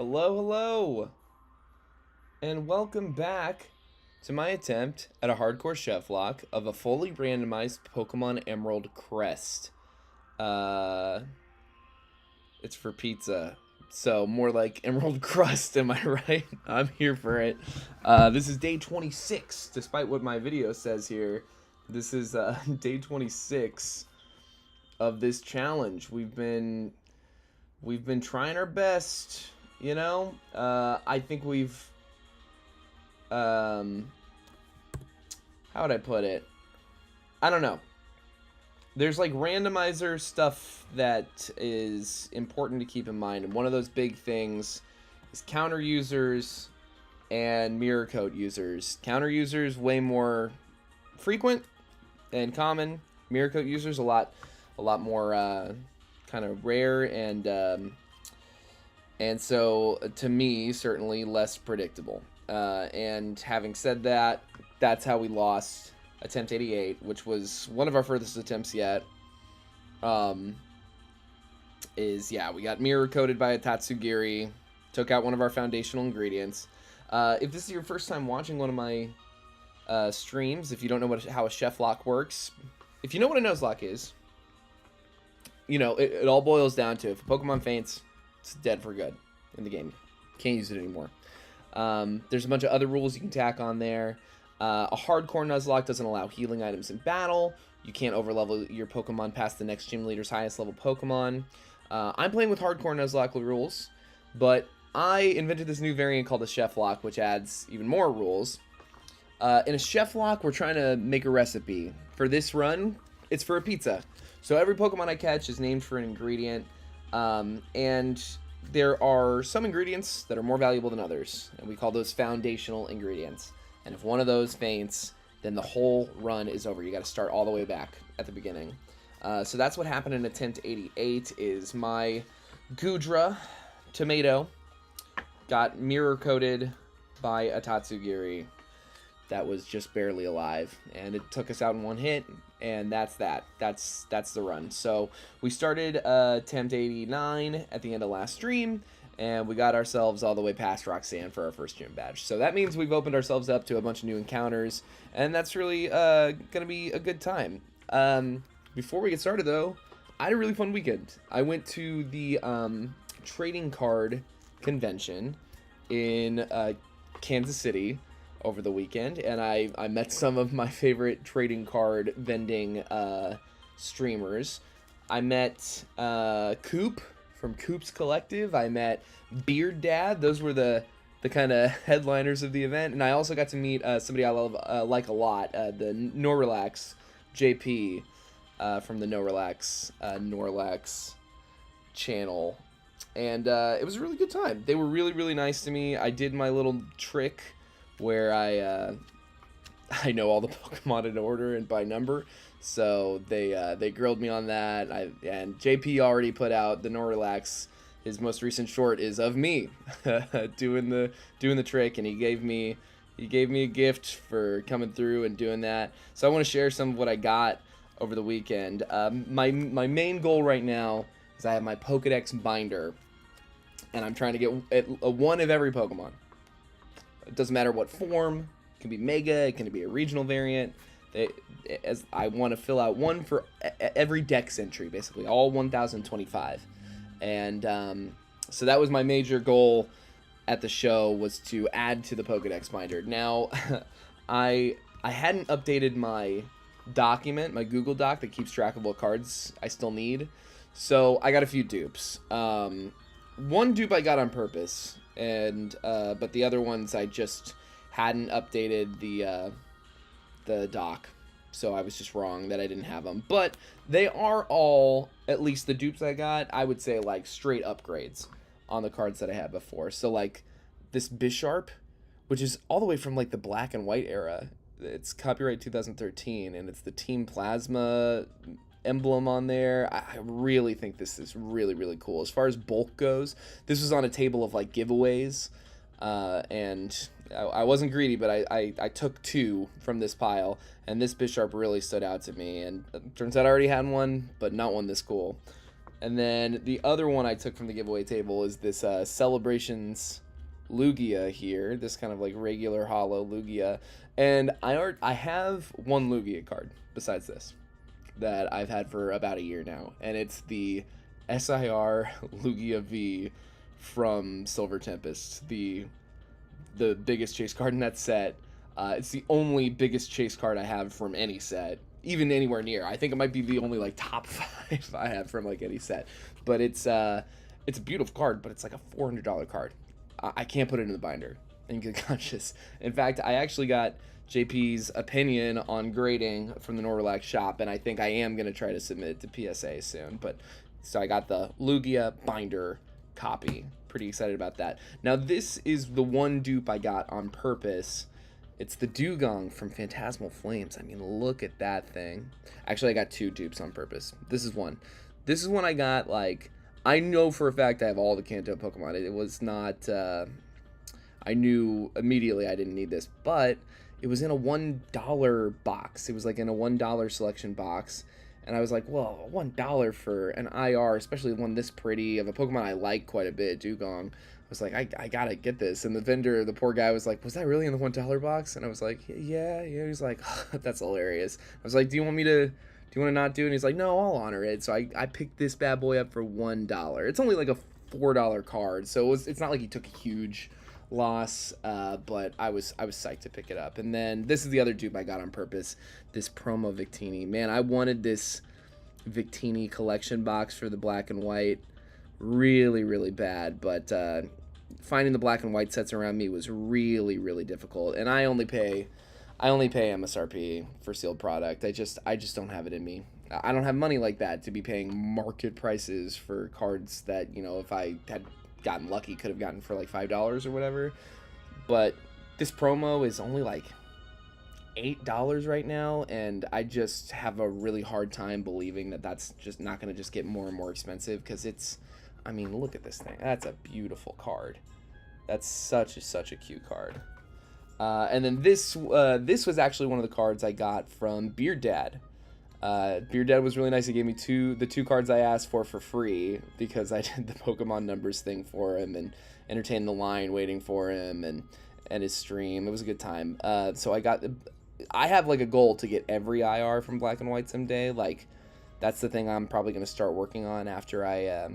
Hello, hello, and welcome back to my attempt at a hardcore ChefLocke of a fully randomized Pokemon Emerald Crest. It's for pizza, so more like Emerald Crust, am I right? I'm here for it. This is day 26, despite what my video says here. This is day 26 of this challenge. We've been trying our best. You know, I think we've, how would I put it? I don't know. There's like randomizer stuff that is important to keep in mind. And one of those big things is counter users and mirror coat users. Counter users way more frequent and common. Mirror coat users a lot more kind of rare and so, to me, certainly less predictable. And having said that, that's how we lost attempt 88, which was one of our furthest attempts yet. We got mirror coated by a Tatsugiri, took out one of our foundational ingredients. If this is your first time watching one of my streams, if you don't know how a ChefLocke works, if you know what a Nuzlocke is, you know, it all boils down to if a Pokemon faints, it's dead for good in the game. Can't use it anymore. There's a bunch of other rules you can tack on there. A hardcore Nuzlocke doesn't allow healing items in battle. You can't overlevel your Pokemon past the next gym leader's highest level Pokemon. I'm playing with hardcore Nuzlocke rules, but I invented this new variant called a ChefLocke, which adds even more rules. In a ChefLocke, we're trying to make a recipe. For this run, it's for a pizza. So every Pokemon I catch is named for an ingredient. And there are some ingredients that are more valuable than others, and we call those foundational ingredients. And if one of those faints, then the whole run is over. You got to start all the way back at the beginning. So that's what happened in attempt 88. Is my Goodra tomato got mirror coated by a Tatsugiri that was just barely alive, and it took us out in one hit. And that's that. That's the run. So we started attempt 89 at the end of last stream, and we got ourselves all the way past Roxanne for our first gym badge. So that means we've opened ourselves up to a bunch of new encounters, and that's really gonna be a good time. Before we get started, though, I had a really fun weekend. I went to the trading card convention in Kansas City over the weekend, and I met some of my favorite trading card vending streamers. I met Coop from Coop's Collective. I met Beard Dad. Those were the kind of headliners of the event. And I also got to meet somebody I love like a lot, the Norrelax JP from the Norrelax Norrelax channel. And it was a really good time. They were really, really nice to me. I did my little trick where I know all the Pokemon in order and by number, so they grilled me on that. And JP already put out the Norrelax. His most recent short is of me doing the trick, and he gave me a gift for coming through and doing that. So I want to share some of what I got over the weekend. My main goal right now is I have my Pokedex binder, and I'm trying to get one of every Pokemon. It doesn't matter what form. It can be Mega. It can be a regional variant. As I want to fill out one for every Dex entry, basically all 1,025. And so that was my major goal at the show, was to add to the Pokedex binder. Now, I hadn't updated my document, my Google Doc that keeps track of what cards I still need. So I got a few dupes. One dupe I got on purpose, and but the other ones I just hadn't updated the doc, so I was just wrong that I didn't have them. But they are all, at least the dupes I got, I would say like straight upgrades on the cards that I had before. So like this Bisharp, which is all the way from like the black and white era. It's copyright 2013, and it's the Team Plasma emblem on there. I really think this is really, really cool. As far as bulk goes, this was on a table of like giveaways, and I wasn't greedy, but I took two from this pile, and this Bisharp really stood out to me, and it turns out I already had one, but not one this cool. And then the other one I took from the giveaway table is this Celebrations Lugia here. This kind of like regular hollow Lugia. And I have one Lugia card besides this that I've had for about a year now. And it's the SIR Lugia V from Silver Tempest. The biggest chase card in that set. It's the only biggest chase card I have from any set, even anywhere near. I think it might be the only like top 5 I have from like any set. But it's a beautiful card, but it's like a $400 card. I can't put it in the binder in good conscience. In fact, I actually got JP's opinion on grading from the Nuzlocke shop, and I think I am going to try to submit it to PSA soon. But so I got the Lugia binder copy. Pretty excited about that. Now this is the one dupe I got on purpose. It's the Dugong from Phantasmal Flames. I mean, look at that thing. Actually, I got 2 dupes on purpose. This is one. This is one I got, like, I know for a fact I have all the Kanto Pokemon. It was not, I knew immediately I didn't need this, but it was in a $1 box. It was like in a $1 selection box. And I was like, well, $1 for an IR, especially one this pretty of a Pokemon I like quite a bit, Dugong. I was like, I gotta get this. And the vendor, the poor guy, was like, was that really in the $1 box? And I was like, yeah. He was like, oh, that's hilarious. I was like, do you want to not do it? And he's like, no, I'll honor it. So I picked this bad boy up for $1. It's only like a $4 card, so it's not like he took a huge loss, but I was psyched to pick it up. And then this is the other dupe I got on purpose, this promo Victini. Man, I wanted this Victini collection box for the black and white really, really bad, but finding the black and white sets around me was really, really difficult. And I only pay MSRP for sealed product. I just don't have it in me. I don't have money like that to be paying market prices for cards that, you know, if I had gotten lucky, could have gotten for like $5 or whatever. But this promo is only like $8 right now, and I just have a really hard time believing that that's just not going to just get more and more expensive, because it's, I mean, look at this thing. That's a beautiful card. That's such a cute card. And then this was actually one of the cards I got from Beard Dad. Beard Dad was really nice. He gave me the two cards I asked for free, because I did the Pokemon numbers thing for him and entertained the line waiting for him and his stream. It was a good time. So I have like a goal to get every IR from Black and White someday. Like, that's the thing I'm probably going to start working on after I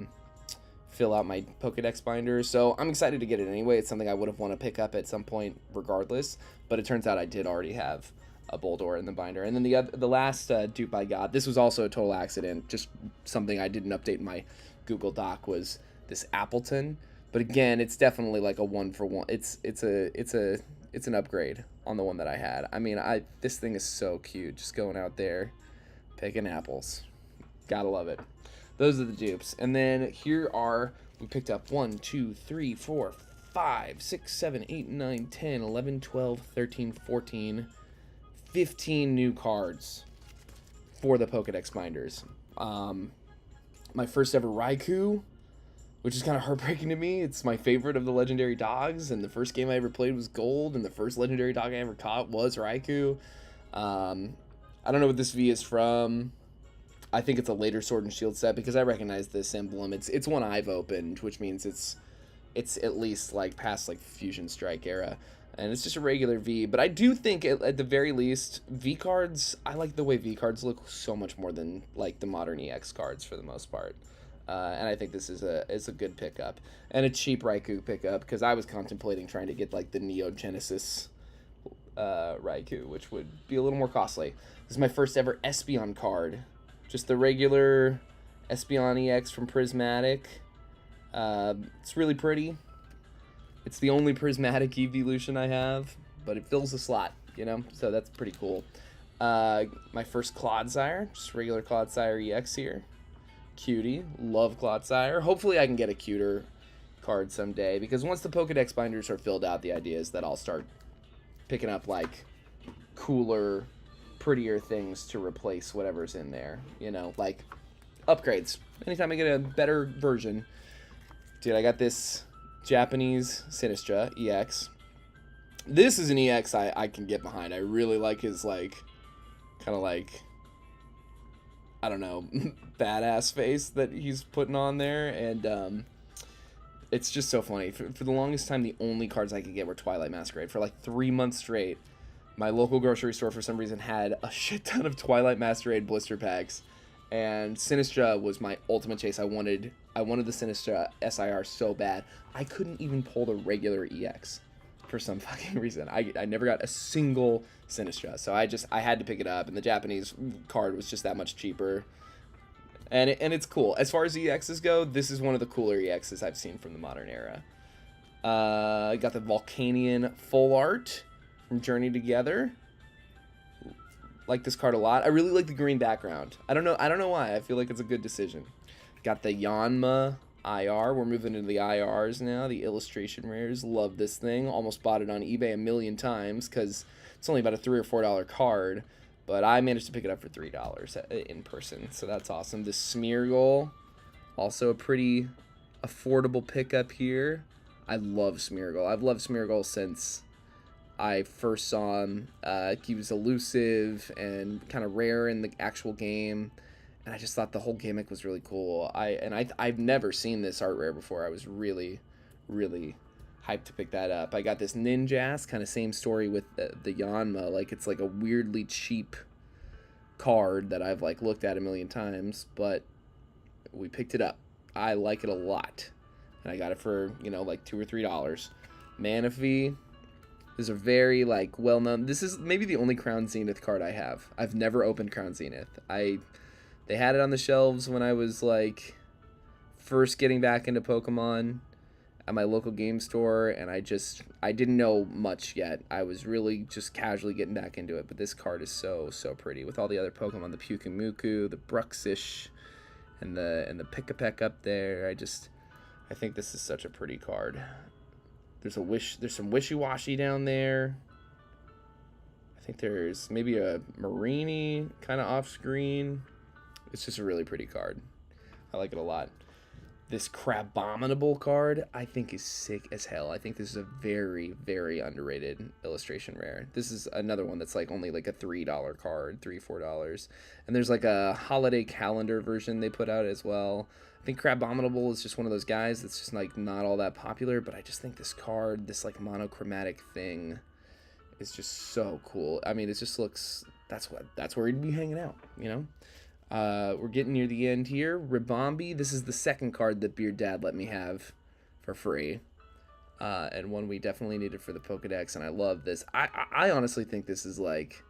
fill out my Pokedex binder. So I'm excited to get it anyway. It's something I would have want to pick up at some point regardless, but it turns out I did already have a Boldore in the binder. And then the last dupe I got, this was also a total accident, just something I didn't update in my Google Doc, was this Appleton. But again, it's definitely like a 1-for-1. It's an upgrade on the one that I had. I mean, this thing is so cute, just going out there picking apples. Gotta love it. Those are the dupes. And then here we picked up 1, 2, 3, 4, 5, 6, 7, 8, 9, 10, 11, 12, 13, 14, 15 new cards for the Pokedex binders. My first ever Raikou, which is kind of heartbreaking to me. It's my favorite of the legendary dogs, and the first game I ever played was Gold, and the first legendary dog I ever caught was Raikou. I don't know what this V is from. I think it's a later Sword and Shield set, because I recognize this emblem. It's one I've opened, which means it's at least like past like Fusion Strike era, and it's just a regular V. But I do think at the very least, V cards, I like the way V cards look so much more than like the modern EX cards for the most part. And I think this is a good pickup, and a cheap Raikou pickup, because I was contemplating trying to get like the Neo Genesis Raikou, which would be a little more costly. This is my first ever Espeon card. Just the regular Espeon EX from Prismatic. It's really pretty. It's the only Prismatic evolution I have, but it fills the slot, you know? So that's pretty cool. My first Clodsire, just regular Clodsire EX here. Cutie. Love Clodsire. Hopefully I can get a cuter card someday, because once the Pokedex binders are filled out, the idea is that I'll start picking up, like, cooler, prettier things to replace whatever's in there, you know, like upgrades. Anytime I get a better version. Dude, I got this Japanese Sinistra EX. This is an EX I can get behind. I really like his, like, kind of like, I don't know, badass face that he's putting on there, and it's just so funny. For the longest time, the only cards I could get were Twilight Masquerade. For like 3 months straight, my local grocery store for some reason had a shit ton of Twilight Masquerade blister packs, and Sinistra was my ultimate chase. I wanted the Sinistra SIR so bad. I couldn't even pull the regular EX for some fucking reason. I never got a single Sinistra, so I had to pick it up, and the Japanese card was just that much cheaper. And it's cool. As far as EXs go, this is one of the cooler EXs I've seen from the modern era. I got the Volcanion full art from Journey Together. Like this card a lot. I really like the green background. I don't know why. I feel like it's a good decision. Got the Yanma IR. We're moving into the IRs now. The illustration rares. Love this thing. Almost bought it on eBay a million times because it's only about a $3 or $4 card. But I managed to pick it up for $3 in person. So that's awesome. The Smeargle. Also a pretty affordable pickup here. I love Smeargle. I've loved Smeargle since I first saw him. He was elusive and kind of rare in the actual game, and I just thought the whole gimmick was really cool. I've never seen this art rare before. I was really, really hyped to pick that up. I got this Ninjask, kind of same story with the Yanma. Like, it's like a weirdly cheap card that I've like looked at a million times, but we picked it up. I like it a lot, and I got it for, you know, like $2 or $3. Manaphy. This is a very, like, well-known... This is maybe the only Crown Zenith card I have. I've never opened Crown Zenith. They had it on the shelves when I was, like, first getting back into Pokemon at my local game store, and I didn't know much yet. I was really just casually getting back into it, but this card is so, so pretty. With all the other Pokemon, the Pyukumuku, the Bruxish, and the Pikapek up there. I think this is such a pretty card. There's some wishy-washy down there. I think there's maybe a Marini kind of off-screen. It's just a really pretty card. I like it a lot. This Crabominable card, I think, is sick as hell. I think this is a very, very underrated illustration rare. This is another one that's like only like a $3 card, $3, $4. And there's like a holiday calendar version they put out as well. I think Crabominable is just one of those guys that's just like not all that popular, but I just think this card, this like monochromatic thing, is just so cool. I mean, it just looks, that's where he'd be hanging out, you know? We're getting near the end here. Ribombee, this is the second card that Beard Dad let me have for free. And one we definitely needed for the Pokedex, and I love this. I honestly think this is like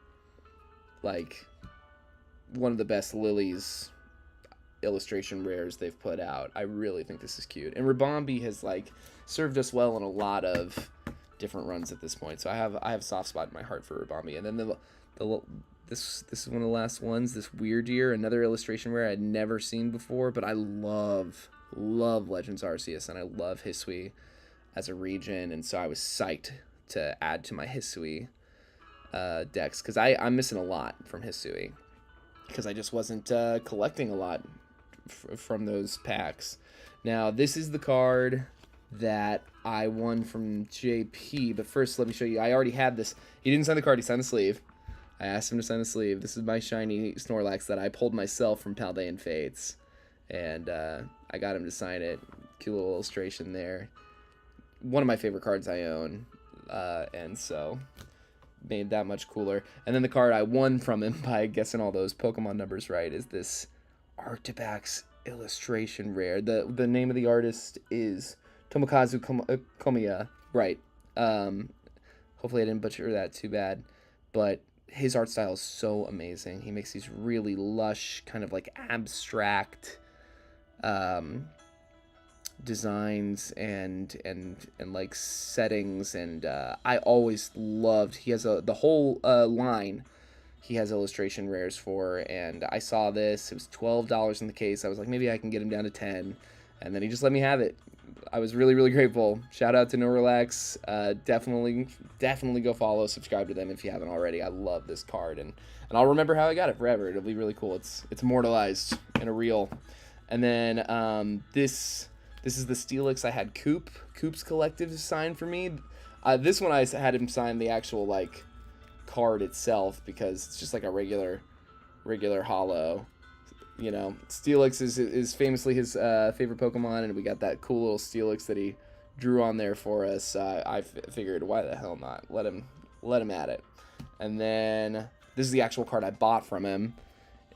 one of the best Lilies illustration rares they've put out. I really think this is cute. And Ribombee has like served us well in a lot of different runs at this point. So I have a soft spot in my heart for Ribombee. And then this is one of the last ones, this Weird Year, another illustration rare I'd never seen before, but I love Legends Arceus, and I love Hisui as a region, and so I was psyched to add to my Hisui decks, because I'm missing a lot from Hisui, because I just wasn't collecting a lot from those packs. Now, this is the card that I won from JP, but first let me show you. I already had this. He didn't sign the card, he signed the sleeve. I asked him to sign the sleeve. This is my shiny Snorlax that I pulled myself from Paldean Fates. And I got him to sign it. Cute little illustration there. One of my favorite cards I own. And so made that much cooler. And then the card I won from him by guessing all those Pokemon numbers right is this Artibax illustration rare. The name of the artist is Tomokazu Komiya. Right. Hopefully I didn't butcher that too bad. But his art style is so amazing. He makes these really lush, kind of like abstract designs and like settings, and I always loved. He has the whole line. He has illustration rares for, and I saw this. It was $12 in the case. I was like, maybe I can get him down to 10, and then he just let me have it. I was really, really grateful. Shout out to No Relax. Definitely go follow, subscribe to them if you haven't already. I love this card, and I'll remember how I got it forever. It'll be really cool. It's immortalized in a reel. And then this is the Steelix. I had Coop's Collective signed for me. This one I had him sign the actual like card itself, because it's just like a regular holo. you know, Steelix is famously his favorite Pokemon, and we got that cool little Steelix that he drew on there for us. I figured, why the hell not? Let him at it. And then this is the actual card I bought from him.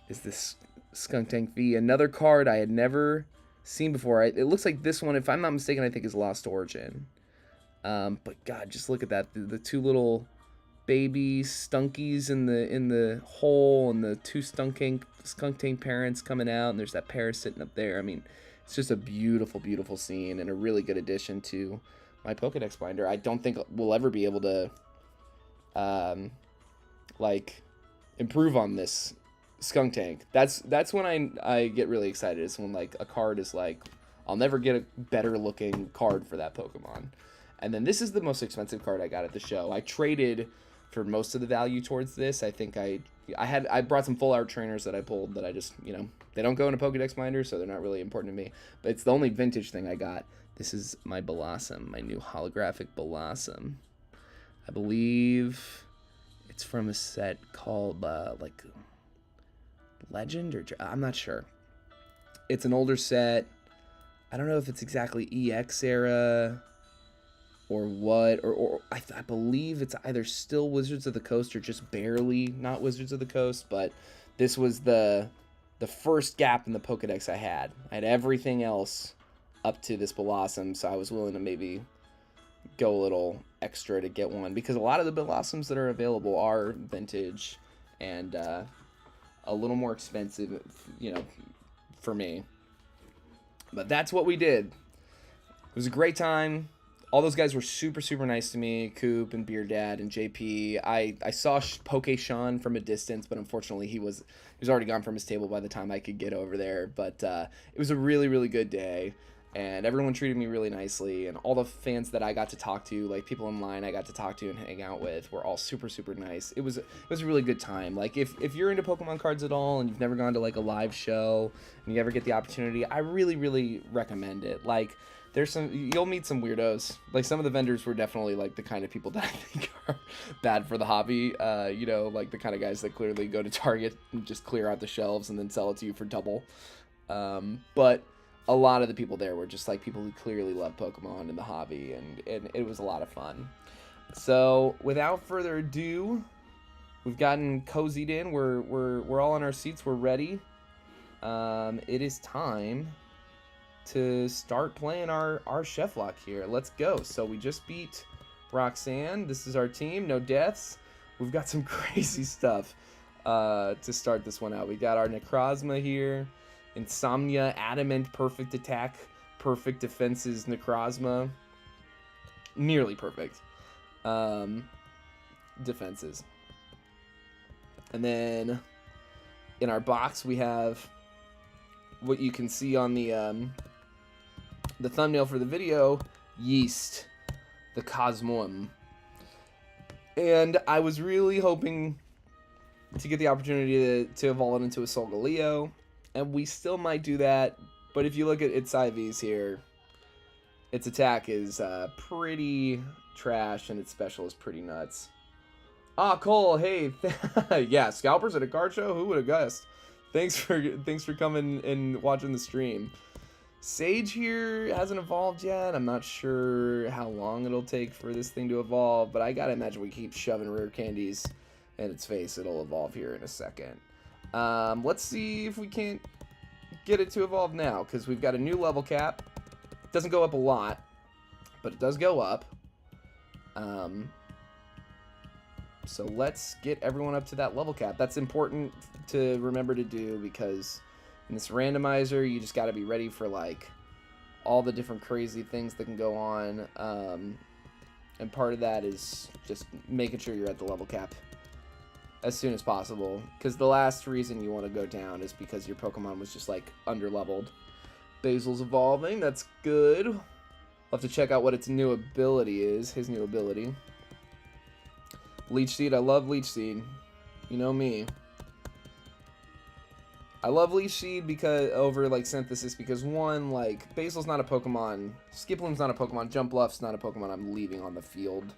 Is this Skuntank V? Another card I had never seen before. It looks like this one, if I'm not mistaken, I think is Lost Origin. But God, just look at that. The two little baby stunkies in the hole, and the two Skuntank parents coming out, and there's that pair sitting up there. I mean, it's just a beautiful, beautiful scene, and a really good addition to my Pokedex binder. I don't think we'll ever be able to like improve on this Skuntank. That's when I get really excited. Is when like a card is like, I'll never get a better looking card for that Pokemon. And then this is the most expensive card I got at the show. I traded for most of the value towards this. I think I brought some full art trainers that I pulled that I just, you know, they don't go in a Pokedex binder, so they're not really important to me. But it's the only vintage thing I got. This is my Blossom, my new holographic Blossom. I believe it's from a set called like Legend, or I'm not sure. It's an older set. I don't know if it's exactly EX era or what, or I believe it's either still Wizards of the Coast or just barely not Wizards of the Coast. But this was the first gap in the Pokedex I had. I had everything else up to this Blossom, so I was willing to maybe go a little extra to get one, because a lot of the Blossoms that are available are vintage and a little more expensive, you know, for me. But that's what we did. It was a great time. All those guys were super, super nice to me. Coop and Beer Dad and JP. I saw Poke Sean from a distance, but unfortunately he was already gone from his table by the time I could get over there. But it was a really, really good day, and everyone treated me really nicely. And all the fans that I got to talk to, like people in line I got to talk to and hang out with, were all super, super nice. It was a really good time. Like if you're into Pokemon cards at all and you've never gone to like a live show and you ever get the opportunity, I really, really recommend it. Like, you'll meet some weirdos. Like, some of the vendors were definitely like the kind of people that I think are bad for the hobby. You know, like the kind of guys that clearly go to Target and just clear out the shelves and then sell it to you for double. But a lot of the people there were just like people who clearly love Pokemon and the hobby, and it was a lot of fun. So without further ado, we've gotten cozied in. We're all in our seats. We're ready. It is time to start playing our ChefLocke here. Let's go. So we just beat Roxanne. This is our team. No deaths. We've got some crazy stuff to start this one out. We got our Necrozma here. Insomnia, Adamant, perfect attack, perfect defenses, Necrozma. Nearly perfect defenses. And then in our box we have what you can see on the thumbnail for the video, Yeast, the Cosmoem. And I was really hoping to get the opportunity to evolve it into a Solgaleo, and we still might do that. But if you look at its IVs here, its attack is pretty trash, and its special is pretty nuts. Ah, Cole, hey, yeah, scalpers at a card show? Who would have guessed? Thanks for coming and watching the stream. Sage here hasn't evolved yet. I'm not sure how long it'll take for this thing to evolve, but I gotta imagine we keep shoving rare candies in its face, it'll evolve here in a second. Let's see if we can't get it to evolve now, because we've got a new level cap. It doesn't go up a lot, but it does go up. So let's get everyone up to that level cap. That's important to remember to do, because in this randomizer, you just got to be ready for like all the different crazy things that can go on. And part of that is just making sure you're at the level cap as soon as possible, because the last reason you want to go down is because your Pokemon was just like under-leveled. Basil's evolving, that's good. We'll have to check out what its new ability is, his new ability. Leech Seed, I love Leech Seed. You know me. I love Leech Seed because over like Synthesis, because one, like, Basil's not a Pokemon, Skiploom's not a Pokemon, Jumpluff's not a Pokemon I'm leaving on the field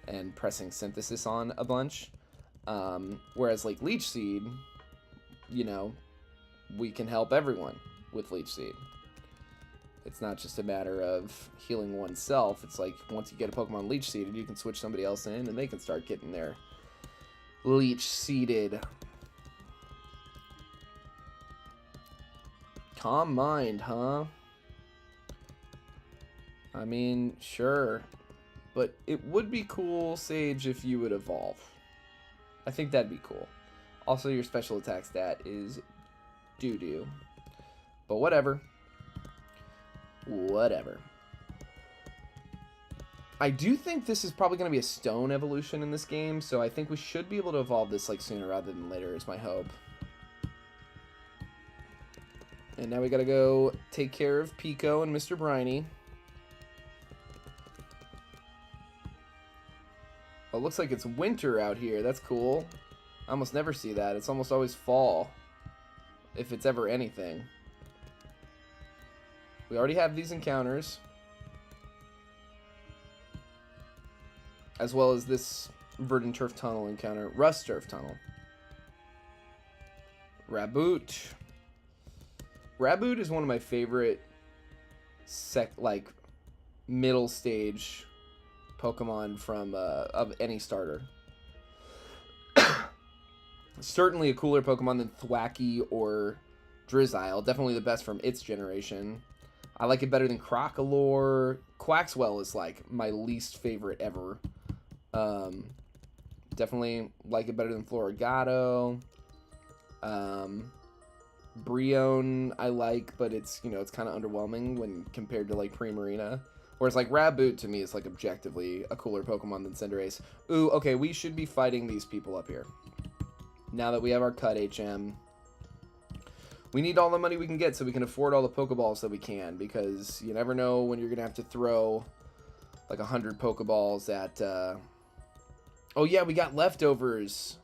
and pressing Synthesis on a bunch. Whereas like Leech Seed, you know, we can help everyone with Leech Seed. It's not just a matter of healing oneself. It's like once you get a Pokemon Leech Seeded, you can switch somebody else in and they can start getting their Leech Seeded. Calm Mind, huh? I mean, sure. But it would be cool, Sage, if you would evolve. I think that'd be cool. Also, your special attack stat is doo-doo. But whatever. Whatever. I do think this is probably going to be a stone evolution in this game, so I think we should be able to evolve this like sooner rather than later is my hope. And now we got to go take care of Pico and Mr. Briny. Oh, it looks like it's winter out here. That's cool. I almost never see that. It's almost always fall, if it's ever anything. We already have these encounters, as well as this Verdant Turf Tunnel encounter. Rust Turf Tunnel. Raboot. Raboot is one of my favorite middle stage Pokemon from of any starter. Certainly a cooler Pokemon than Thwackey or Drizzile. Definitely the best from its generation. I like it better than Crocalor. Quaxwell is like my least favorite ever. Definitely like it better than Florigato. Brion I like, but it's, you know, it's kind of underwhelming when compared to like Primarina. Whereas like Raboot to me is like objectively a cooler Pokemon than Cinderace. Ooh, okay, we should be fighting these people up here. Now that we have our cut HM. We need all the money we can get so we can afford all the Pokeballs that we can, because you never know when you're going to have to throw like 100 Pokeballs at... Oh yeah, we got leftovers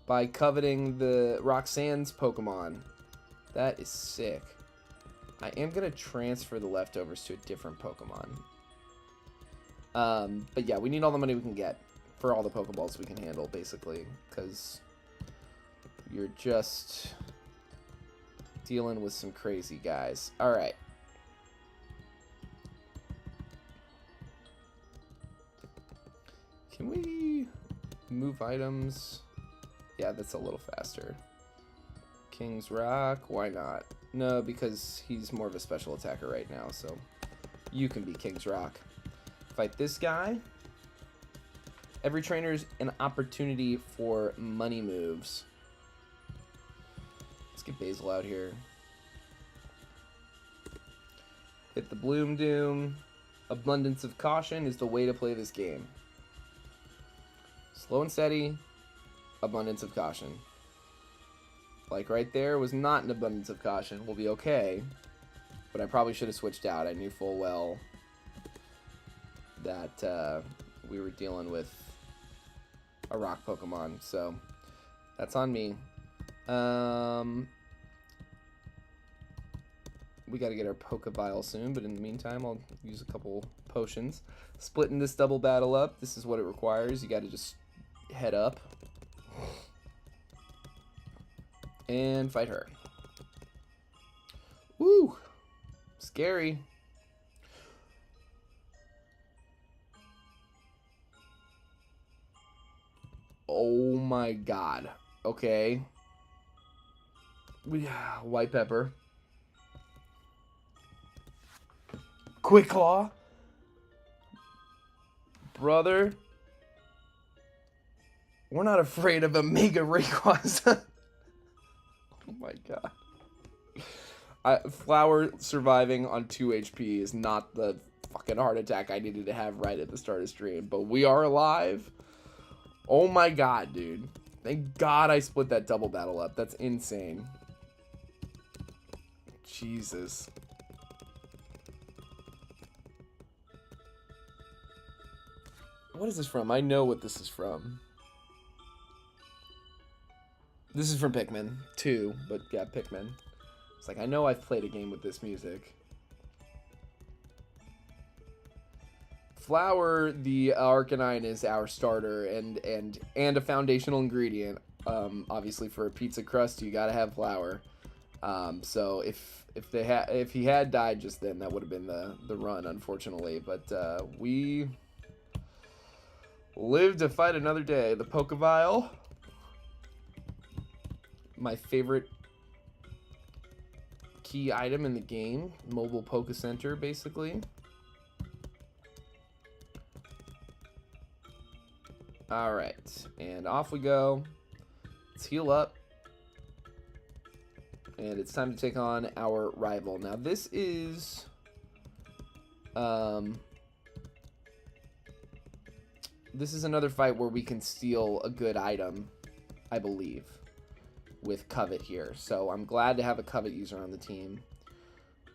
by coveting the Roxanne's Pokemon. That is sick. I am going to transfer the leftovers to a different Pokemon. But yeah, we need all the money we can get for all the Pokeballs we can handle, basically, because you're just dealing with some crazy guys. Alright. Can we move items? Yeah, that's a little faster. King's Rock, why not? No, because he's more of a special attacker right now, so you can be King's Rock. Fight this guy. Every trainer's an opportunity for money moves. Let's get Basil out here. Hit the Bloom Doom. Abundance of Caution is the way to play this game. Slow and steady. Abundance of Caution. Like right there was not an Abundance of Caution. We'll be okay. But I probably should have switched out. I knew full well that we were dealing with a rock Pokemon. So that's on me. We got to get our Pokeball soon, but in the meantime, I'll use a couple potions. Splitting this double battle up, this is what it requires. You got to just head up and fight her. Woo! Scary. Oh my god. Okay. White Pepper. Quick Claw. Brother. We're not afraid of a Mega Rayquaza. Oh my god. Flower surviving on 2 HP is not the fucking heart attack I needed to have right at the start of stream. But we are alive. Oh my god, dude. Thank god I split that double battle up. That's insane. Jesus. What is this from? I know what this is from. This is from Pikmin 2, but yeah, Pikmin. It's like, I know I've played a game with this music. Flower, the Arcanine, is our starter and a foundational ingredient. Obviously, for a pizza crust, you gotta have flour. So if he had died just then, that would have been the run, unfortunately. But we live to fight another day. The Pokeball, my favorite key item in the game, mobile Poke Center, basically. All right, and off we go. Let's heal up. And it's time to take on our rival. Now this is another fight where we can steal a good item, I believe, with Covet here. So I'm glad to have a Covet user on the team.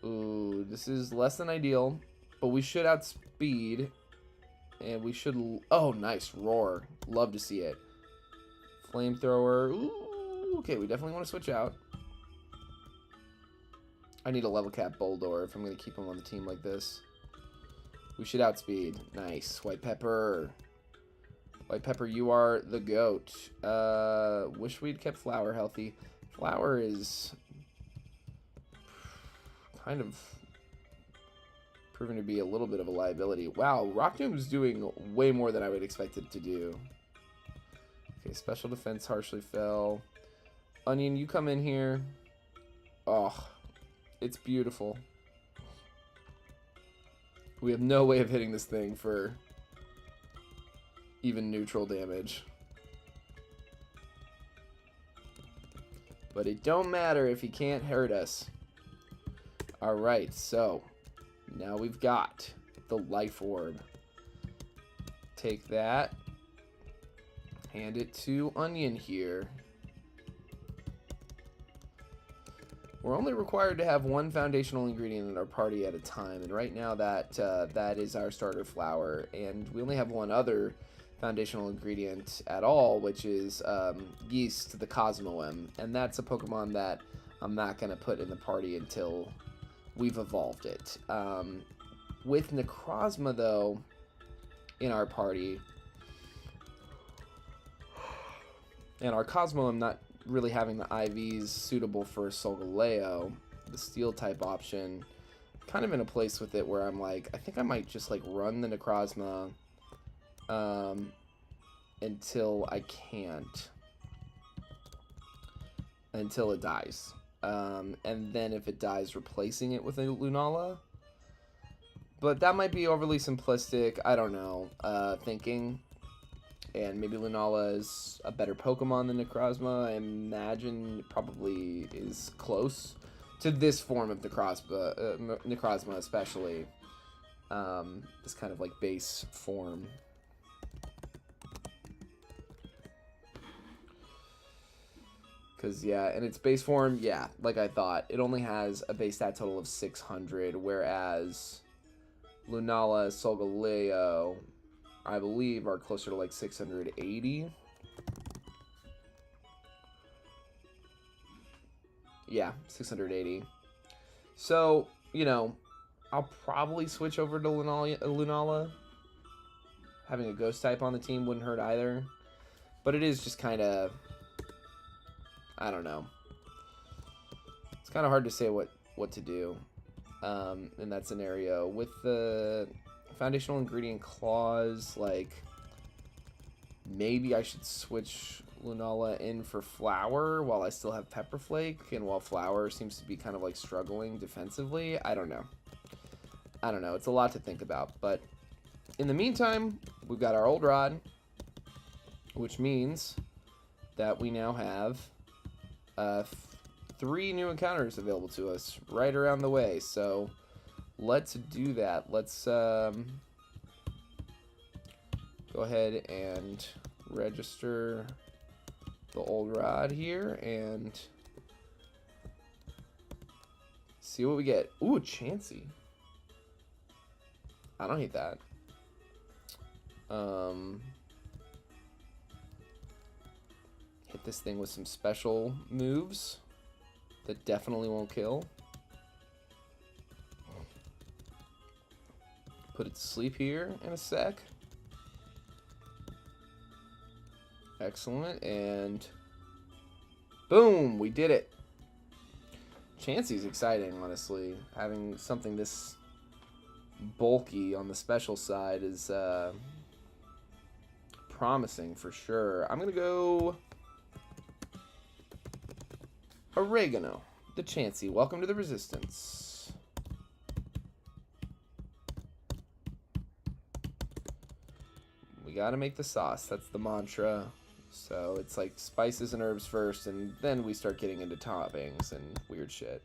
Ooh, this is less than ideal, but we should outspeed. And we should... Oh, nice. Roar. Love to see it. Flamethrower. Ooh, okay, we definitely want to switch out. I need a level cap Boldor if I'm going to keep him on the team like this. We should outspeed. Nice. White Pepper. White Pepper, you are the GOAT. Wish we'd kept Flower healthy. Flower is kind of proven to be a little bit of a liability. Wow, Rock Doom's doing way more than I would expect it to do. Okay, special defense harshly fell. Onion, you come in here. Oh, it's beautiful. We have no way of hitting this thing for even neutral damage. But it don't matter if he can't hurt us. Alright, so now we've got the Life Orb. Take that. Hand it to Onion here. We're only required to have one foundational ingredient in our party at a time, and right now that is our starter flower, and we only have one other foundational ingredient at all, which is Yeast, the Cosmoem, and that's a Pokemon that I'm not going to put in the party until we've evolved it. With Necrozma, though, in our party, and our Cosmoem not really having the IVs suitable for Solgaleo, the steel type option, kind of in a place with it where I'm like, I think I might just like run the Necrozma until I can't, until it dies, and then if it dies, replacing it with a Lunala. But that might be overly simplistic, I don't know, thinking. And maybe Lunala is a better Pokemon than Necrozma. I imagine it probably is close to this form of Necrozma, especially. This kind of like base form. Because, yeah, in its base form, yeah, like I thought, it only has a base stat total of 600, whereas Lunala, Solgaleo, I believe, are closer to like 680. Yeah, 680. So, you know, I'll probably switch over to Lunala. Having a ghost type on the team wouldn't hurt either. But it is just kind of, I don't know. It's kind of hard to say what to do in that scenario. With the foundational ingredient clause, like, maybe I should switch Lunala in for Flower while I still have Pepper Flake, and while Flower seems to be kind of like struggling defensively. I don't know. It's a lot to think about, but in the meantime, we've got our old rod, which means that we now have 3 new encounters available to us right around the way. So let's do that. Let's go ahead and register the old rod here and see what we get. Ooh, a Chansey. I don't hate that. Hit this thing with some special moves that definitely won't kill. Put it to sleep here in a sec. Excellent, and boom, we did it. Chansey's exciting, honestly. Having something this bulky on the special side is promising for sure. I'm going to go Oregano, the Chansey. Welcome to the Resistance. We got to make the sauce. That's the mantra. So it's like spices and herbs first, and then we start getting into toppings and weird shit.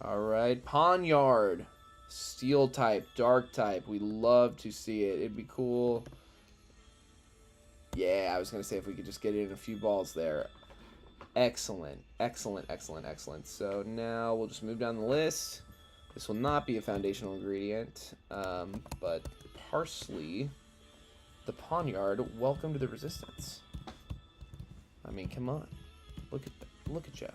Alright, Pawnyard. Steel type, dark type. We love to see it. It'd be cool. Yeah, I was going to say if we could just get it in a few balls there. Excellent. Excellent, excellent, excellent. So now we'll just move down the list. This will not be a foundational ingredient, but parsley. The Pawnyard, welcome to the Resistance. I mean, come on. Look at you.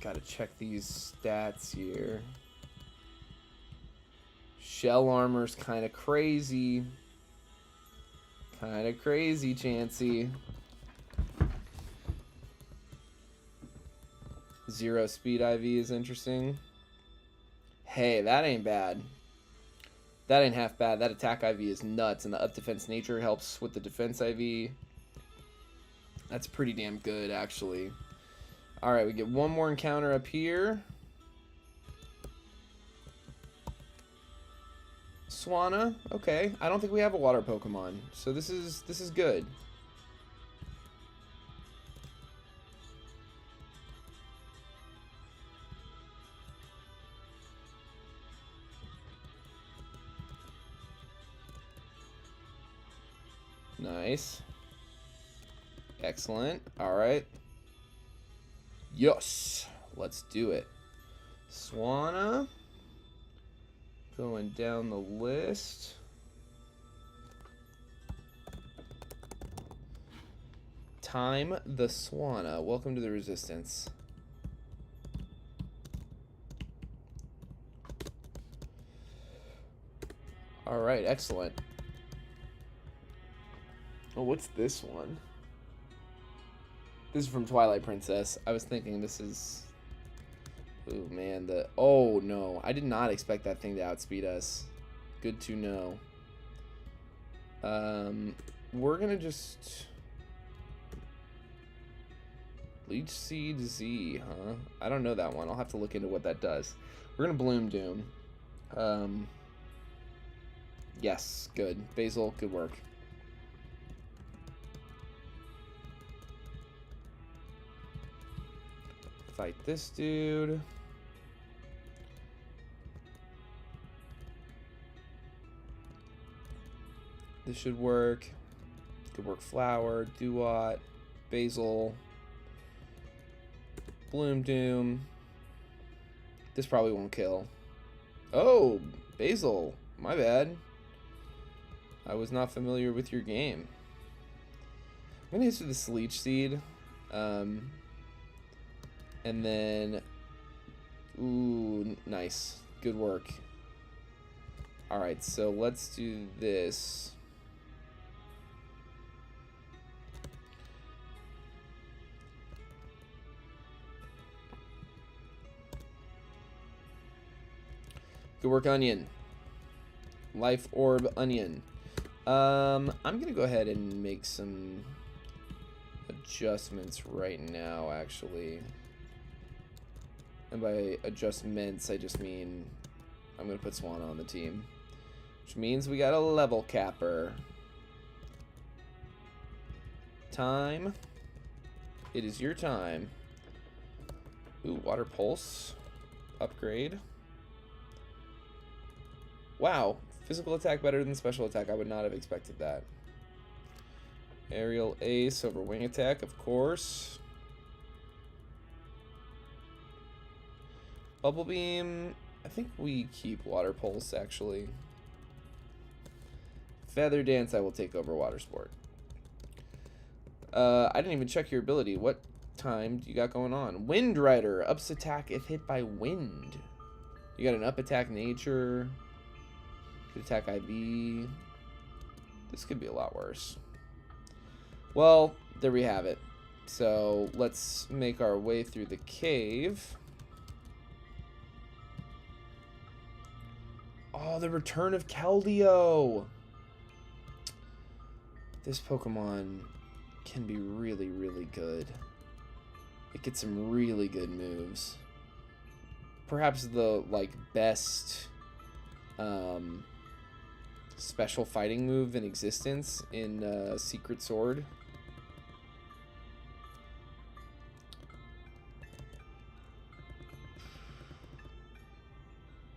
Gotta check these stats here. Shell armor's kind of crazy. Kind of crazy, Chansey. 0 speed IV is interesting. Hey, that ain't bad. That ain't half bad. That attack IV is nuts, and the up defense nature helps with the defense IV. That's pretty damn good, actually. Alright, we get one more encounter up here. Swanna, okay. I don't think we have a water Pokemon, so this is good. Nice. Excellent. Alright. Yes. Let's do it. Swanna. Going down the list. Time the Swanna. Welcome to the Resistance. Alright, excellent. Oh, what's this one? This is from Twilight Princess. I was thinking this is... Oh, man. Oh, no. I did not expect that thing to outspeed us. Good to know. We're going to just... Leech Seed Z, huh? I don't know that one. I'll have to look into what that does. We're going to Bloom Doom. Yes, good. Basil, good work. Fight this dude. This should work. Could work Flower, Duat, Basil, Bloom Doom. This probably won't kill. Oh, Basil. My bad. I was not familiar with your game. I'm gonna hit you with the Leech Seed. And then, ooh, nice. Good work. Alright, so let's do this. Good work, Onion. Life Orb Onion. I'm gonna go ahead and make some adjustments right now, actually. And by adjustments, I just mean I'm going to put Swanna on the team. Which means we got a level capper. Time. It is your time. Ooh, Water Pulse. Upgrade. Wow. Physical attack better than special attack. I would not have expected that. Aerial Ace over Wing Attack, of course. Bubble Beam, I think we keep Water Pulse, actually. Feather Dance, I will take over Water Sport. I didn't even check your ability. What time do you got going on? Wind Rider, ups attack if hit by wind. You got an up attack nature. Good attack IV. This could be a lot worse. Well, there we have it. So let's make our way through the cave. Oh, the return of Keldeo. This Pokemon can be really, really good. It gets some really good moves. Perhaps the best special fighting move in existence in Secret Sword.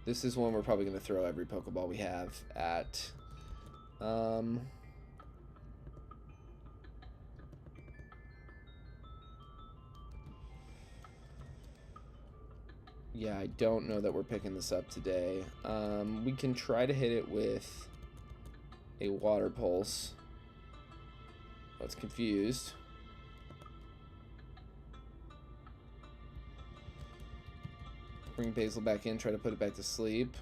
This is one we're probably going to throw every Pokeball we have at. Yeah, I don't know that we're picking this up today. We can try to hit it with a Water Pulse. Oh, it's confused. Bring Basil back in, try to put it back to sleep.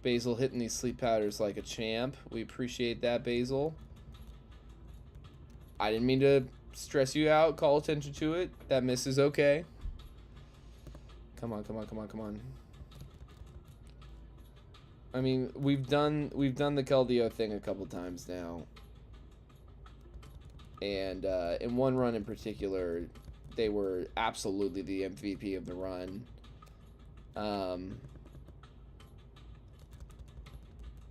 Basil hitting these sleep powders like a champ. We appreciate that, Basil. I didn't mean to stress you out. Call attention to it. That miss is okay. Come on, come on, come on, come on. I mean, we've done the Keldeo thing a couple times now. And in one run in particular, they were absolutely the MVP of the run.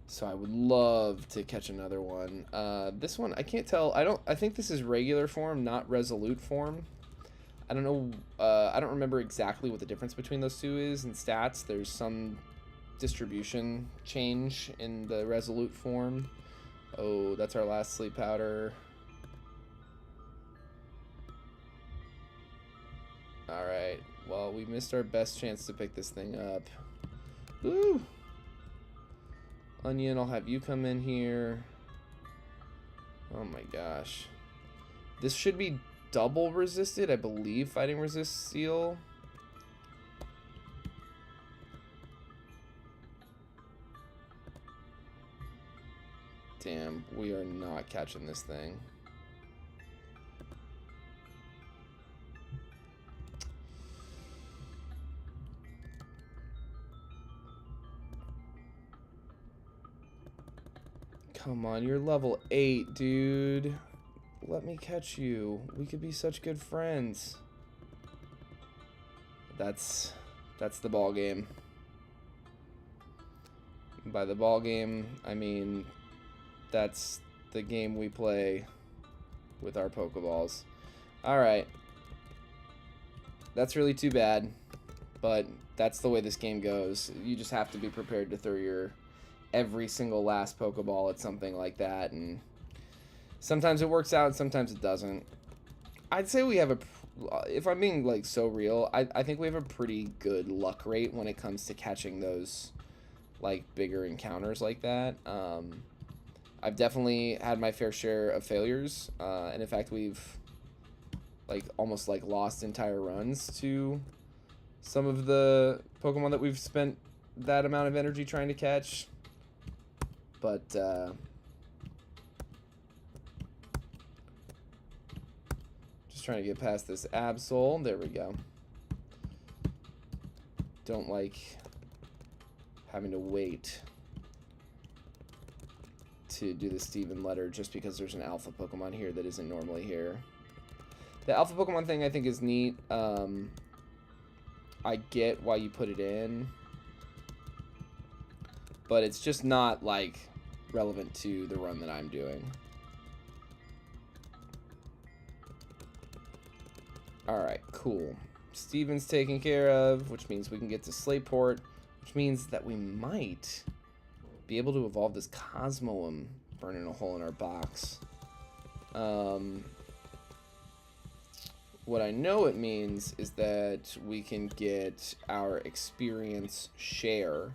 So I would love to catch another one. This one, I can't tell. I think this is regular form, not resolute form. I don't know. I don't remember exactly what the difference between those two is in stats. There's some distribution change in the resolute form. Oh, that's our last sleep powder. All right. Well, we missed our best chance to pick this thing up. Woo! Onion, I'll have you come in here. Oh my gosh. This should be double resisted, I believe. Fighting resist seal. Damn, we are not catching this thing. Come on, you're level 8, dude. Let me catch you. We could be such good friends. That's the ball game. By the ball game, I mean that's the game we play with our Pokeballs. All right. That's really too bad, but that's the way this game goes. You just have to be prepared to throw your every single last Pokeball at something like that, and sometimes it works out and sometimes it doesn't. I'd say we have a, if I'm being like so real, I think we have a pretty good luck rate when it comes to catching those like bigger encounters like that. I've definitely had my fair share of failures, and in fact we've like almost like lost entire runs to some of the Pokemon that we've spent that amount of energy trying to catch. But just trying to get past this Absol. There we go. Don't like having to wait to do the Steven letter just because there's an alpha Pokemon here that isn't normally here. The alpha Pokemon thing I think is neat. I get why you put it in, but it's just not like relevant to the run that I'm doing. Alright, cool. Steven's taken care of, which means we can get to Slayport, which means that we might be able to evolve this Cosmoem burning a hole in our box. What I know it means is that we can get our experience share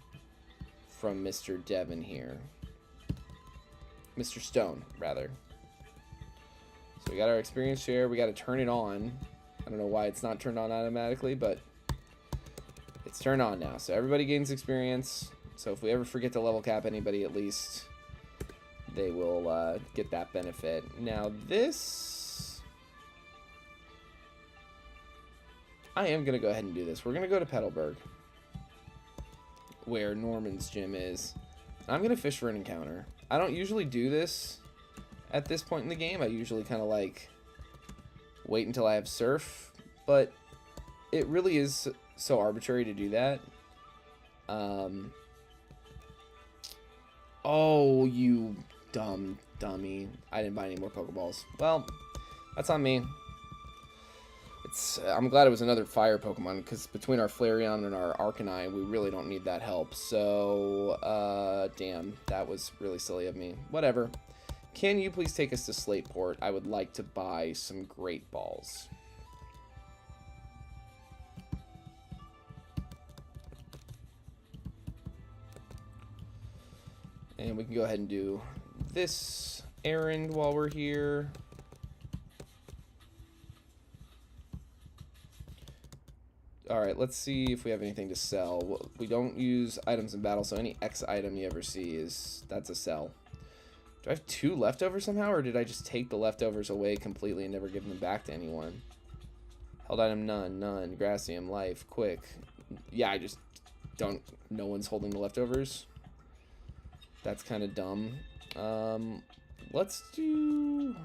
from Mr. Devon here. Mr. Stone, rather. So we got our experience share. We got to turn it on. I don't know why it's not turned on automatically, but it's turned on now. So everybody gains experience. So if we ever forget to level cap anybody, at least they will get that benefit. Now this, I am going to go ahead and do this. We're going to go to Petalburg, where Norman's gym is. I'm going to fish for an encounter. I don't usually do this at this point in the game. I usually kind of like wait until I have surf, but it really is so arbitrary to do that. Oh, you dummy. I didn't buy any more Pokeballs. Well, that's on me. I'm glad it was another fire Pokemon, because between our Flareon and our Arcanine, we really don't need that help. So, damn, that was really silly of me. Whatever. Can you please take us to Slateport? I would like to buy some Great Balls. And we can go ahead and do this errand while we're here. Alright, let's see if we have anything to sell. We don't use items in battle, so any X item you ever see that's a sell. Do I have 2 leftovers somehow, or did I just take the leftovers away completely and never give them back to anyone? Held item none, Grassium, life, quick. Yeah, I just don't, no one's holding the leftovers. That's kind of dumb. Let's do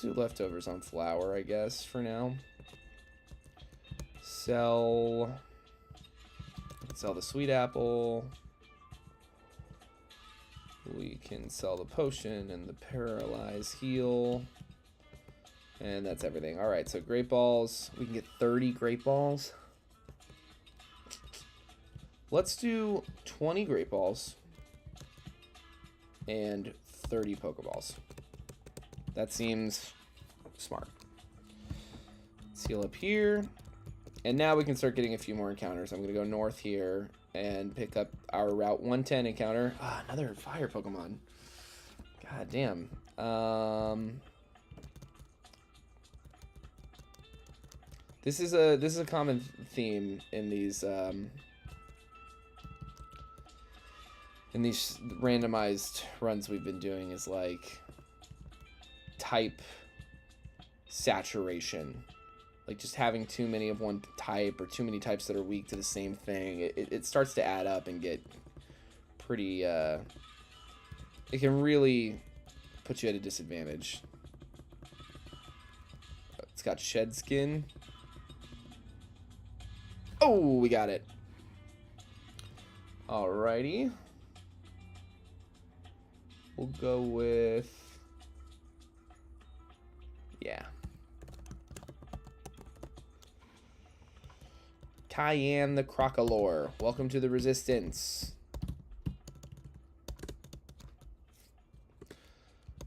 leftovers on flour, I guess, for now. Sell the sweet apple. We can sell the potion and the paralyze heal. And that's everything. Alright, so Great Balls. We can get 30 Great Balls. Let's do 20 Great Balls and 30 Pokeballs. That seems smart. Let's heal up here. And now we can start getting a few more encounters. I'm going to go north here and pick up our Route 110 encounter. Ah, another fire Pokemon. God damn. This is a common theme in these randomized runs we've been doing, is like type saturation, like just having too many of one type or too many types that are weak to the same thing. It starts to add up and get pretty it can really put you at a disadvantage. It's got shed skin. Oh, we got it. Alrighty, we'll go with, yeah, Cayenne the Crocolore. Welcome to the Resistance.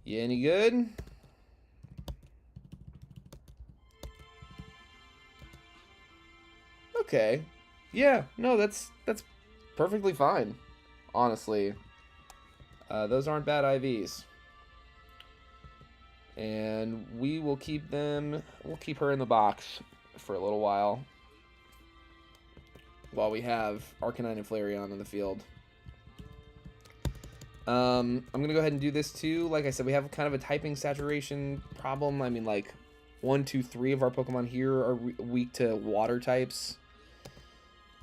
You any good? Okay. Yeah, no, that's perfectly fine, honestly. Those aren't bad IVs. And we will keep them, we'll keep her in the box for a little while we have Arcanine and Flareon on the field. I'm going to go ahead and do this too. Like I said, we have kind of a typing saturation problem. I mean, like 1, 2, 3 of our Pokemon here are weak to water types.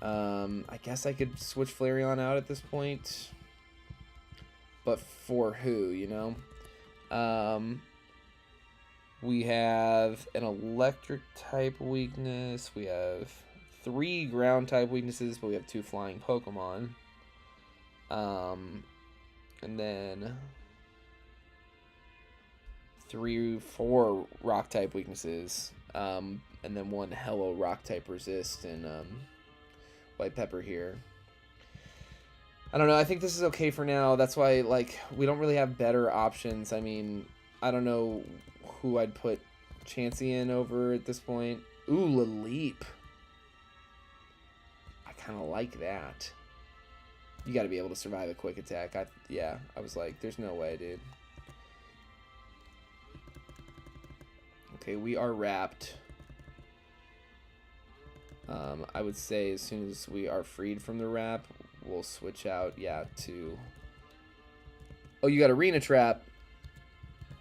I guess I could switch Flareon out at this point. But for who, you know? We have an electric type weakness. We have 3 ground type weaknesses, but we have 2 flying Pokemon. And then 4 rock type weaknesses. And then 1 Hello rock type resist and White Pepper here. I don't know. I think this is okay for now. That's why, like, we don't really have better options. I mean, I don't know who I'd put Chansey in over at this point. Ooh, Laleep. I kind of like that. You got to be able to survive a quick attack. I was like, there's no way, dude. Okay, we are wrapped. I would say as soon as we are freed from the wrap, we'll switch out, yeah, to... Oh, you got Arena Trap.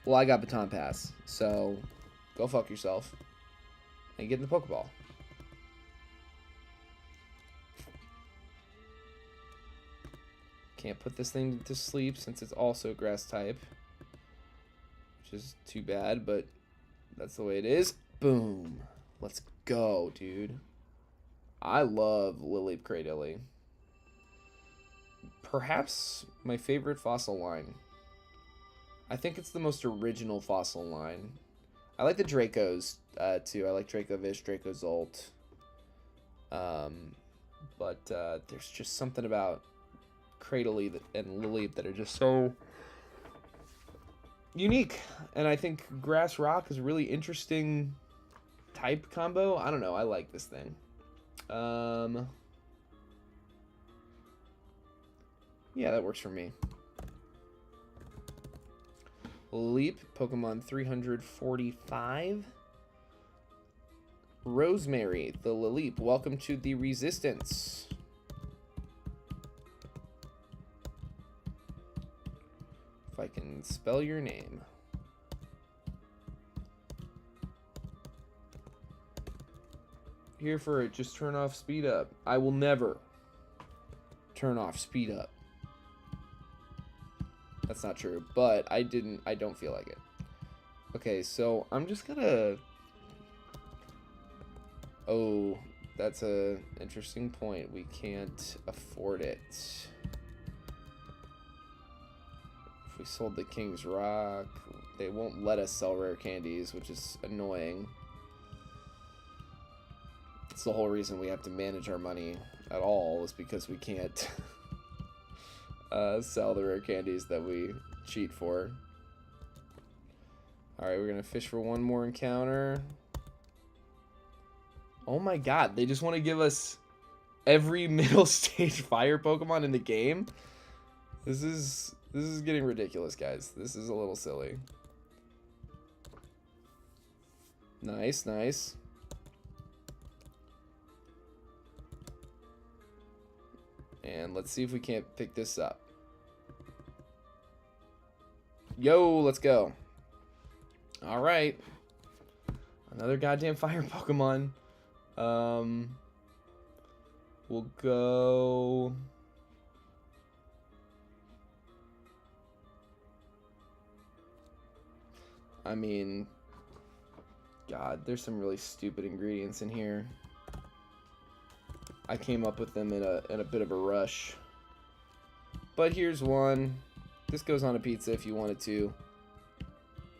Well, I got Baton Pass, so go fuck yourself and get in the Pokeball. Can't put this thing to sleep since it's also grass type, which is too bad, but that's the way it is. Boom. Let's go, dude. I love Lily Cradilly. Perhaps my favorite fossil line. I think it's the most original fossil line. I like the Dracos, too. I like Dracovish, Dracozolt. But there's just something about Cradilly and Lily that are just so unique. And I think Grass Rock is a really interesting type combo. I don't know. I like this thing. Yeah, that works for me. Leap, Pokemon 345. Rosemary, the Laleep. Welcome to the Resistance. If I can spell your name. Here for it, just turn off speed up. I will never turn off speed up. That's not true, but I don't feel like it. Okay, so I'm just gonna... Oh, that's a interesting point. We can't afford it. If we sold the King's Rock, they won't let us sell rare candies, which is annoying. It's the whole reason we have to manage our money at all, is because we can't sell the rare candies that we cheat for. Alright, we're gonna fish for one more encounter. Oh my god, they just want to give us every middle stage fire Pokemon in the game? This is getting ridiculous, guys. This is a little silly. Nice, nice. And let's see if we can't pick this up. Yo, let's go. Alright. Another goddamn fire Pokemon. We'll go... I mean... God, there's some really stupid ingredients in here. I came up with them in a bit of a rush. But here's one. This goes on a pizza if you wanted to.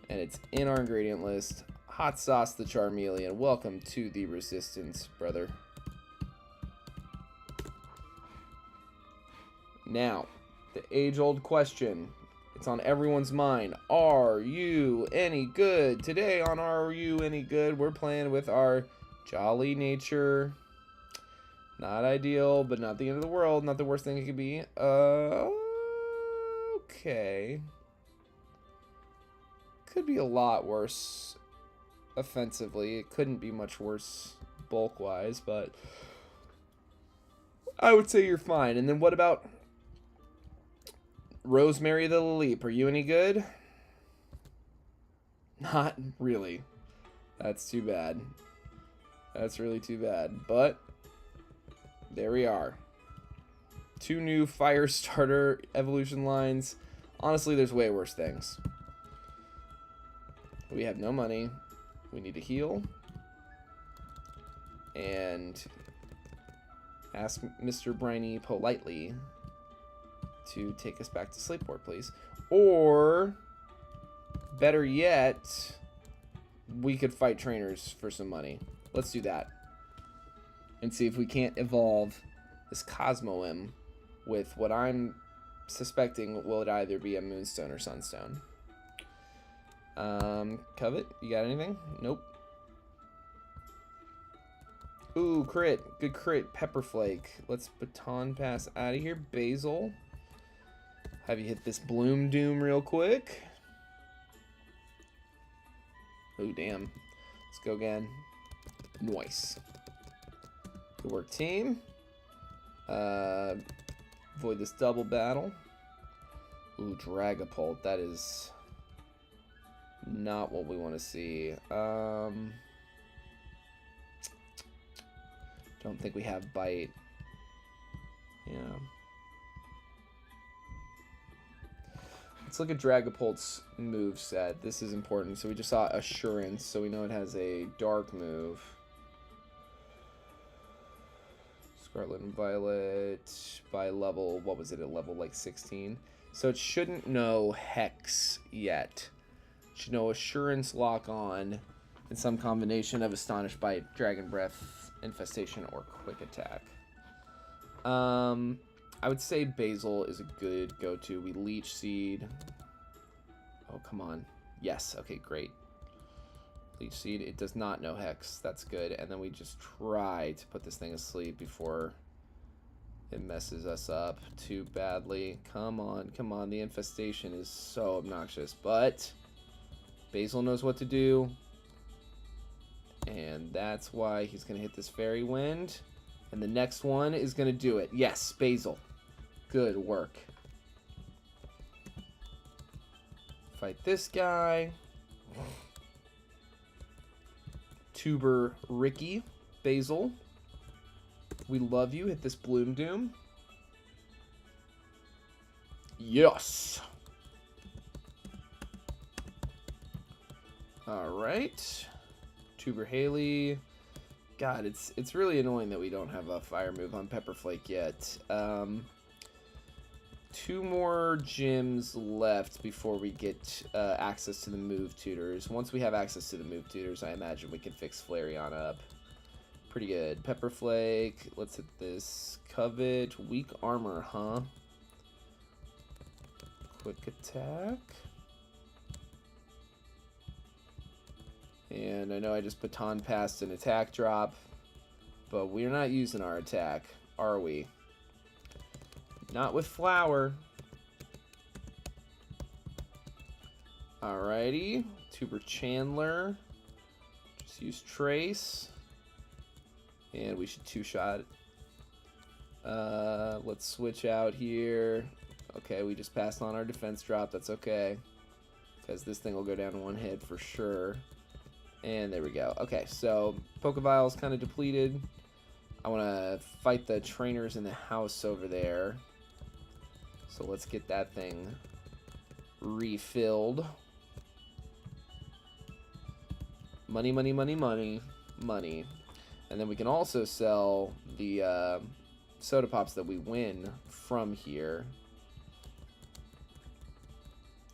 And it's in our ingredient list. Hot Sauce the Charmeleon. Welcome to the Resistance, brother. Now, the age-old question. It's on everyone's mind. Are you any good? Today on Are You Any Good, we're playing with our Jolly Nature. Not ideal, but not the end of the world. Not the worst thing it could be. Okay. Could be a lot worse offensively. It couldn't be much worse bulk-wise, but I would say you're fine. And then what about Rosemary the Laleep? Are you any good? Not really. That's too bad. That's really too bad. But there we are. 2 new fire starter evolution lines. Honestly, there's way worse things. We have no money. We need to heal. And ask Mr. Briny politely to take us back to Sleepport, please. Or, better yet, we could fight trainers for some money. Let's do that. And see if we can't evolve this Cosmoem with what I'm suspecting will either be a Moonstone or Sunstone. Covet, you got anything? Nope. Ooh, crit. Good crit. Pepperflake. Let's Baton Pass out of here. Basil. Have you hit this Bloom Doom real quick? Ooh, damn. Let's go again. Nice. Good work, team. Avoid this double battle. Ooh, Dragapult. That is not what we want to see. Don't think we have Bite. Yeah. Let's look at Dragapult's move set. This is important. So we just saw Assurance, so we know it has a dark move. Scarlet and Violet by level, what was it, at level like 16? So it shouldn't know Hex yet. It should know Assurance, Lock On, and some combination of Astonish Bite, Dragon Breath, Infestation, or Quick Attack. I would say Basil is a good go-to. We Leech Seed. Oh, come on. Yes, okay, great. Leech Seed, it does not know Hex. That's good. And then we just try to put this thing asleep before it messes us up too badly. Come on, come on. The Infestation is so obnoxious. But Basil knows what to do. And that's why he's going to hit this Fairy Wind. And the next one is going to do it. Yes, Basil. Good work. Fight this guy. Tuber Ricky. Basil. We love you. Hit this Bloom Doom. Yes. Alright. Tuber Haley. God, it's really annoying that we don't have a fire move on Pepperflake yet. 2 more gyms left before we get access to the move tutors. Once we have access to the move tutors, I imagine we can fix Flareon up. Pretty good. Pepperflake. Let's hit this. Covet. Weak armor, huh? Quick attack. And I know I just baton passed an attack drop, but we're not using our attack, are we? Not with Flower. Alrighty. Tuber Chandler. Just use Trace. And we should 2-shot. Let's switch out here. Okay, we just passed on our defense drop. That's okay. Because this thing will go down in 1 hit for sure. And there we go. Okay, so Pokevile's kind of depleted. I want to fight the trainers in the house over there. So let's get that thing refilled. Money, money, money, money, money. And then we can also sell the soda pops that we win from here.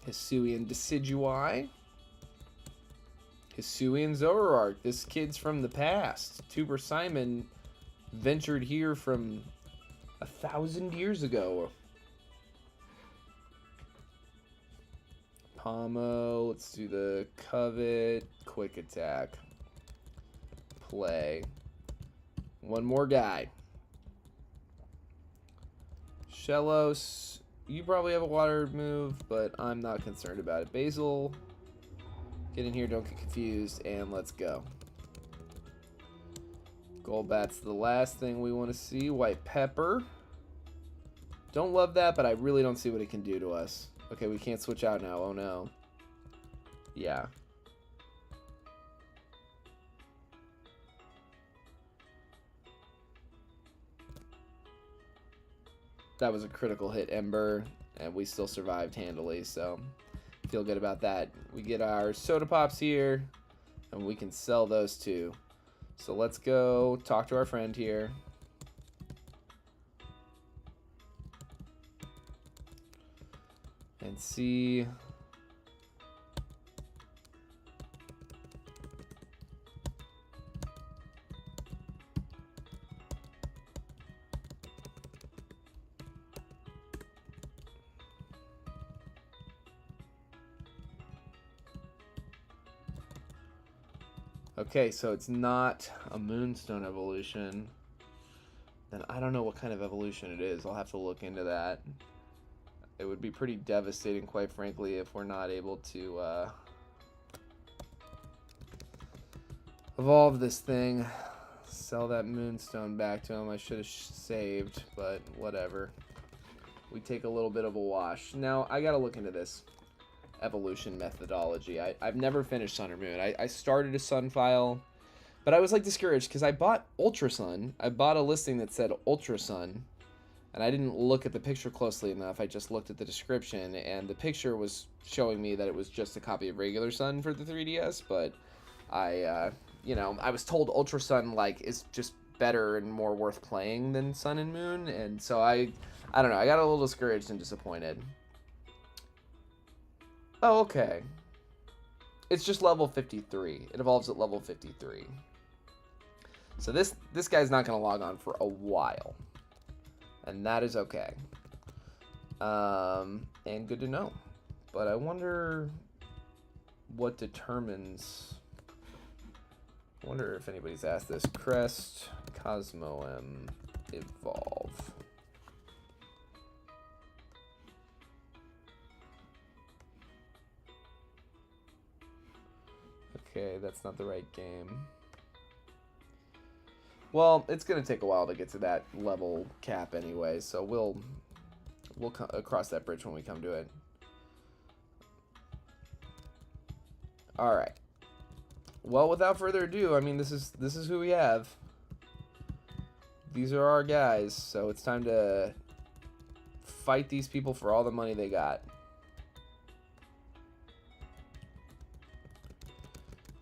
Hisuian Decidueye. Hisuian Zoroark. This kid's from the past. Tuber Simon ventured here from 1,000 years ago. Pomo. Let's do the Covet. Quick attack. Play. One more guy. Shellos. You probably have a water move, but I'm not concerned about it. Basil. Get in here, don't get confused, and let's go. Golbat's the last thing we want to see. White Pepper. Don't love that, but I really don't see what it can do to us. Okay, we can't switch out now. Oh, no. Yeah. That was a critical hit, Ember, and we still survived handily, so feel good about that. We get our soda pops here, and we can sell those too. So let's go talk to our friend here. And see. Okay, so it's not a Moonstone evolution. Then I don't know what kind of evolution it is. I'll have to look into that. It would be pretty devastating, quite frankly, if we're not able to Evolve this thing. Sell that moonstone back to him. I should have saved, but whatever. We take a little bit of a wash. Now, I gotta look into this evolution methodology. I've never finished Sun or Moon. I started a Sun file, but I was like discouraged because I bought Ultra Sun. I bought a listing that said Ultra Sun, and I didn't look at the picture closely enough. I just looked at the description, and the picture was showing me that it was just a copy of regular Sun for the 3DS, but you know, I was told Ultra Sun, like, is just better and more worth playing than Sun and Moon, and so I don't know, I got a little discouraged and disappointed. Oh, okay. It's just level 53. It evolves at level 53. So this guy's not going to log on for a while. And that is okay. And good to know. But I wonder what determines... I wonder if anybody's asked this. Crest, Cosmo M, Evolve. Okay, that's not the right game. Well, it's gonna take a while to get to that level cap anyway, so we'll cross that bridge when we come to it. All right. Well, without further ado, I mean, this is who we have. These are our guys, so it's time to fight these people for all the money they got.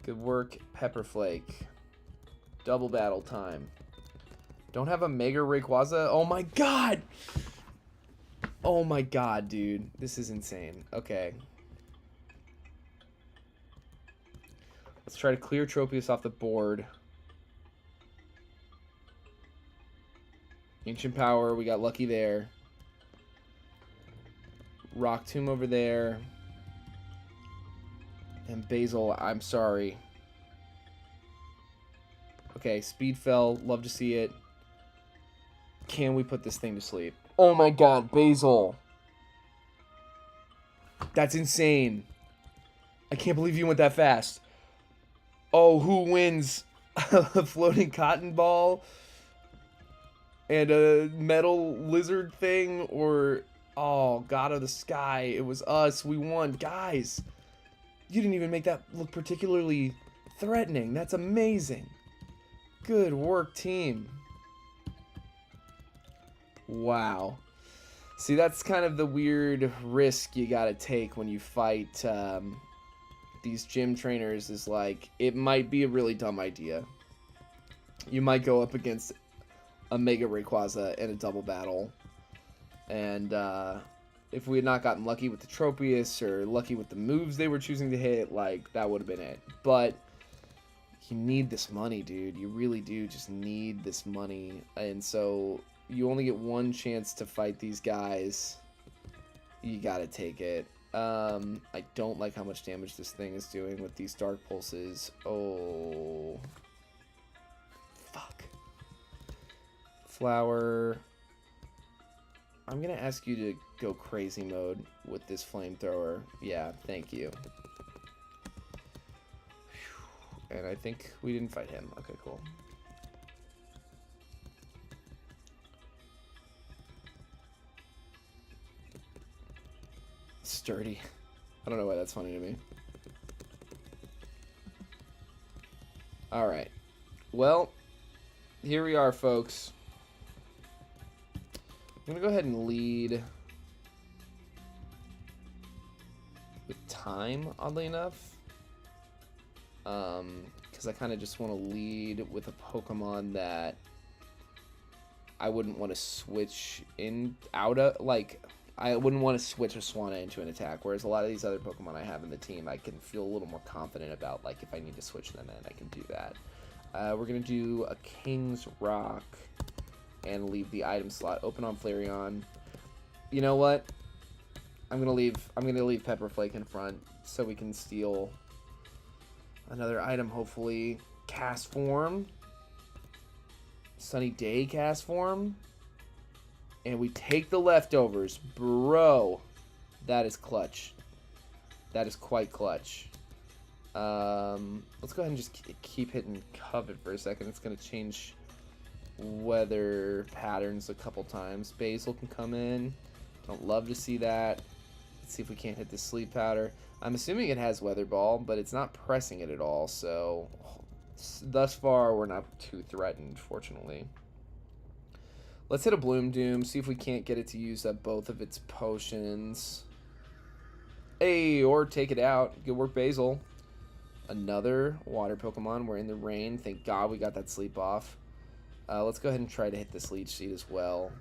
Good work, Pepperflake. Double battle time. Don't have a Mega Rayquaza? Oh my god! Oh my god, dude. This is insane. Okay. Let's try to clear Tropius off the board. Ancient Power, we got lucky there. Rock Tomb over there. And Basil, I'm sorry. Okay, Speed fell. Love to see it. Can we put this thing to sleep? Oh my god, Basil. That's insane. I can't believe you went that fast. Oh, who wins? A floating cotton ball? And a metal lizard thing? Or, oh, God of the Sky. It was us. We won. Guys. You didn't even make that look particularly threatening. That's amazing. Good work, team. Wow. See, that's kind of the weird risk you gotta take when you fight these gym trainers, is like, it might be a really dumb idea. You might go up against a Mega Rayquaza in a double battle. And, if we had not gotten lucky with the Tropius or lucky with the moves they were choosing to hit, like, that would have been it. But you need this money, dude. You really do just need this money. And so you only get one chance to fight these guys. You gotta take it. I don't like how much damage this thing is doing with these Dark Pulses. Oh. Fuck. Flower. I'm gonna ask you to go crazy mode with this flamethrower. Yeah, thank you. And I think we didn't fight him. Okay, cool. Sturdy. I don't know why that's funny to me. Alright. Well, here we are, folks. I'm going to go ahead and lead with time, oddly enough. Because I kind of just want to lead with a Pokemon that I wouldn't want to switch in out of, like, I wouldn't want to switch a Swanna into an attack, whereas a lot of these other Pokemon I have in the team, I can feel a little more confident about, like, if I need to switch them in, I can do that. We're going to do a King's Rock and leave the item slot open on Flareon. You know what? I'm gonna leave Pepperflake in front so we can steal another item, hopefully. Cast Form. Sunny Day Cast Form. And we take the leftovers. Bro. That is clutch. That is quite clutch. Let's go ahead and just keep hitting covet for a second. It's going to change weather patterns a couple times. Basil can come in. Don't love to see that. Let's see if we can't hit the sleep powder. I'm assuming it has weather ball, but it's not pressing it at all, so thus far we're not too threatened, fortunately. Let's hit a Bloom Doom, see if we can't get it to use up both of its potions. Hey, or take it out. Good work, Basil. Another water Pokemon. We're in the rain. Thank God we got that sleep off. Let's go ahead and try to hit this Leech Seed as well.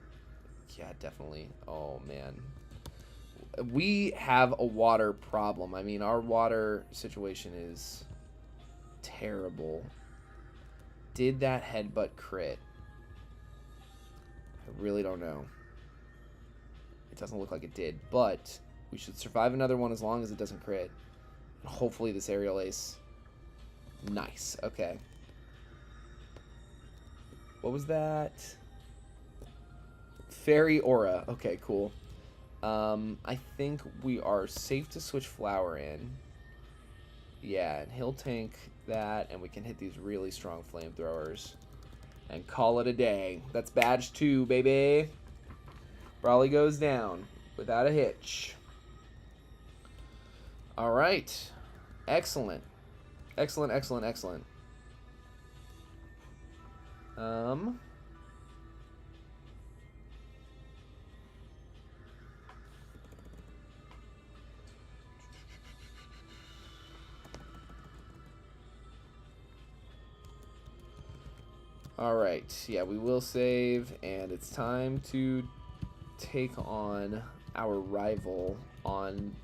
Yeah, definitely. Oh, man. We have a water problem. I mean, our water situation is terrible. Did that headbutt crit? I really don't know. It doesn't look like it did, but we should survive another one as long as it doesn't crit. And hopefully this aerial ace. Nice. Okay. What was that? Fairy Aura. Okay, cool. I think we are safe to switch Flower in. Yeah, and he'll tank that, and we can hit these really strong flamethrowers. And call it a day. That's badge 2, baby. Brawly goes down without a hitch. Alright. Excellent. Excellent, excellent, excellent. Alright, yeah, we will save, and it's time to take on our rival on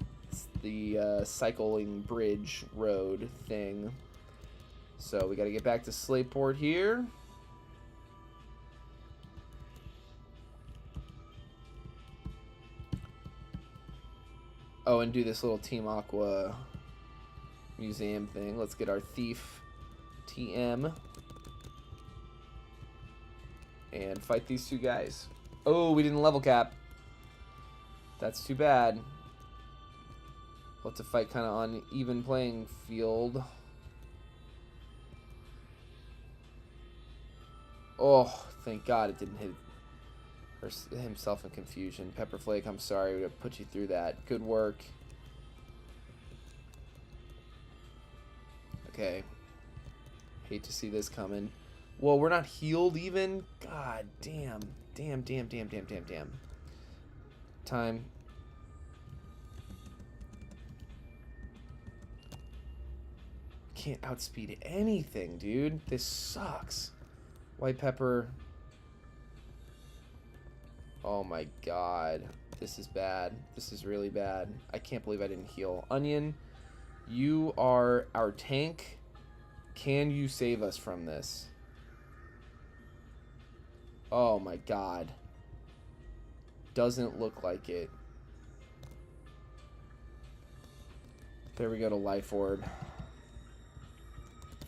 the cycling bridge road thing. So we got to get back to Slateport here. Oh, and do this little Team Aqua museum thing. Let's get our Thief TM. And fight these two guys. Oh, we didn't level cap. That's too bad. We'll have to fight kind of on even playing field. Oh, thank God it didn't hit himself in confusion. Pepperflake, I'm sorry to put you through that. Good work. Okay. Hate to see this coming. Whoa, we're not healed even? God damn. Damn, damn, damn, damn, damn, damn. Time. Can't outspeed anything, dude. This sucks. White pepper. Oh my God. This is bad. This is really bad. I can't believe I didn't heal. Onion, you are our tank. Can you save us from this? Oh my God. Doesn't look like it. There we go to Life Orb.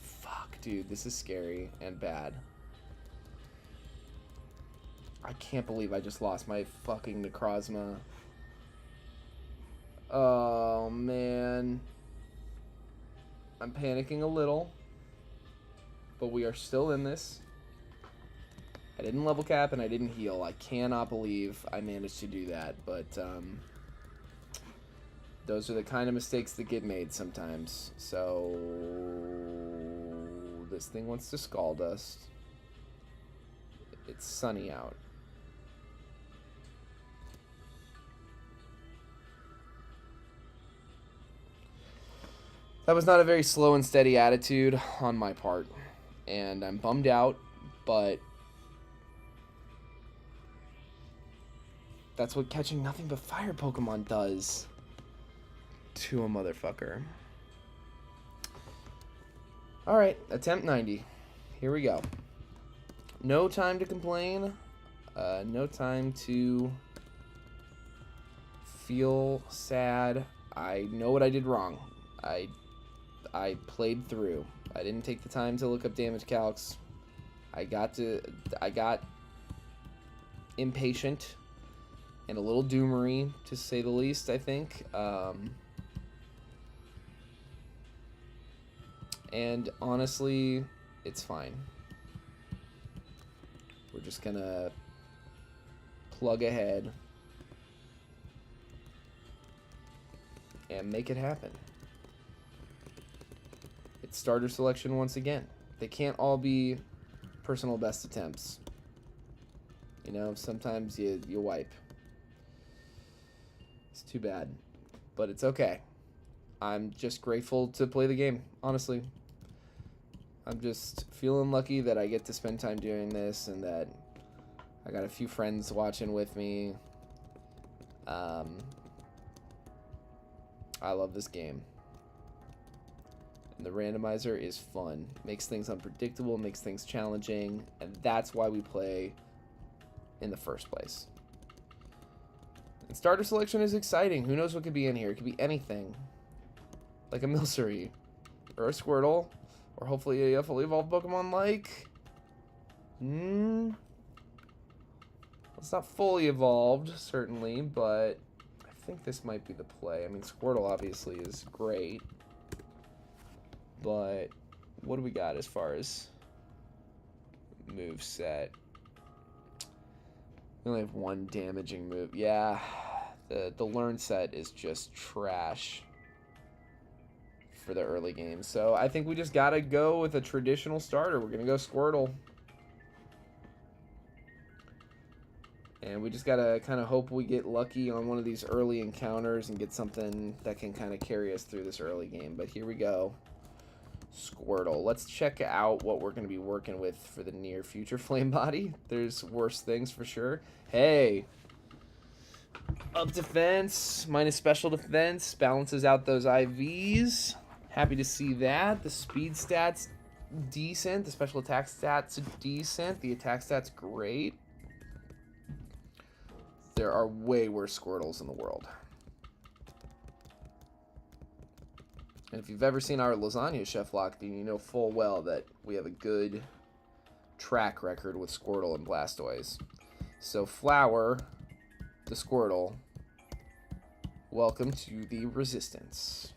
Fuck, dude. This is scary and bad. I can't believe I just lost my fucking Necrozma. Oh, man. I'm panicking a little. But we are still in this. I didn't level cap and I didn't heal. I cannot believe I managed to do that. But, those are the kind of mistakes that get made sometimes. So, this thing wants to scald us. It's sunny out. That was not a very slow and steady attitude on my part. And I'm bummed out, but that's what catching nothing but fire Pokemon does to a motherfucker. Alright, attempt 90. Here we go. No time to complain. No time to feel sad. I know what I did wrong. I played through. I didn't take the time to look up damage calcs. I got impatient and a little doomery, to say the least, I think. And honestly, it's fine. We're just gonna plug ahead and make it happen. It's starter selection once again. They can't all be personal best attempts. You know, sometimes you wipe. It's too bad, but it's okay. I'm just grateful to play the game, honestly. I'm just feeling lucky that I get to spend time doing this and that I got a few friends watching with me. I love this game. And the randomizer is fun. Makes things unpredictable, makes things challenging, and that's why we play in the first place. And starter selection is exciting. Who knows what could be in here? It could be anything. Like a Milcery, or a Squirtle, or hopefully a fully evolved Pokemon like... It's not fully evolved, certainly, but I think this might be the play. I mean, Squirtle obviously is great. But what do we got as far as moveset? We only have one damaging move. Yeah, the learn set is just trash for the early game. So I think we just gotta go with a traditional starter. We're gonna go Squirtle. And we just gotta kind of hope we get lucky on one of these early encounters and get something that can kind of carry us through this early game. But here we go. Squirtle. Let's check out what we're going to be working with for the near future. Flame Body. There's worse things for sure. Hey. Up defense minus special defense balances out those IVs. Happy to see that. The speed stats decent. The special attack stats decent. The attack stats great. There are way worse Squirtles in the world. And if you've ever seen our lasagna ChefLocke, then you know full well that we have a good track record with Squirtle and Blastoise. So Flower, the Squirtle, welcome to the Resistance.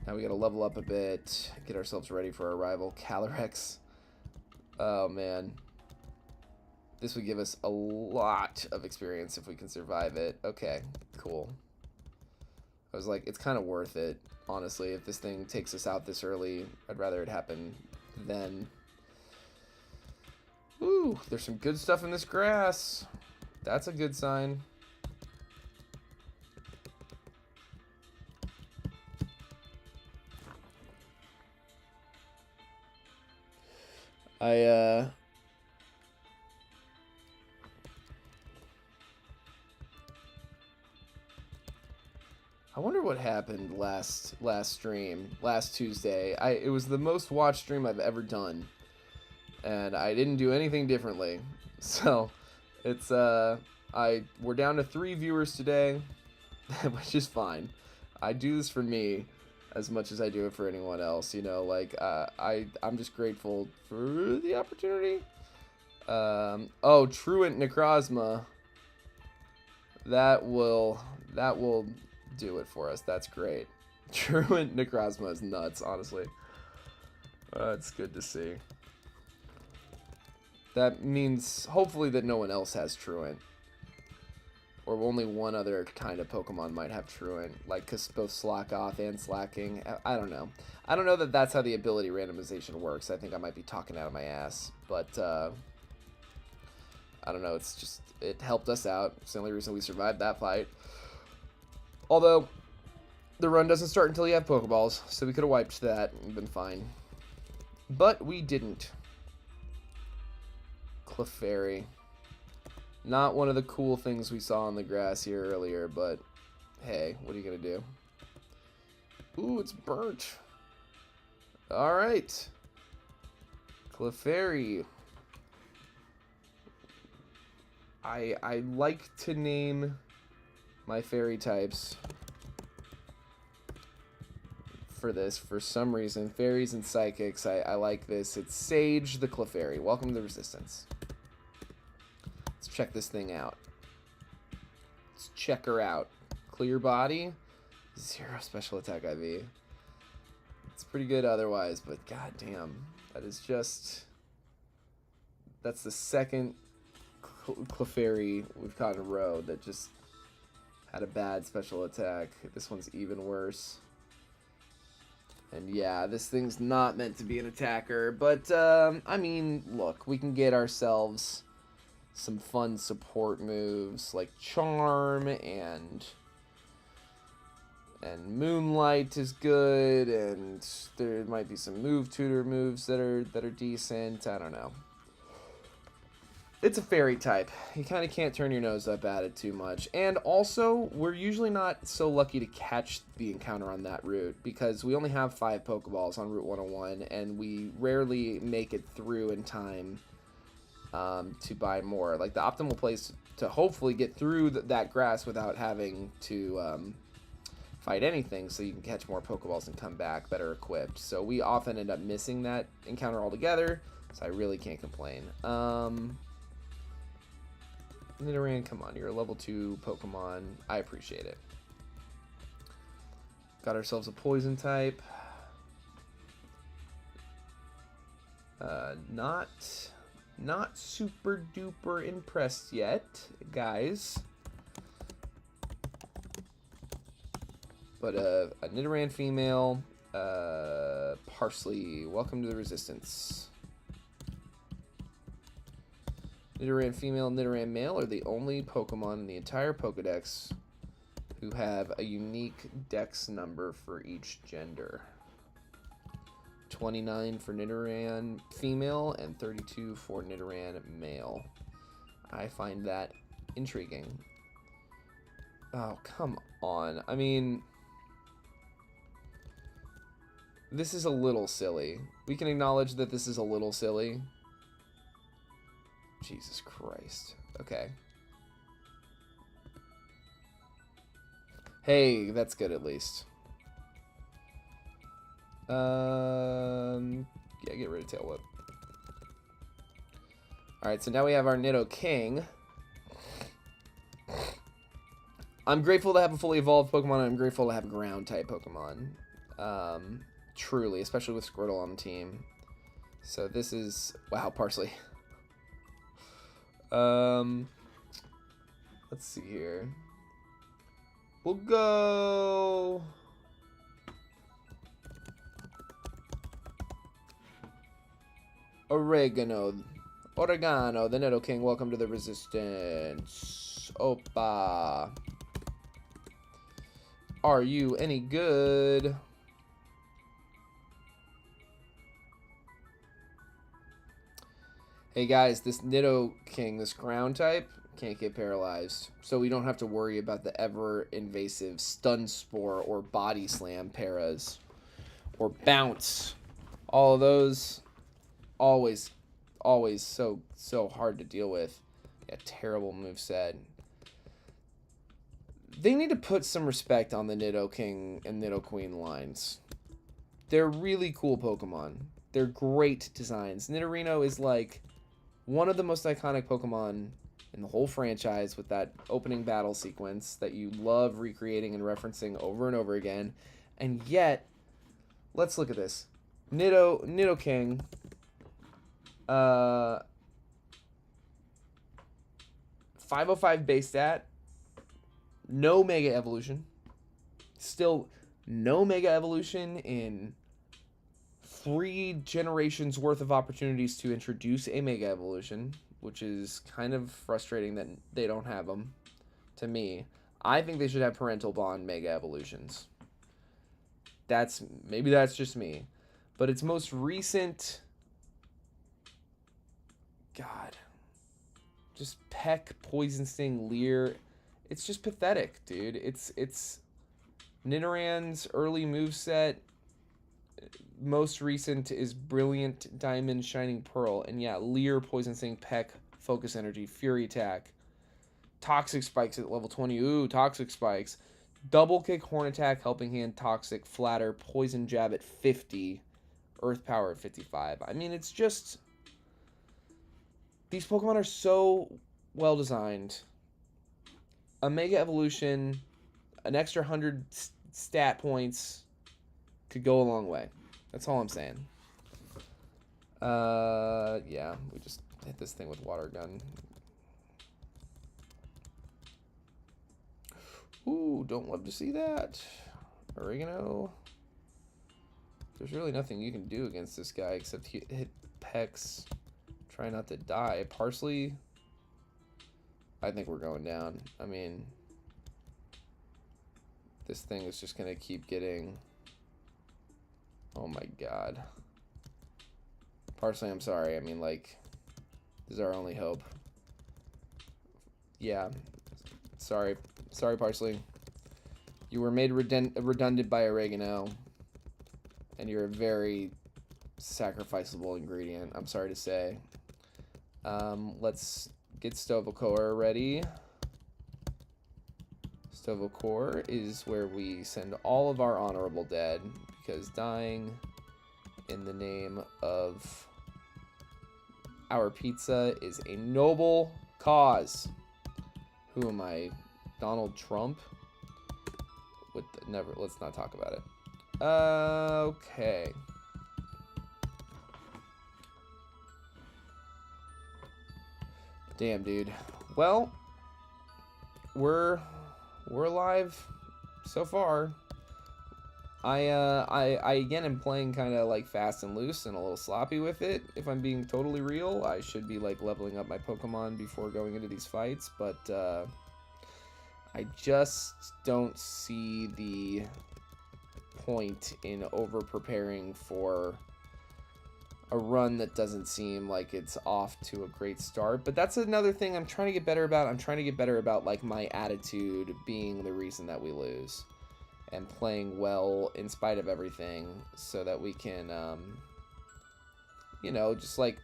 Now we gotta level up a bit, get ourselves ready for our rival, Calyrex. Oh man. This would give us a lot of experience if we can survive it. Okay, cool. I was like, it's kind of worth it, honestly. If this thing takes us out this early, I'd rather it happen then. Ooh, there's some good stuff in this grass. That's a good sign. I wonder what happened last stream, last Tuesday. It was the most watched stream I've ever done, and I didn't do anything differently. So, it's we're down to 3 viewers today, which is fine. I do this for me as much as I do it for anyone else. You know, like I'm just grateful for the opportunity. Oh, Truant Necrozma. That will do it for us. That's great. Truant Necrozma is nuts, honestly. It's good to see. That means hopefully that no one else has Truant. Or only one other kind of Pokemon might have Truant, like because both Slack Off and Slaking. I don't know. I don't know that that's how the ability randomization works. I think I might be talking out of my ass, but I don't know. It's just, it helped us out. It's the only reason we survived that fight. Although, the run doesn't start until you have Pokeballs, so we could have wiped that and been fine. But we didn't. Clefairy. Not one of the cool things we saw on the grass here earlier, but hey, what are you going to do? Ooh, it's burnt. Alright. Clefairy. I like to name my fairy types for this for some reason. Fairies and psychics, I like this. It's Sage the Clefairy. Welcome to the Resistance. Let's check this thing out. Let's check her out. Clear body, 0 special attack IV. It's pretty good otherwise, but goddamn, that is just... That's the second Clefairy we've caught in a row that just had a bad special attack. This one's even worse. And yeah, this thing's not meant to be an attacker, but I mean, look, we can get ourselves some fun support moves like Charm and Moonlight is good, and there might be some move tutor moves that are decent. I don't know. It's a fairy type. You kind of can't turn your nose up at it too much. And also, we're usually not so lucky to catch the encounter on that route because we only have 5 Pokeballs on Route 101, and we rarely make it through in time to buy more. Like, the optimal place to hopefully get through that grass without having to fight anything so you can catch more Pokeballs and come back better equipped. So we often end up missing that encounter altogether, so I really can't complain. Nidoran, come on, you're a level 2 Pokemon. I appreciate it. Got ourselves a poison type. Not super duper impressed yet, guys. But a Nidoran female, Parsley, welcome to the Resistance. Nidoran female and Nidoran male are the only Pokemon in the entire Pokedex who have a unique dex number for each gender. 29 for Nidoran female and 32 for Nidoran male. I find that intriguing. Oh, come on. I mean, this is a little silly. We can acknowledge that this is a little silly. Jesus Christ. Okay. Hey, that's good at least. Yeah, get rid of Tail Whip. Alright, so now we have our Nidoking. I'm grateful to have a fully evolved Pokemon, and I'm grateful to have a ground-type Pokemon. Truly, especially with Squirtle on the team. So this is... Wow, Parsley. Let's see here. We'll go... Oregano, the Nidoking, welcome to the Resistance. Opa. Are you any good? Hey guys, this Nidoking, this ground type, can't get paralyzed. So we don't have to worry about the ever-invasive Stun Spore or Body Slam paras. Or Bounce. All of those, always so hard to deal with. Yeah, terrible moveset. They need to put some respect on the Nidoking and Nidoqueen lines. They're really cool Pokemon. They're great designs. Nidorino is like one of the most iconic Pokemon in the whole franchise with that opening battle sequence that you love recreating and referencing over and over again. And yet, let's look at this. Nidoking, 505 base stat, no Mega Evolution. Still no Mega Evolution in 3 generations worth of opportunities to introduce a Mega Evolution, which is kind of frustrating that they don't have them, to me. I think they should have Parental Bond Mega Evolutions. Maybe that's just me. But its most recent... God. Just Peck, Poison Sting, Leer. It's just pathetic, dude. It's Nidoran's early moveset. Most recent is Brilliant Diamond, Shining Pearl. And yeah, Leer, Poison Sting, Peck, Focus Energy, Fury Attack. Toxic Spikes at level 20. Ooh, Toxic Spikes. Double Kick, Horn Attack, Helping Hand, Toxic, Flatter, Poison Jab at 50. Earth Power at 55. I mean, it's just... These Pokemon are so well designed. A Mega Evolution, an extra 100 stat points could go a long way. That's all I'm saying. Yeah, we just hit this thing with water gun. Ooh, don't love to see that. Oregano. There's really nothing you can do against this guy except hit Pex. Try not to die. Parsley. I think we're going down. I mean, this thing is just gonna keep getting. Oh my god. Parsley, I'm sorry. I mean, like, this is our only hope. Yeah. Sorry. Sorry, Parsley. You were made redundant by oregano. And you're a very sacrificable ingredient, I'm sorry to say. Let's get Stovocore ready. Stovocore is where we send all of our honorable dead, because dying in the name of our pizza is a noble cause. Who am I? Donald Trump? Never. Let's not talk about it. Okay. Damn, dude. Well, we're alive so far. I again am playing kind of like fast and loose and a little sloppy with it. If I'm being totally real, I should be like leveling up my Pokemon before going into these fights, but I just don't see the point in over preparing for a run that doesn't seem like it's off to a great start. But that's another thing I'm trying to get better about. I'm trying to get better about like my attitude being the reason that we lose, and playing well in spite of everything, so that we can you know, just like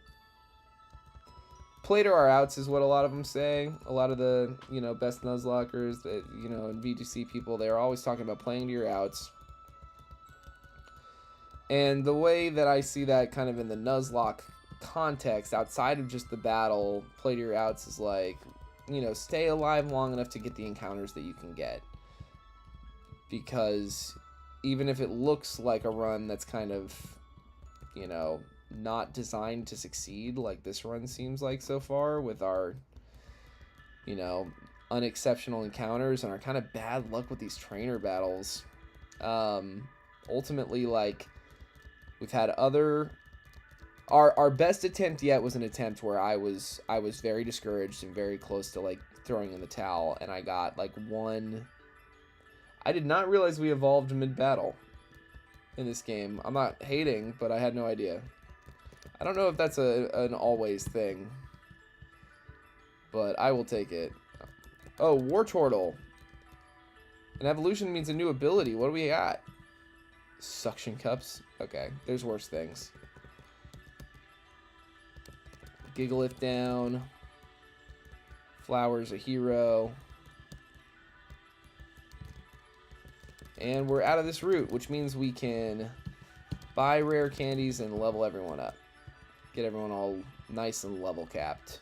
play to our outs is what a lot of them say. A lot of the, you know, best Nuzlockers, that, you know, and VGC people, they're always talking about playing to your outs. And the way that I see that kind of in the Nuzlocke context, outside of just the battle, play to your outs is like, you know, stay alive long enough to get the encounters that you can get. Because even if it looks like a run that's kind of, you know, not designed to succeed like this run seems like so far, with our, you know, unexceptional encounters and our kind of bad luck with these trainer battles, ultimately, like, we've had other, our best attempt yet was an attempt where I was very discouraged and very close to like throwing in the towel, and I got like one. I did not realize we evolved mid-battle in this game. I'm not hating, but I had no idea. I don't know if that's an always thing, but I will take it. Oh, Wartortle. An evolution means a new ability. What do we got? Suction cups. Okay, there's worse things. Gigalith down. Flower's a hero. And we're out of this route, which means we can buy rare candies and level everyone up. Get everyone all nice and level capped.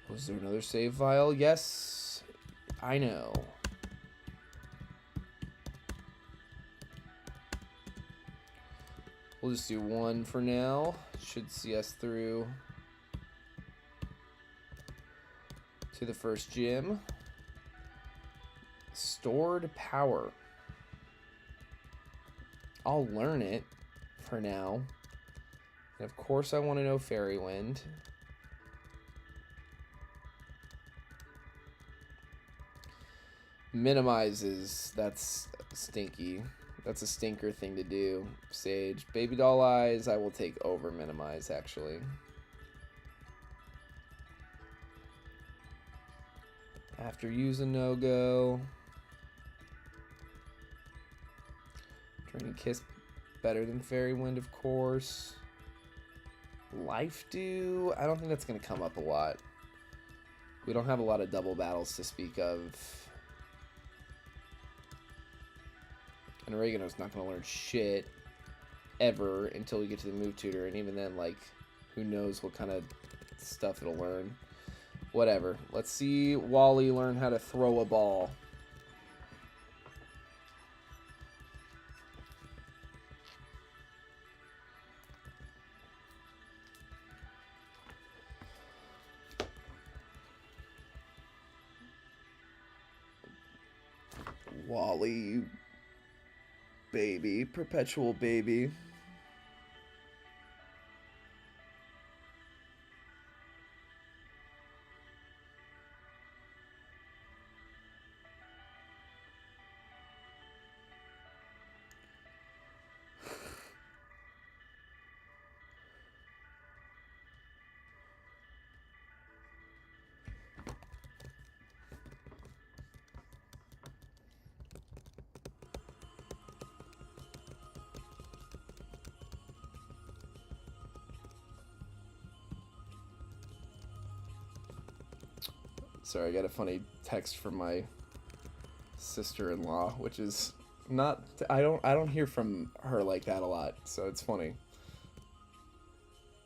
Was there another save file? Yes, I know. We'll just do one for now. Should see us through to the first gym. Stored power. I'll learn it for now. And of course I want to know Fairy Wind. Minimizes. That's stinky. That's a stinker thing to do. Sage. Baby doll eyes, I will take over minimize, actually. After using no-go. Draining Kiss, better than Fairy Wind, of course. Life Dew, I don't think that's going to come up a lot. We don't have a lot of double battles to speak of. And Oregano's not going to learn shit ever until we get to the move tutor. And even then, like, who knows what kind of stuff it'll learn. Whatever. Let's see Wally learn how to throw a ball. Wally, baby, perpetual baby. Sorry, I got a funny text from my sister-in-law, which is not. I don't hear from her like that a lot, so it's funny.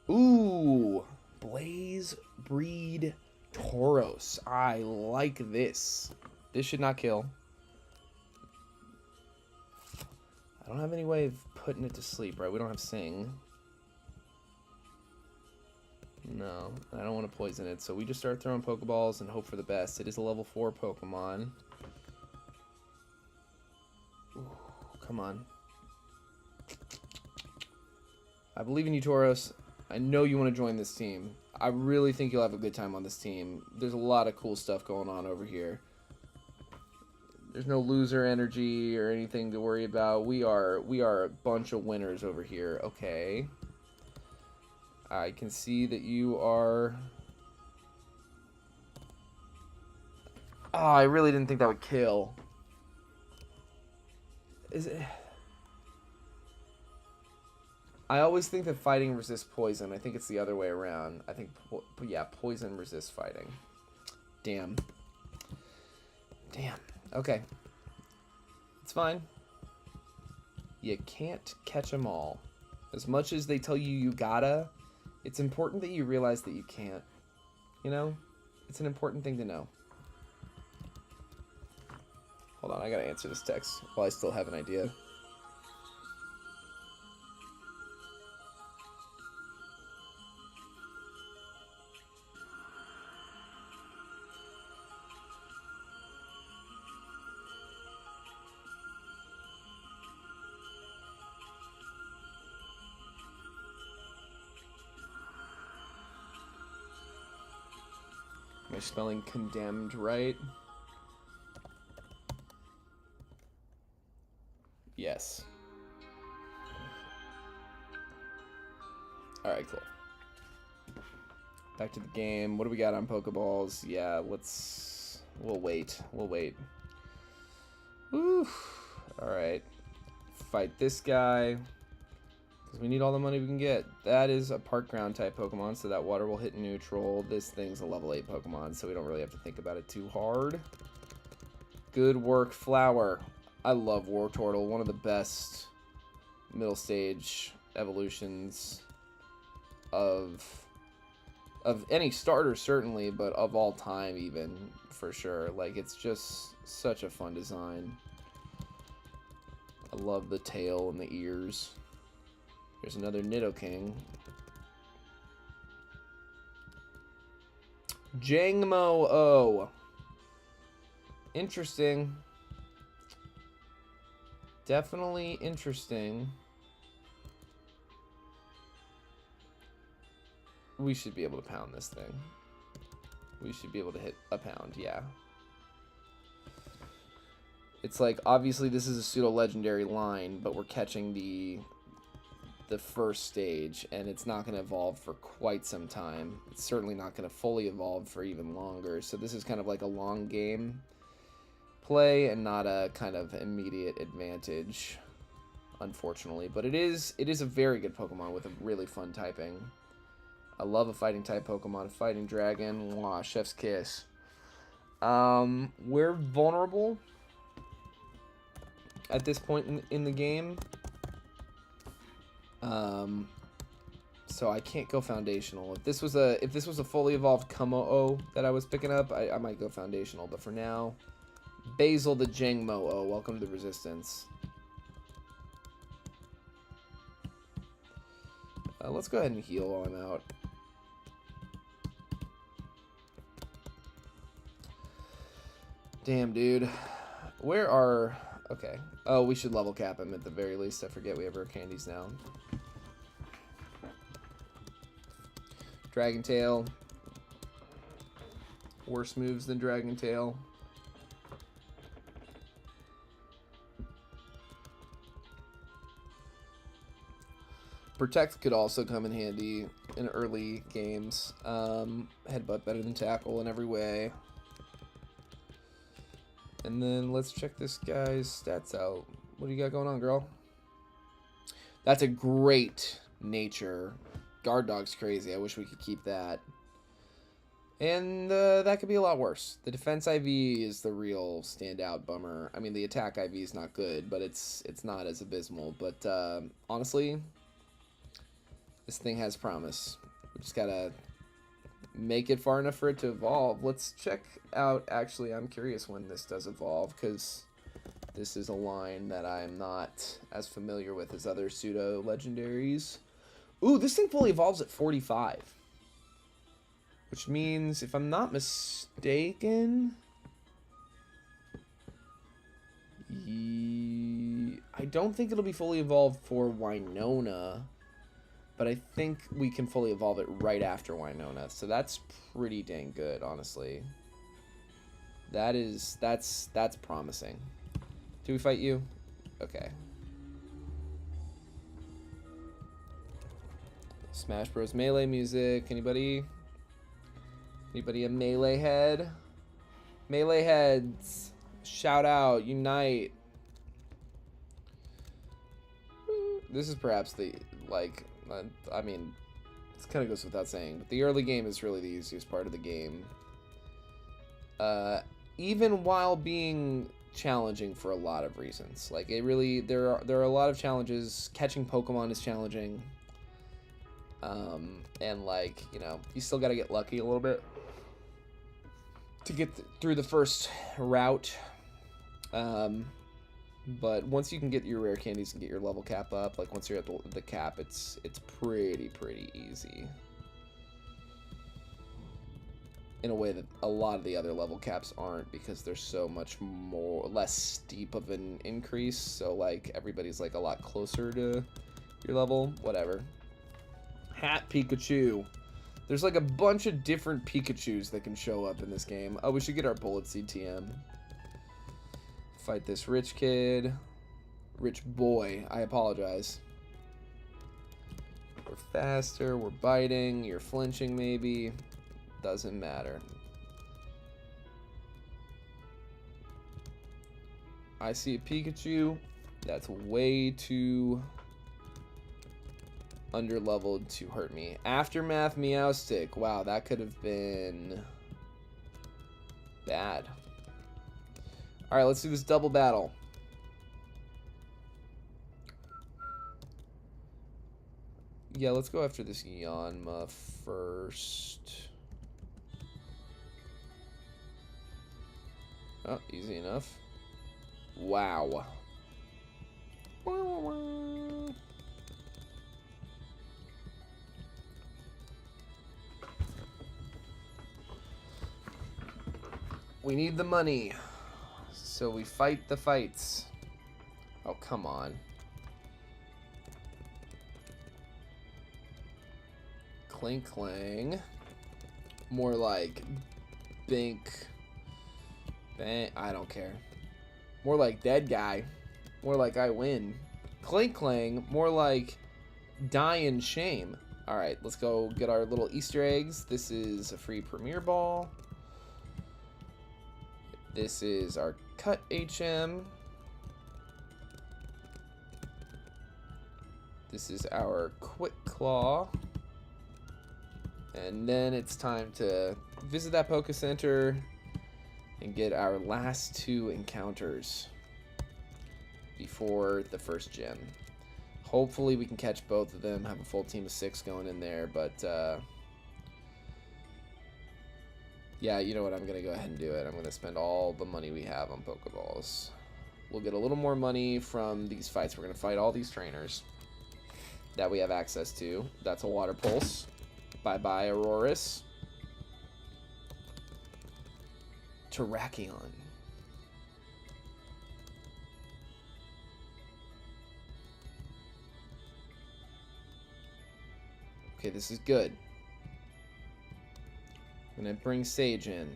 Ooh, Blaze Breed Tauros. I like this. This should not kill. I don't have any way of putting it to sleep, right? We don't have Sing. No, I don't want to poison it, so we just start throwing Pokeballs and hope for the best. It is a level 4 Pokemon. Ooh, come on. I believe in you, Tauros. I know you want to join this team. I really think you'll have a good time on this team. There's a lot of cool stuff going on over here. There's no loser energy or anything to worry about. We are a bunch of winners over here. Okay. I can see that you are... Oh, I really didn't think that would kill. Is it... I always think that fighting resists poison. I think it's the other way around. I think, yeah, poison resists fighting. Damn. Damn. Okay. It's fine. You can't catch them all. As much as they tell you you gotta... It's important that you realize that you can't. You know? It's an important thing to know. Hold on, I gotta answer this text while I still have an idea. Am I spelling condemned right? Yes. Alright, cool. Back to the game. What do we got on Pokeballs? Yeah, we'll wait. We'll wait. Woo. Alright. Fight this guy. Because we need all the money we can get. That is a park ground type Pokemon, so that water will hit neutral. This thing's a level 8 Pokemon, so we don't really have to think about it too hard. Good work, Flower. I love Wartortle, one of the best middle stage evolutions of any starter, certainly, but of all time even, for sure. Like, it's just such a fun design. I love the tail and the ears. There's another Nidoking. Jangmo-O. Interesting. Definitely interesting. We should be able to pound this thing. We should be able to hit a pound, yeah. It's like, obviously this is a pseudo-legendary line, but we're catching the first stage, and it's not going to evolve for quite some time. It's certainly not going to fully evolve for even longer, so this is kind of like a long game play and not a kind of immediate advantage, unfortunately. But it is a very good Pokemon with a really fun typing. I love a fighting type Pokemon. Fighting Dragon, mwah, chef's kiss. We're vulnerable at this point in the game. So I can't go foundational. If this was a fully evolved Kumo-O that I was picking up, I might go foundational. But for now, Basil the Jangmo-O, welcome to the Resistance. Let's go ahead and heal while I'm out. Damn, dude. Where are... Okay. Oh, we should level cap him at the very least. I forget we have our candies now. Dragon Tail. Worse moves than Dragon Tail. Protect could also come in handy in early games. Headbutt better than Tackle in every way. And then let's check this guy's stats out. What do you got going on, girl? That's a great nature. Guard Dog's crazy. I wish we could keep that. And that could be a lot worse. The defense IV is the real standout bummer. I mean, the attack IV is not good, but it's not as abysmal. But honestly, this thing has promise. We just gotta make it far enough for it to evolve. Let's check out, actually, I'm curious when this does evolve, because this is a line that I'm not as familiar with as other pseudo legendaries. Ooh, this thing fully evolves at 45. Which means, if I'm not mistaken, I don't think it'll be fully evolved for Winona, but I think we can fully evolve it right after Winona, so that's pretty dang good, honestly. That's promising. Do we fight you? Okay. Smash Bros. Melee music. Anybody? Anybody a melee head? Melee heads. Shout out. Unite. This is perhaps the, like, I mean, this kind of goes without saying, but the early game is really the easiest part of the game. Even while being challenging for a lot of reasons. Like, it really, there are a lot of challenges. Catching Pokemon is challenging. And, like, you know, you still gotta get lucky a little bit to get through the first route. But once you can get your rare candies and get your level cap up, like once you're at the cap, it's pretty easy. In a way that a lot of the other level caps aren't, because there's so much less steep of an increase. So like everybody's like a lot closer to your level. Whatever. Hat Pikachu. There's like a bunch of different Pikachus that can show up in this game. Oh, we should get our Bullet Seed TM. Fight this rich kid. Rich boy. I apologize. We're faster. We're biting. You're flinching maybe. Doesn't matter. I see a Pikachu. That's way too underleveled to hurt me. Aftermath Meowstic. Wow, that could have been bad. Alright, let's do this double battle. Yeah, let's go after this Yanma first. Oh, easy enough. Wow. We need the money. So we fight the fights. Oh, come on. Clink clang. More like bink. Bang. I don't care. More like dead guy. More like I win. Clink clang. More like die in shame. Alright, let's go get our little Easter eggs. This is a free Premier Ball. This is our Cut HM. This is our Quick Claw. And then it's time to visit that Poke Center and get our last two encounters before the first gym. Hopefully we can catch both of them, have a full team of 6 going in there, but yeah, you know what, I'm going to go ahead and do it. I'm going to spend all the money we have on Pokeballs. We'll get a little more money from these fights. We're going to fight all these trainers that we have access to. That's a Water Pulse. Bye-bye, Aurorus. Terrakion. Okay, this is good. I'm gonna bring Sage in.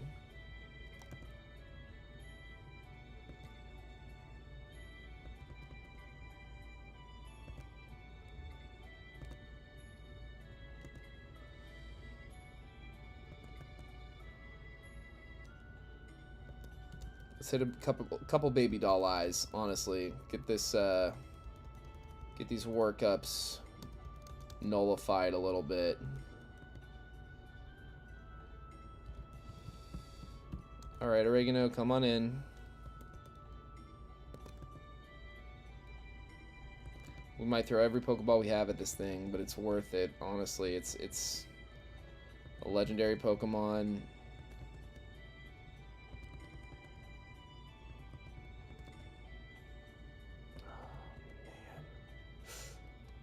Let's hit a couple baby doll eyes, honestly. Get this get these workups nullified a little bit. Alright, Oregano, come on in. We might throw every Pokeball we have at this thing, but it's worth it, honestly. It's a legendary Pokemon.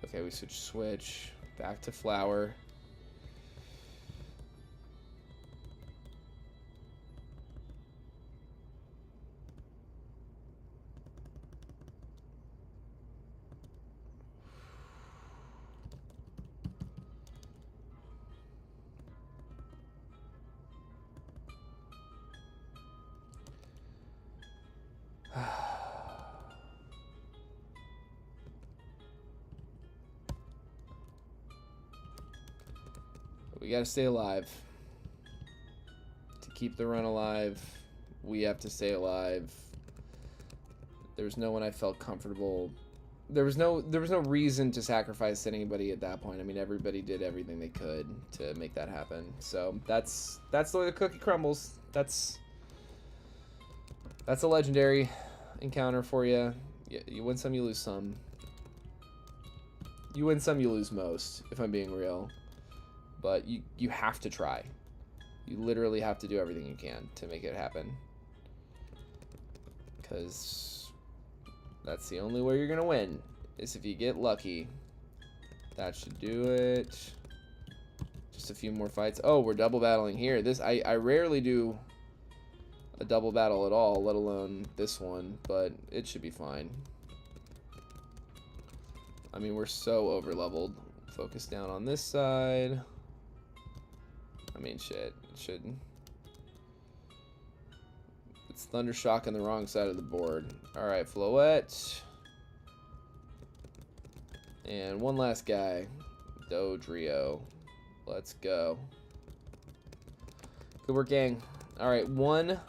Okay, we switch back to Flower. We gotta stay alive. To keep the run alive, we have to stay alive. There was no one I felt comfortable. There was no reason to sacrifice anybody at that point. I mean, everybody did everything they could to make that happen. So that's the way the cookie crumbles. That's a legendary encounter for you. You win some, you lose some. You win some, you lose most, if I'm being real. But you have to try. You literally have to do everything you can to make it happen. Because that's the only way you're going to win, is if you get lucky. That should do it. Just a few more fights. Oh, we're double battling here. I rarely do a double battle at all, let alone this one, but it should be fine. I mean, we're so over leveled. Focus down on this side. I mean, shit. It should. It's Thundershock on the wrong side of the board. Alright, Floette. And one last guy. Dodrio. Let's go. Good work, gang. Alright, one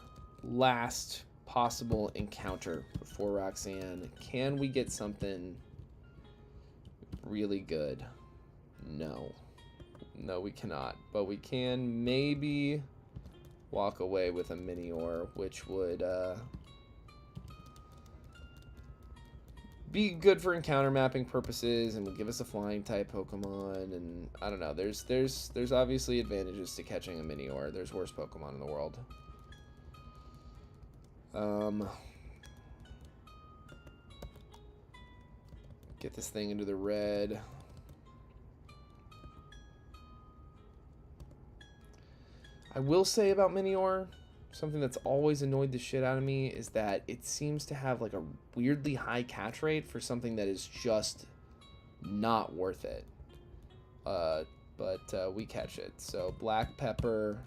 last possible encounter before Roxanne. Can we get something really good? No. No, we cannot. But we can maybe walk away with a Minior, which would be good for encounter mapping purposes and will give us a flying type Pokemon. And I don't know. There's obviously advantages to catching a Minior. There's worse Pokemon in the world. Get this thing into the red. I will say about Minior, something that's always annoyed the shit out of me is that it seems to have like a weirdly high catch rate for something that is just not worth it. But we catch it. So Black Pepper,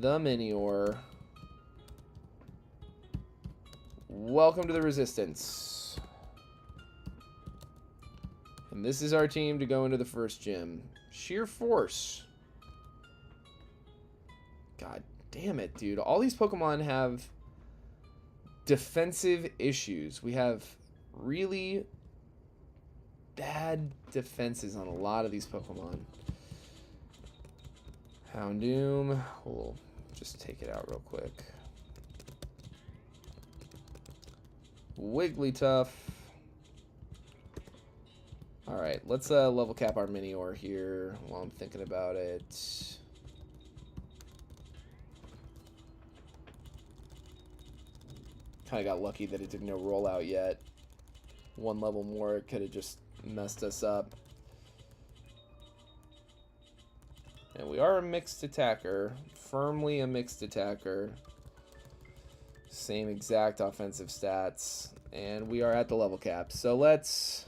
the Minior. Welcome to the Resistance. And this is our team to go into the first gym. Sheer Force. God damn it, dude. All these Pokemon have defensive issues. We have really bad defenses on a lot of these Pokemon. Houndoom. We'll just take it out real quick. Wigglytuff. Alright, let's level cap our Minior here while I'm thinking about it. Kinda got lucky that it didn't roll out yet. One level more, it could have just messed us up. And we are a mixed attacker. Firmly a mixed attacker. Same exact offensive stats. And we are at the level cap. So let's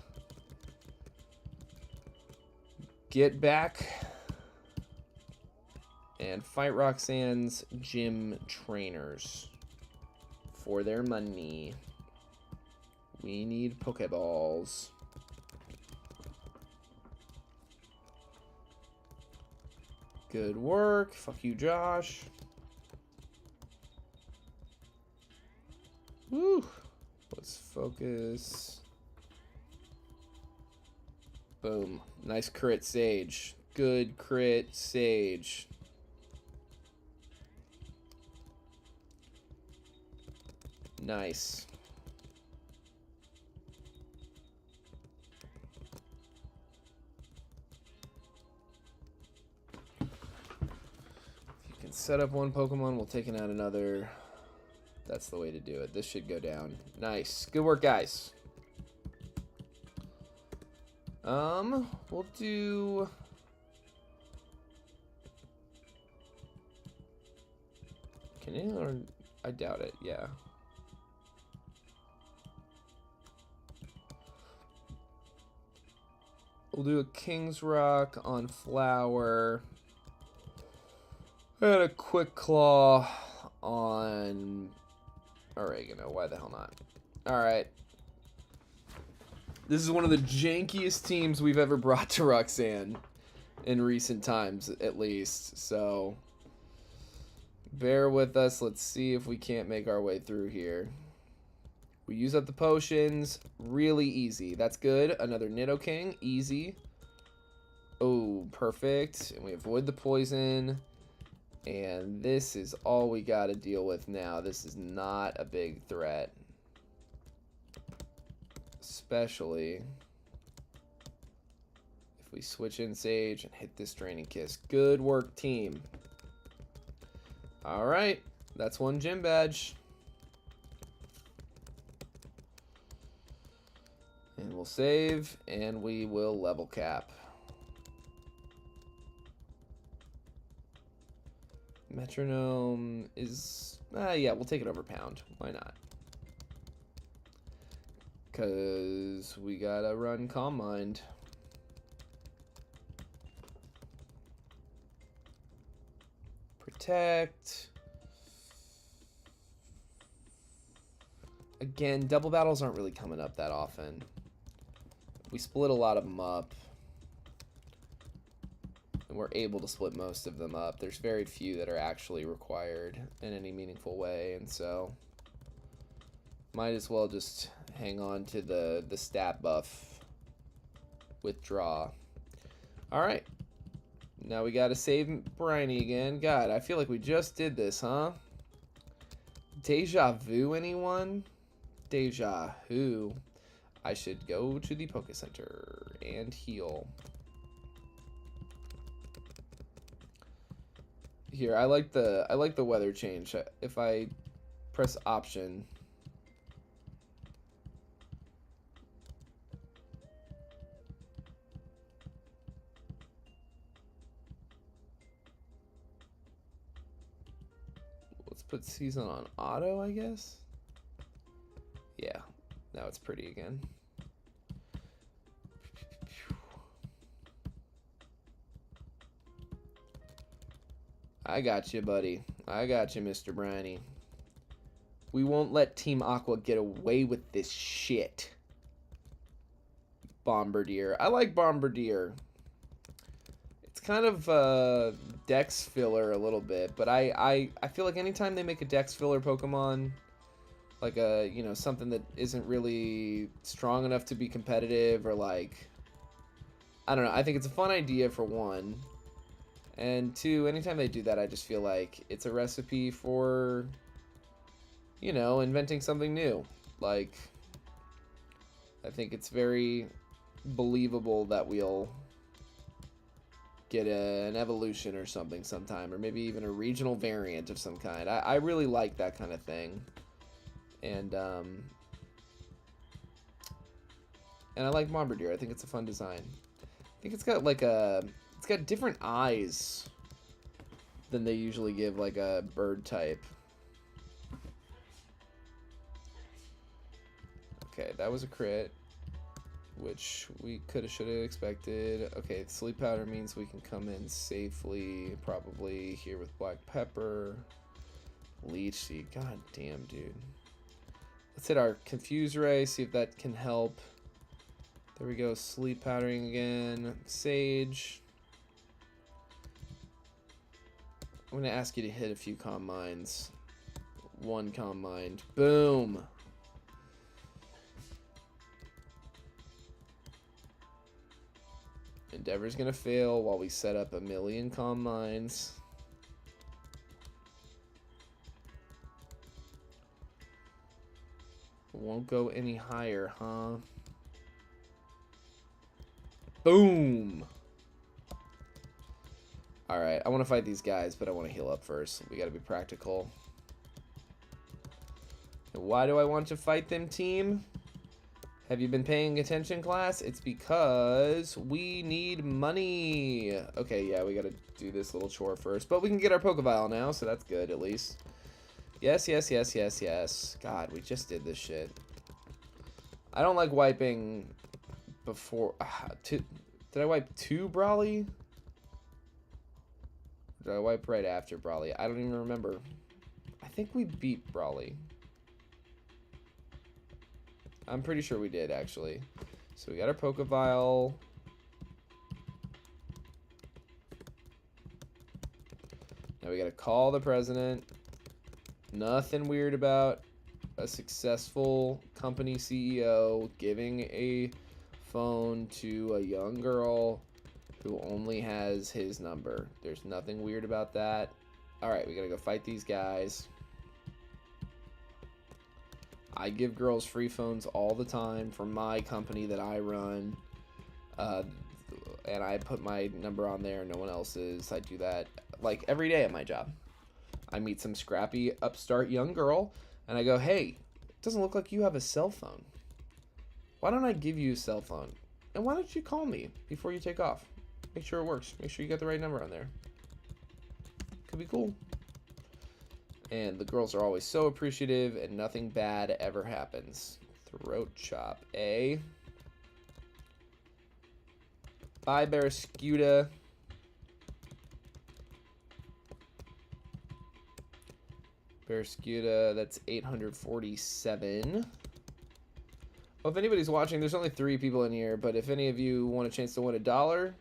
get back and fight Roxanne's gym trainers for their money. We need Pokeballs. Good work. Fuck you, Josh. Woo. Let's focus. Boom. Nice crit, Sage. Good crit, Sage. Nice. If you can set up one Pokemon, we'll take out another. That's the way to do it. This should go down. Nice. Good work, guys. We'll do... Can it, or... I doubt it, yeah. We'll do a King's Rock on Flower. And a Quick Claw on Oregano. Why the hell not? Alright. This is one of the jankiest teams we've ever brought to Roxanne. In recent times, at least. So, bear with us. Let's see if we can't make our way through here. We use up the potions. Really easy. That's good. Another Nidoking. Easy. Oh, perfect. And we avoid the poison. And this is all we got to deal with now. This is not a big threat. Especially if we switch in Sage and hit this Draining Kiss. Good work, team. Alright. That's one gym badge. And we'll save, and we will level cap. Metronome is... yeah, we'll take it over Pound. Why not? Because we gotta run Calm Mind. Protect. Again, double battles aren't really coming up that often. We split a lot of them up. And we're able to split most of them up. There's very few that are actually required in any meaningful way, and so might as well just hang on to the stat buff. Withdraw. Alright. Now we gotta save Briny again. God, I feel like we just did this, huh? Deja vu, anyone? Deja who? I should go to the Poké Center and heal. Here, I like the weather change. If I press option, let's put season on auto, I guess. Yeah, now it's pretty again. I got you, buddy. I got you, Mr. Briny. We won't let Team Aqua get away with this shit. Bombardier. I like Bombardier. It's kind of Dex filler a little bit, but I feel like anytime they make a Dex filler Pokemon, like a, you know, something that isn't really strong enough to be competitive, or like, I don't know, I think it's a fun idea for one. And two, anytime they do that, I just feel like it's a recipe for, you know, inventing something new. Like, I think it's very believable that we'll get an evolution or something sometime, or maybe even a regional variant of some kind. I really like that kind of thing. And I like Bombardier. I think it's a fun design. I think it's got like it's got different eyes than they usually give like a bird type. Okay, that was a crit, which we could have, should have expected. Okay, sleep powder means we can come in safely, probably here with black pepper. Leech seed, god damn, dude. Let's hit our confuse ray, see if that can help. There we go, sleep powdering again. Sage. I'm gonna ask you to hit a few calm minds. One calm mind. Boom. Endeavor's gonna fail while we set up a million calm minds. Won't go any higher, huh? Boom! Alright, I want to fight these guys, but I want to heal up first. We gotta be practical. And why do I want to fight them, team? Have you been paying attention, class? It's because we need money. Okay, yeah, we gotta do this little chore first. But we can get our Pokeball now, so that's good, at least. Yes, yes, yes, yes, yes. God, we just did this shit. I don't like wiping before... did I wipe 2 Brawly? Did I wipe right after Brawly? I don't even remember. I think we beat Brawly. I'm pretty sure we did, actually. So we got our Pokeball. Now we gotta call the president. Nothing weird about a successful company CEO giving a phone to a young girl who only has his number. There's nothing weird about that. Alright, we gotta go fight these guys. I give girls free phones all the time from my company that I run. And I put my number on there, no one else's. I do that like every day at my job. I meet some scrappy upstart young girl and I go, hey, it doesn't look like you have a cell phone. Why don't I give you a cell phone? And why don't you call me before you take off? Make sure it works. Make sure you got the right number on there. Could be cool. And the girls are always so appreciative and nothing bad ever happens. Throat chop, eh? Bye, Barraskewda. Barraskewda, that's 847. Well, if anybody's watching, there's only 3 people in here, but if any of you want a chance to win $1,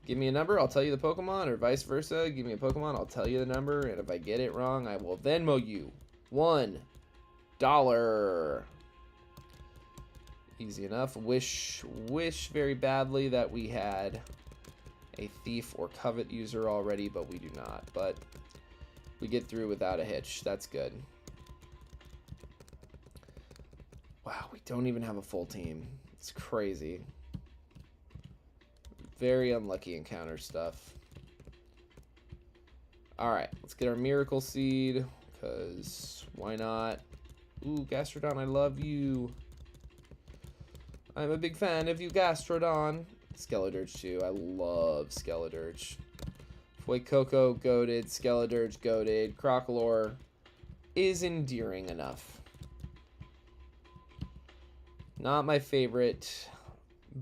give me a number, I'll tell you the Pokemon, or vice versa. Give me a Pokemon, I'll tell you the number, and if I get it wrong, I will Venmo you $1. Easy enough. Wish very badly that we had a thief or covet user already, but we do not. But we get through without a hitch. That's good. Wow, we don't even have a full team. It's crazy. Very unlucky encounter stuff. Alright, let's get our Miracle Seed, because why not? Ooh, Gastrodon, I love you. I'm a big fan of you, Gastrodon. Skeledirge, too. I love Skeledirge. Fuecoco, goated. Skeledirge, goated. Crocolore is endearing enough. Not my favorite,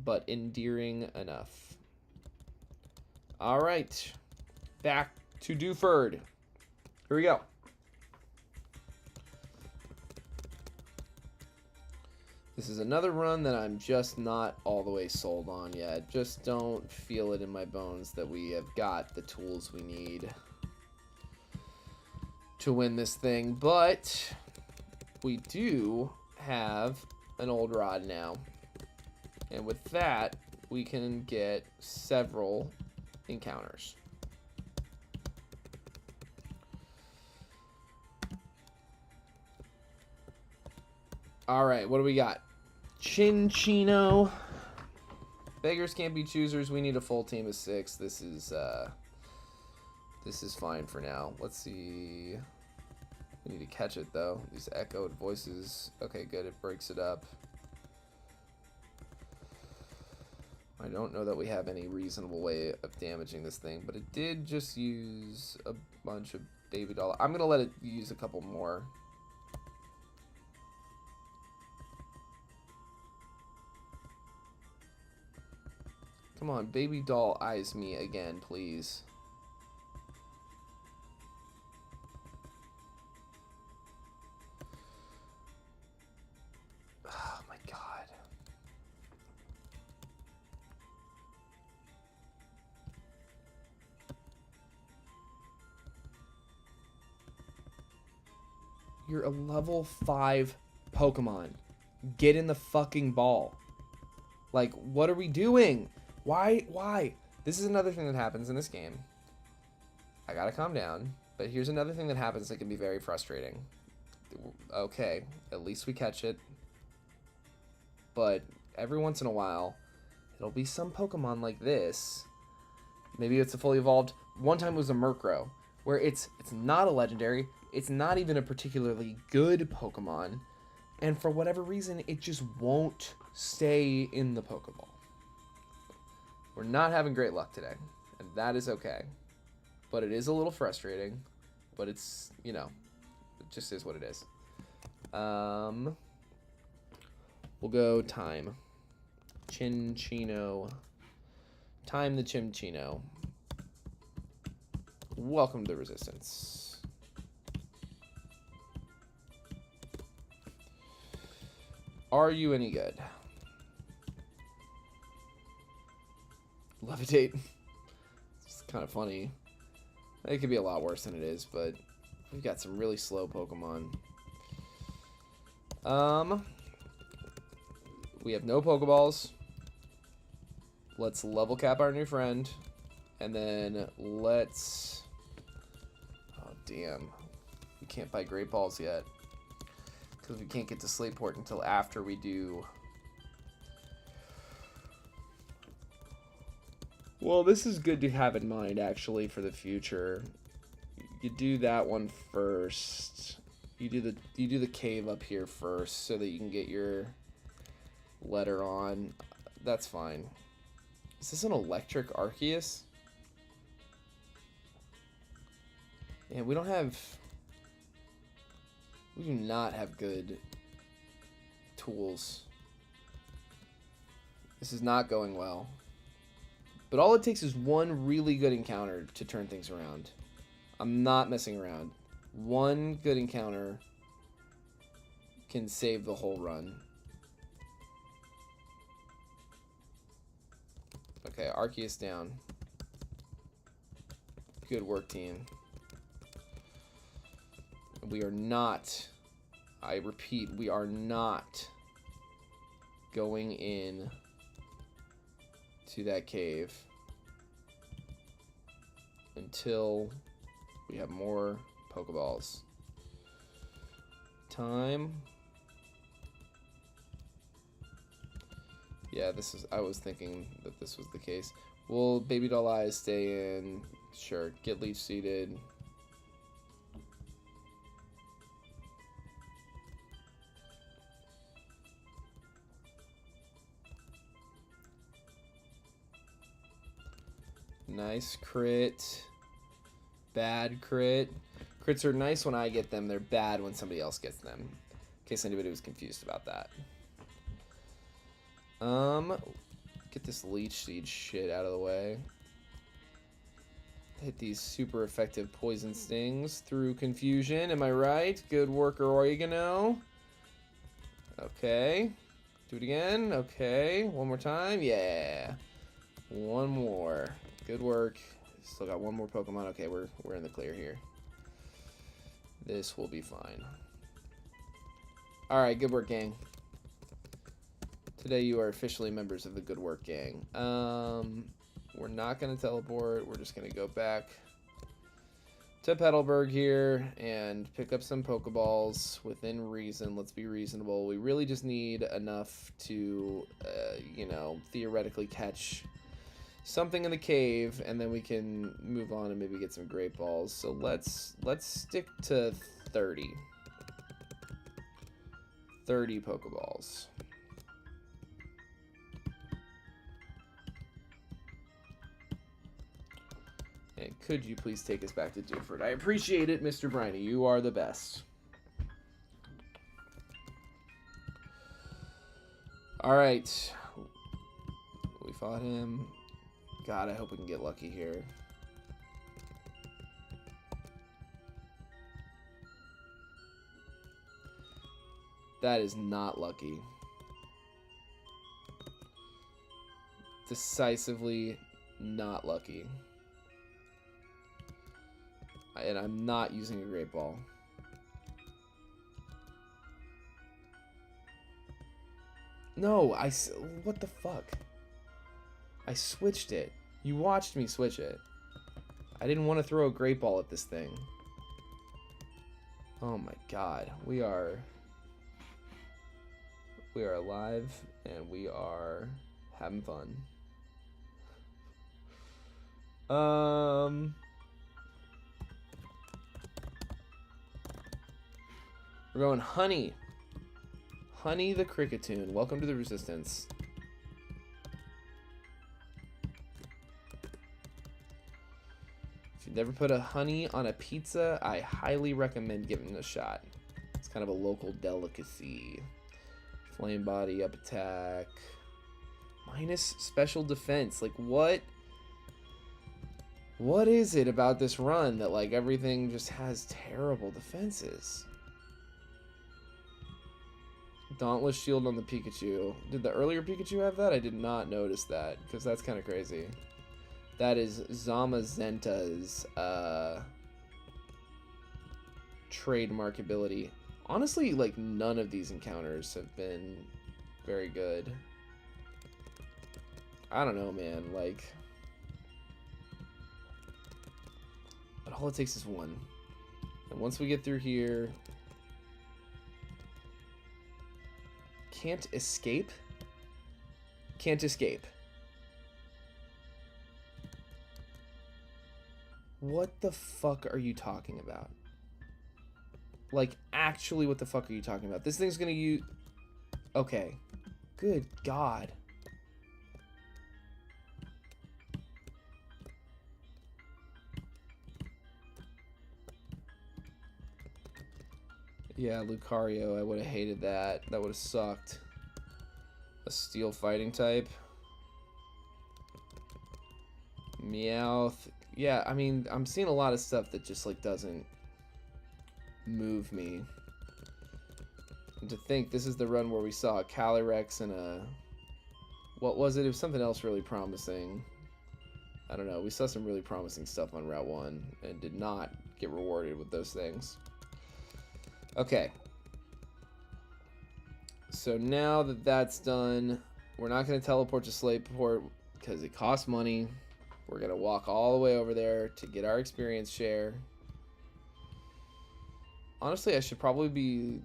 but endearing enough. Alright. Back to Dewford. Here we go. This is another run that I'm just not all the way sold on yet. Just don't feel it in my bones that we have got the tools we need to win this thing. But we do have an old rod now. And with that, we can get several encounters. All right, what do we got? Chinchino. Beggars can't be choosers. We need a full team of 6. This is fine for now. Let's see. We need to catch it though. These echoed voices. Okay, good. It breaks it up. I don't know that we have any reasonable way of damaging this thing, but it did just use a bunch of baby doll. I'm gonna let it use a couple more. Come on, baby doll eyes me again, please. Oh my god. You're a level 5 Pokemon. Get in the fucking ball. Like, what are we doing? Why? This is another thing that happens in this game. I gotta calm down. But here's another thing that happens that can be very frustrating. Okay, at least we catch it. But every once in a while, it'll be some Pokemon like this. Maybe it's a fully evolved. One time it was a Murkrow, where it's not a legendary. It's not even a particularly good Pokemon. And for whatever reason, it just won't stay in the Pokeball. We're not having great luck today, and that is okay. But it is a little frustrating, but it's, you know, it just is what it is. We'll go time. Chinchino. Time the Chinchino. Welcome to the Resistance. Are you any good? Levitate. It's kind of funny. It could be a lot worse than it is, but we've got some really slow Pokemon. We have no Pokeballs. Let's level cap our new friend. And then let's... Oh, damn. We can't buy Great Balls yet. Because we can't get to Slateport until after we do... Well, this is good to have in mind, actually, for the future. You do that one first. You do the cave up here first, so that you can get your letter on. That's fine. Is this an electric Arceus? Yeah, we don't have... We do not have good tools. This is not going well. But all it takes is one really good encounter to turn things around. I'm not messing around. One good encounter can save the whole run. Okay, Arceus down. Good work, team. We are not, I repeat, we are not going in to that cave until we have more Pokeballs. Time. Yeah, this is, I was thinking that this was the case. Will Baby Doll Eyes stay in? Sure. Get Leech Seeded. Nice crit. Bad crit. Crits are nice when I get them. They're bad when somebody else gets them. In case anybody was confused about that. Get this Leech Seed shit out of the way. Hit these super effective poison stings through confusion. Am I right? Good work, Oregano. Okay. Do it again. Okay. One more time. Yeah. One more. Good work. Still got one more Pokemon. Okay, we're in the clear here. This will be fine. Alright, good work, gang. Today you are officially members of the Good Work Gang. We're not going to teleport. We're just going to go back to Petalburg here and pick up some Pokeballs within reason. Let's be reasonable. We really just need enough to, you know, theoretically catch something in the cave, and then we can move on and maybe get some Great Balls. So let's stick to 30. 30 Pokeballs. And could you please take us back to Dewford? I appreciate it, Mr. Briney. You are the best. Alright. We fought him. God, I hope we can get lucky here. That is not lucky. Decisively not lucky. And I'm not using a Great Ball. No, what the fuck? I switched it. You watched me switch it. I didn't want to throw a Great Ball at this thing. Oh my god. We are alive and we are having fun. We're going Honey. Honey the Cricketune. Welcome to the Resistance. If you've never put a honey on a pizza, I highly recommend giving it a shot. It's kind of a local delicacy. Flame body, up attack. Minus special defense. Like, what? What is it about this run that, like, everything just has terrible defenses? Dauntless Shield on the Pikachu. Did the earlier Pikachu have that? I did not notice that, because that's kind of crazy. That is Zamazenta's trademark ability. Honestly, like, none of these encounters have been very good. I don't know, man. Like, but all it takes is one. And once we get through here... Can't escape? Can't escape. What the fuck are you talking about? Like, actually, what the fuck are you talking about? This thing's gonna use... Okay. Good God. Yeah, Lucario, I would have hated that. That would have sucked. A steel fighting type. Meowth. Yeah, I mean, I'm seeing a lot of stuff that just, like, doesn't move me. And to think this is the run where we saw a Calyrex and a... What was it? It was something else really promising. I don't know. We saw some really promising stuff on Route 1 and did not get rewarded with those things. Okay. So now that that's done, we're not going to teleport to Slateport because it costs money. We're going to walk all the way over there to get our experience share. Honestly, I should probably be,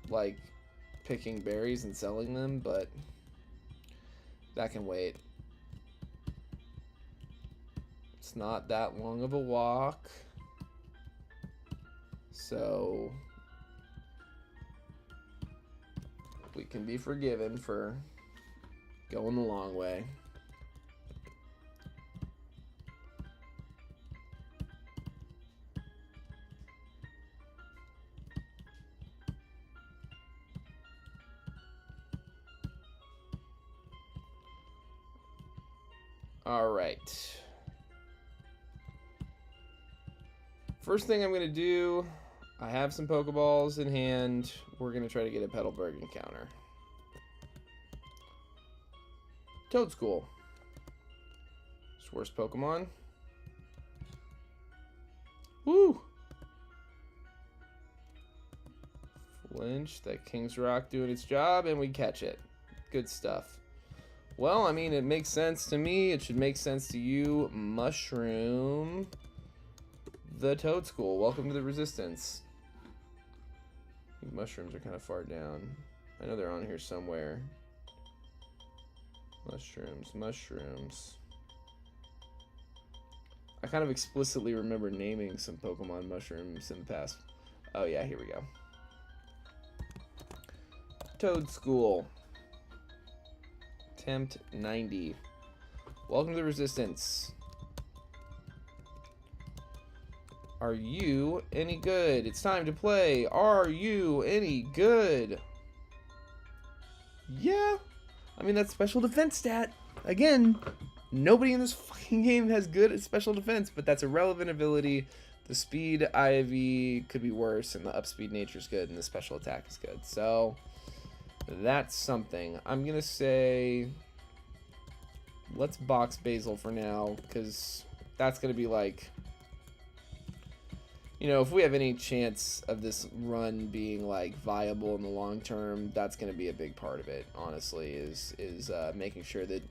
like, picking berries and selling them, but that can wait. It's not that long of a walk. So we can be forgiven for going the long way. All right. First thing I'm going to do, I have some Pokeballs in hand. We're going to try to get a Petalburg encounter. Toadscool. It's worst Pokemon. Woo! Flinch. That King's Rock doing its job, and we catch it. Good stuff. Well, I mean, it makes sense to me. It should make sense to you. Mushroom. the Toad School. Welcome to the Resistance. I think mushrooms are kind of far down. I know they're on here somewhere. Mushrooms. I kind of explicitly remember naming some Pokemon mushrooms in the past. Oh yeah, here we go. Toad School. Tempt 90. Welcome to the Resistance. Are you any good? It's time to play. Are you any good? Yeah. I mean, that's special defense stat. Again, nobody in this fucking game has good at special defense, but that's a relevant ability. The speed IV could be worse, and the upspeed nature is good, and the special attack is good. So, that's something. I'm going to say, let's box Basil for now, because that's going to be like, you know, if we have any chance of this run being like viable in the long term, that's going to be a big part of it, honestly, is making sure that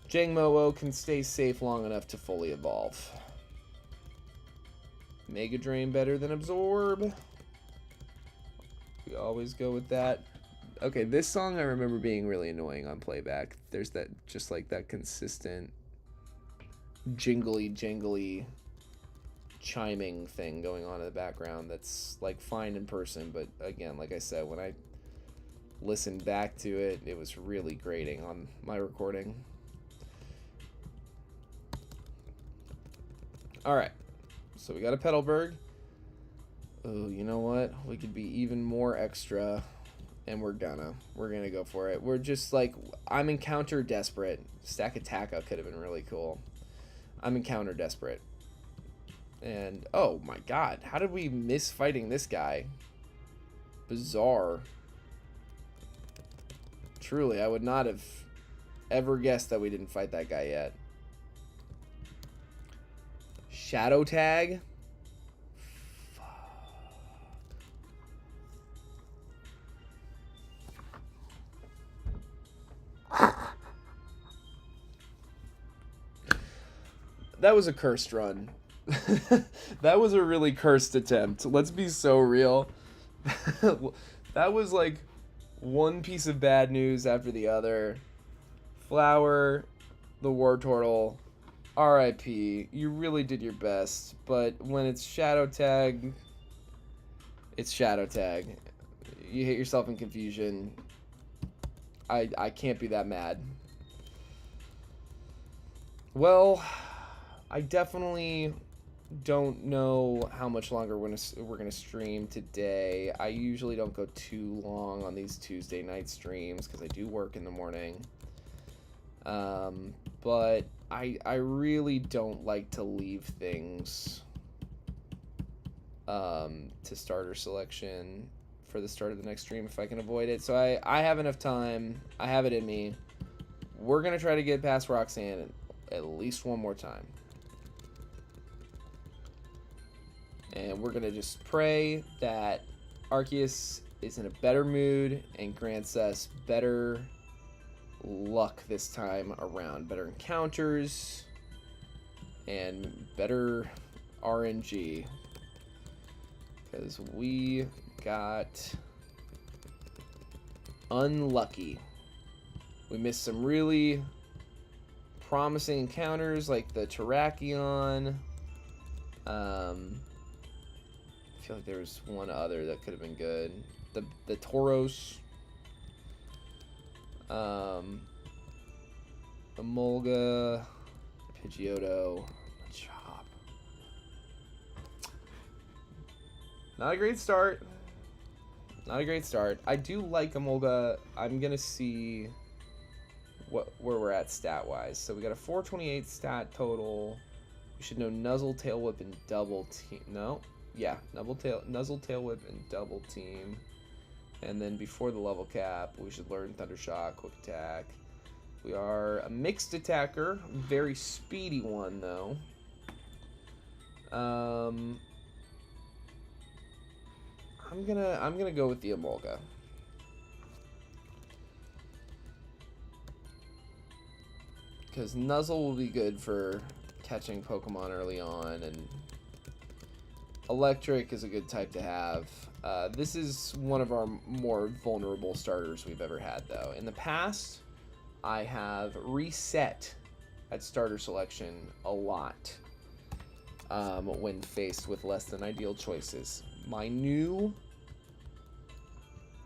Jangmo-o can stay safe long enough to fully evolve. Mega Drain better than Absorb. We always go with that. Okay, this song I remember being really annoying on playback. There's that, just like that consistent jingly chiming thing going on in the background that's like fine in person, but again, like I said, when I listened back to it, it was really grating on my recording. Alright, so we got a Petalburg. Oh, you know what? We could be even more extra, and we're gonna go for it. We're just like, I'm encounter desperate. Stack Attacka could have been really cool. I'm encounter desperate. And, oh my god, how did we miss fighting this guy? Bizarre. Truly, I would not have ever guessed that we didn't fight that guy yet. Shadow Tag? That was a cursed run. That was a really cursed attempt. Let's be so real. That was like one piece of bad news after the other. Flower, the Wartortle, RIP. You really did your best, but when it's Shadow Tag, it's Shadow Tag. You hit yourself in confusion. I can't be that mad. Well, I definitely don't know how much longer we're gonna stream today. I usually don't go too long on these Tuesday night streams because I do work in the morning. But I really don't like to leave things to starter selection for the start of the next stream if I can avoid it. So I have enough time. I have it in me. We're gonna try to get past Roxanne at least one more time. And we're going to just pray that Arceus is in a better mood and grants us better luck this time around. Better encounters and better RNG. Because we got unlucky. We missed some really promising encounters like the Terrakion. I feel like there was one other that could have been good. The Tauros. Emolga. Pidgeotto. Chop. Not a great start. Not a great start. I do like Emolga. I'm going to see where we're at stat-wise. So we got a 428 stat total. We should know Nuzzle, Tail Whip, and Double Team. No. Yeah, Nuzzle, Tail Whip, and Double Team. And then before the level cap, we should learn Thundershock, Quick Attack. We are a mixed attacker, very speedy one though. I'm gonna go with the Emolga. Because Nuzzle will be good for catching Pokemon early on, and Electric is a good type to have. This is one of our more vulnerable starters we've ever had, though. In the past, I have reset at starter selection a lot when faced with less than ideal choices. My new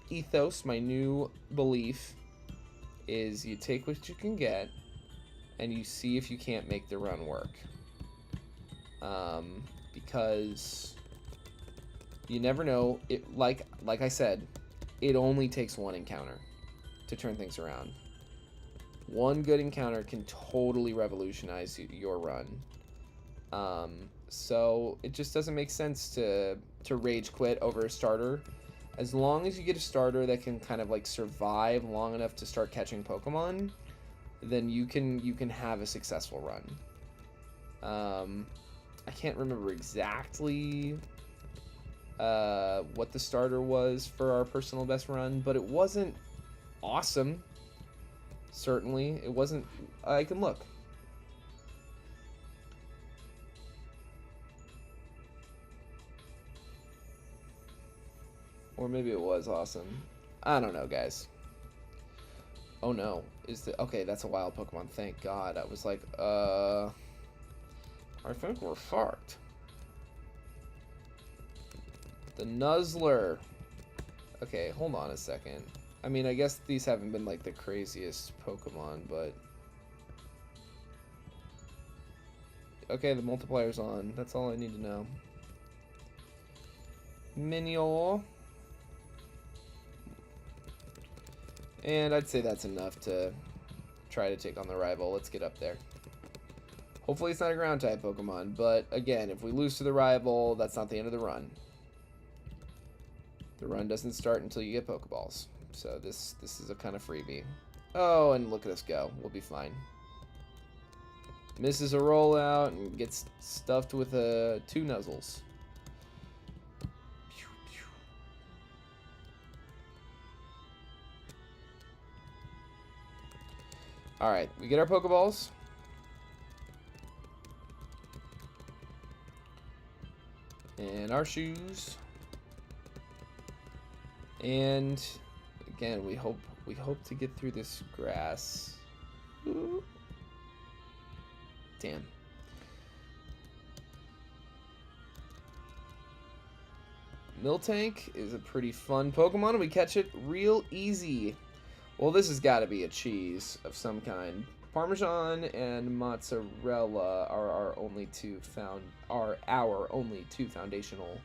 ethos, my new belief is you take what you can get and you see if you can't make the run work. Because you never know. Like I said, it only takes one encounter to turn things around. One good encounter can totally revolutionize your run. So it just doesn't make sense to rage quit over a starter. As long as you get a starter that can kind of like survive long enough to start catching Pokemon, then you can have a successful run. I can't remember exactly what the starter was for our personal best run, but it wasn't awesome. Certainly, it wasn't. I can look. Or maybe it was awesome. I don't know, guys. Oh no, okay? That's a wild Pokemon. Thank God. I was like, I think we're fucked. The Nuzzler. Okay, hold on a second. I mean, I guess these haven't been like the craziest Pokemon, but okay, the multiplier's on. That's all I need to know. Minior. And I'd say that's enough to try to take on the rival. Let's get up there. Hopefully it's not a ground type Pokemon, but again, if we lose to the rival, that's not the end of the run. The run doesn't start until you get Pokeballs. So this is a kind of freebie. Oh, and look at us go. We'll be fine. Misses a rollout and gets stuffed with 2 Nuzzles. Alright, we get our Pokeballs. And our shoes. And again, we hope to get through this grass. Ooh. Damn. Miltank is a pretty fun Pokemon, and we catch it real easy. Well, this has got to be a cheese of some kind. Parmesan and mozzarella are our only two foundational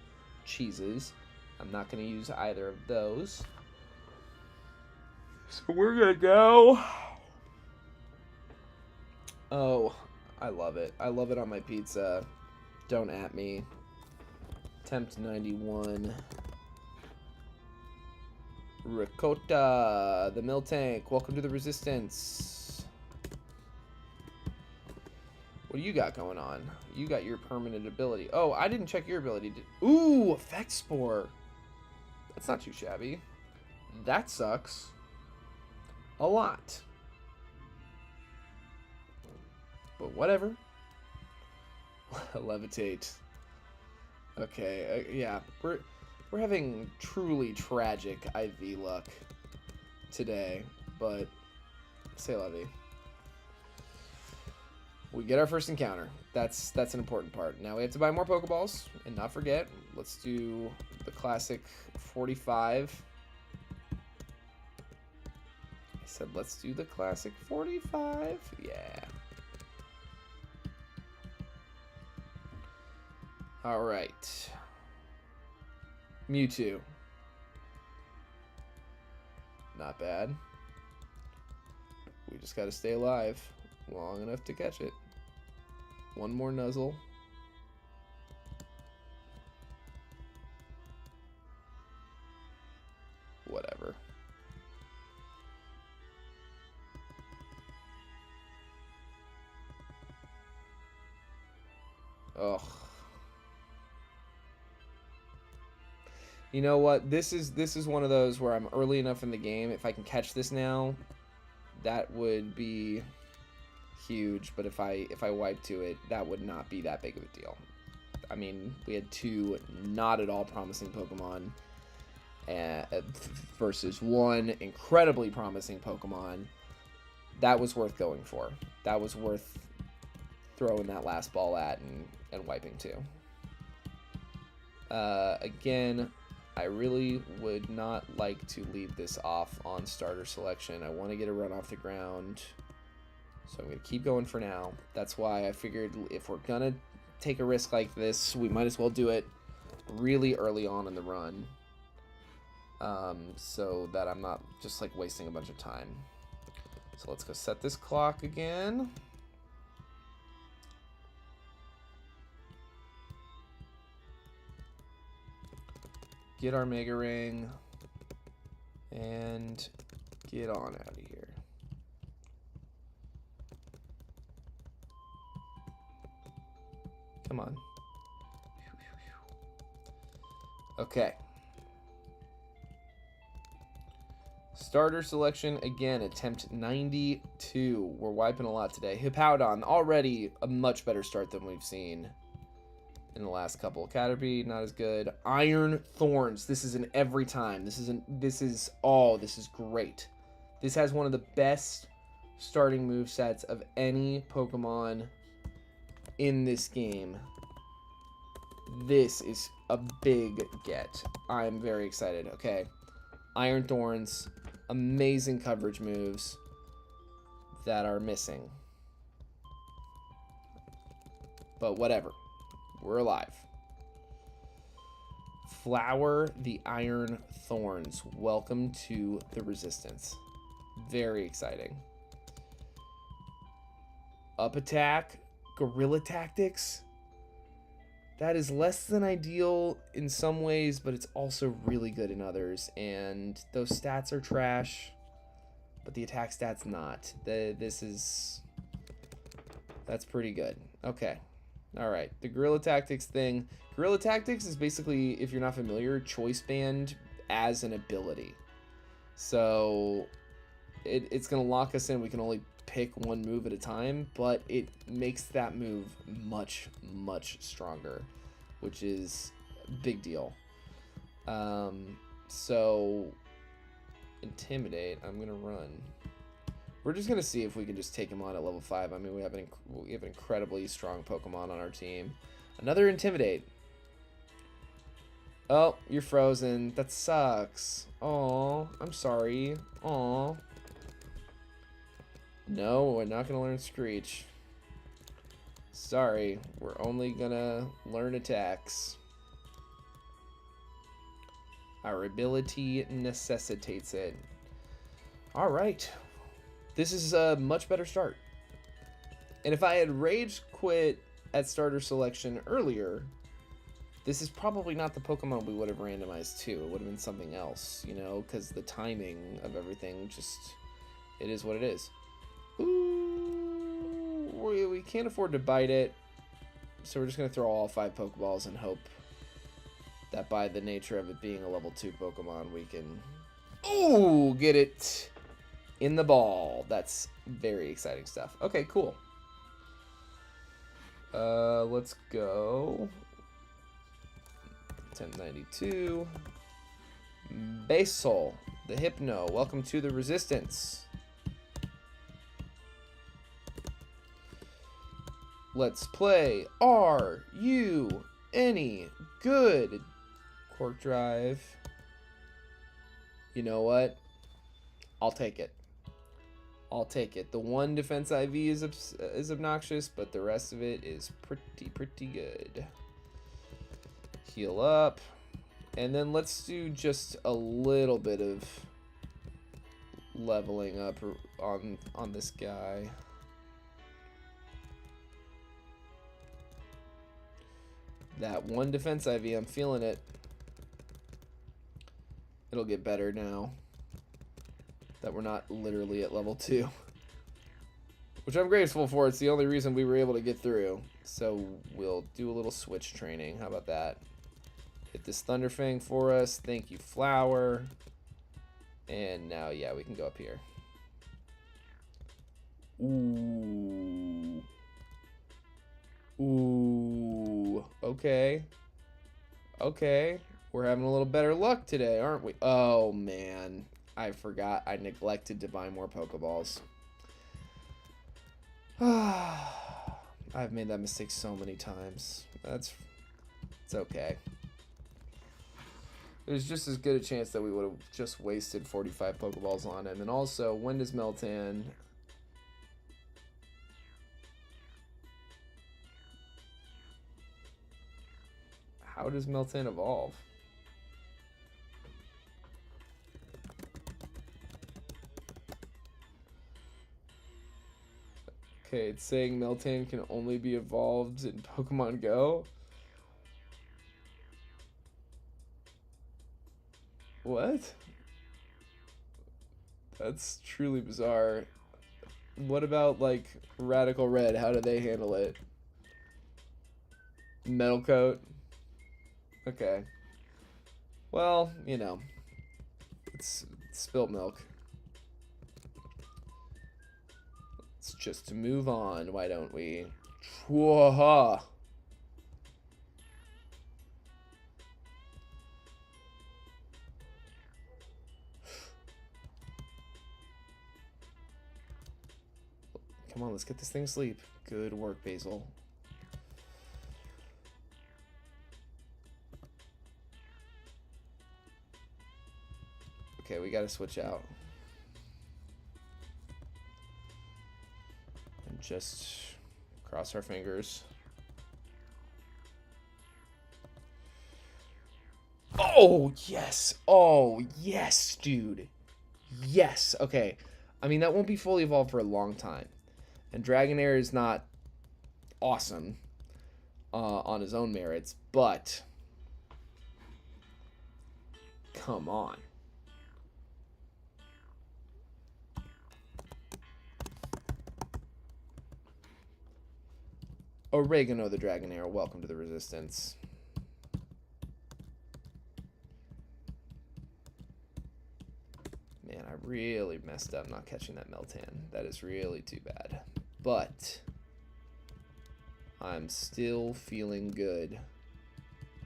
cheeses. I'm not going to use either of those. So we're going to go. Oh, I love it. I love it on my pizza. Don't at me. Tempt 91. Ricotta, the Miltank. Welcome to the Resistance. What do you got going on? You got your permanent ability. Oh, I didn't check your ability. Ooh, Effect Spore. That's not too shabby. That sucks. A lot. But whatever. Levitate. Okay, yeah. We're having truly tragic IV luck today, but c'est la vie. We get our first encounter. That's an important part. Now we have to buy more Pokeballs, and not forget, let's do the classic 45. I said let's do the classic 45. Yeah. All right. Mewtwo. Not bad. We just gotta stay alive long enough to catch it. One more Nuzzle. Whatever. Ugh. You know what? This is one of those where I'm early enough in the game. If I can catch this now, that would be huge. But if I wipe to it, that would not be that big of a deal. I mean, we had 2 not at all promising Pokemon versus 1 incredibly promising Pokemon. That was worth going for. That was worth throwing that last ball at and wiping too. Again, I really would not like to leave this off on starter selection. I want to get a run off the ground. So I'm going to keep going for now. That's why I figured if we're going to take a risk like this, we might as well do it really early on in the run. So that I'm not just like wasting a bunch of time. So let's go set this clock again. Get our Mega Ring. And get on out of here. Come on. Okay. Starter selection, again, attempt 92. We're wiping a lot today. Hippowdon, already a much better start than we've seen in the last couple. Caterpie, not as good. Iron Thorns, this is an every time. This is great. This has one of the best starting movesets of any Pokemon in this game. This is a big get. I'm very excited. Okay. Iron Thorns, amazing coverage moves that are missing. But whatever. We're alive. Flower the Iron Thorns. Welcome to the Resistance. Very exciting. Up attack. Guerrilla Tactics. That is less than ideal in some ways, but it's also really good in others. And those stats are trash, but the attack stats not. That's pretty good. Okay. All right. The Guerrilla Tactics thing. Guerrilla Tactics is basically, if you're not familiar, Choice Band as an ability. So it's going to lock us in. We can only pick one move at a time, but it makes that move much, much stronger, which is a big deal. So Intimidate, I'm gonna run. We're just gonna see if we can just take him on at level 5. I mean, we have an incredibly strong Pokemon on our team. Another Intimidate. Oh, you're frozen. That sucks. Oh, I'm sorry. Oh. No, we're not going to learn Screech. Sorry, we're only going to learn attacks. Our ability necessitates it. Alright. This is a much better start. And if I had Rage Quit at starter selection earlier, this is probably not the Pokemon we would have randomized to. It would have been something else, you know, because the timing of everything just, it is what it is. Ooh, we can't afford to bite it, so we're just going to throw all 5 Pokeballs and hope that by the nature of it being a level 2 Pokemon, we can, ooh, get it in the ball. That's very exciting stuff. Okay, cool. Let's go. 1092. Basal, the Hypno. Welcome to the Resistance. Let's play. Are you any good? Cork Drive. You know what? I'll take it. I'll take it. The 1 defense IV is obnoxious, but the rest of it is pretty good. Heal up. And then let's do just a little bit of leveling up on this guy. That 1 defense IV, I'm feeling it. It'll get better now that we're not literally at level 2. Which I'm grateful for. It's the only reason we were able to get through. So we'll do a little switch training. How about that? Hit this Thunderfang for us. Thank you, Flower. And now, yeah, we can go up here. Ooh. Ooh. Ooh, okay. Okay. We're having a little better luck today, aren't we? Oh, man. I forgot. I neglected to buy more Pokeballs. I've made that mistake so many times. It's okay. There's just as good a chance that we would have just wasted 45 Pokeballs on him. And also, when does Meltan... How does Meltan evolve? Okay, it's saying Meltan can only be evolved in Pokemon Go. What? That's truly bizarre. What about, like, Radical Red? How do they handle it? Metal Coat? Okay. Well, you know. It's spilt milk. It's just to move on, why don't we? Whoa. Come on, let's get this thing to sleep. Good work, Basil. Okay, we gotta switch out. And just cross our fingers. Oh, yes. Oh, yes, dude. Yes. Okay. I mean, that won't be fully evolved for a long time. And Dragonair is not awesome on his own merits, but come on. Oregano the Dragonair, welcome to the Resistance. Man, I really messed up not catching that Meltan. That is really too bad. But I'm still feeling good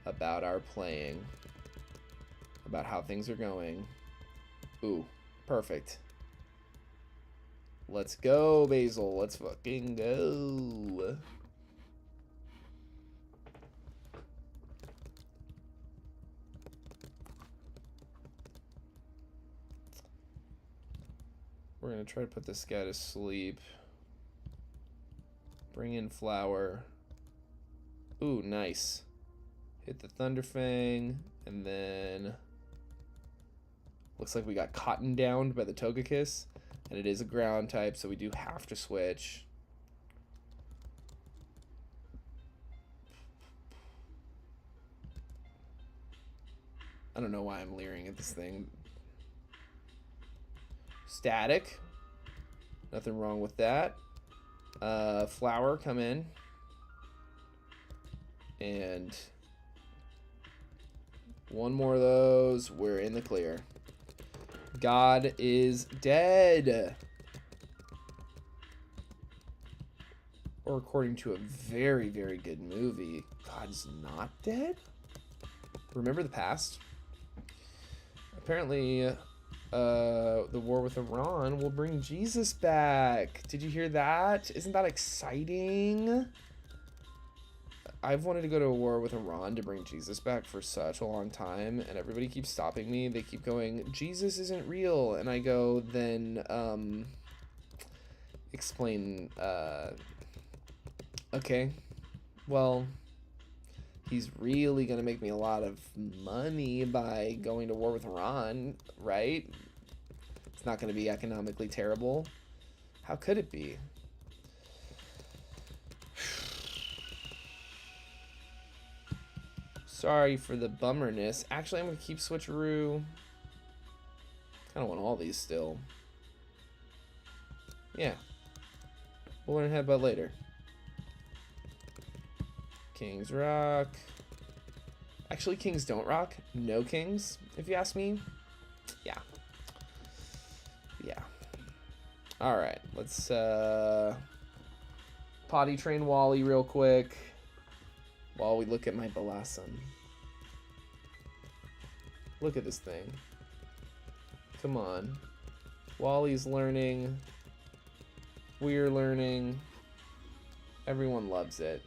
about our playing, about how things are going. Ooh, perfect. Let's go, Basil. Let's fucking go. We're going to try to put this guy to sleep. Bring in Flower. Ooh, nice. Hit the Thunderfang, and then... Looks like we got Cotton downed by the Togekiss. And it is a ground type, so we do have to switch. I don't know why I'm leering at this thing. Static. Nothing wrong with that. Flower, come in. And one more of those. We're in the clear. God is dead. Or according to a very, very good movie, God's not dead? Remember the past? Apparently, the war with Iran will bring Jesus back. Did you hear that? Isn't that exciting? I've wanted to go to a war with Iran to bring Jesus back for such a long time, and everybody keeps stopping me. They keep going, Jesus isn't real. And I go, then, explain, okay. Well, he's really gonna make me a lot of money by going to war with Iran, right? It's not gonna be economically terrible. How could it be? Sorry for the bummerness. Actually, I'm gonna keep Switcheroo. Kinda want all these still. Yeah. We'll learn Headbutt later. Kings rock. Actually, kings don't rock. No kings, if you ask me. Yeah. Yeah. Alright, let's potty train Wally real quick. while we look at my Blossom. Look at this thing. Come on. Wally's learning. We're learning. Everyone loves it.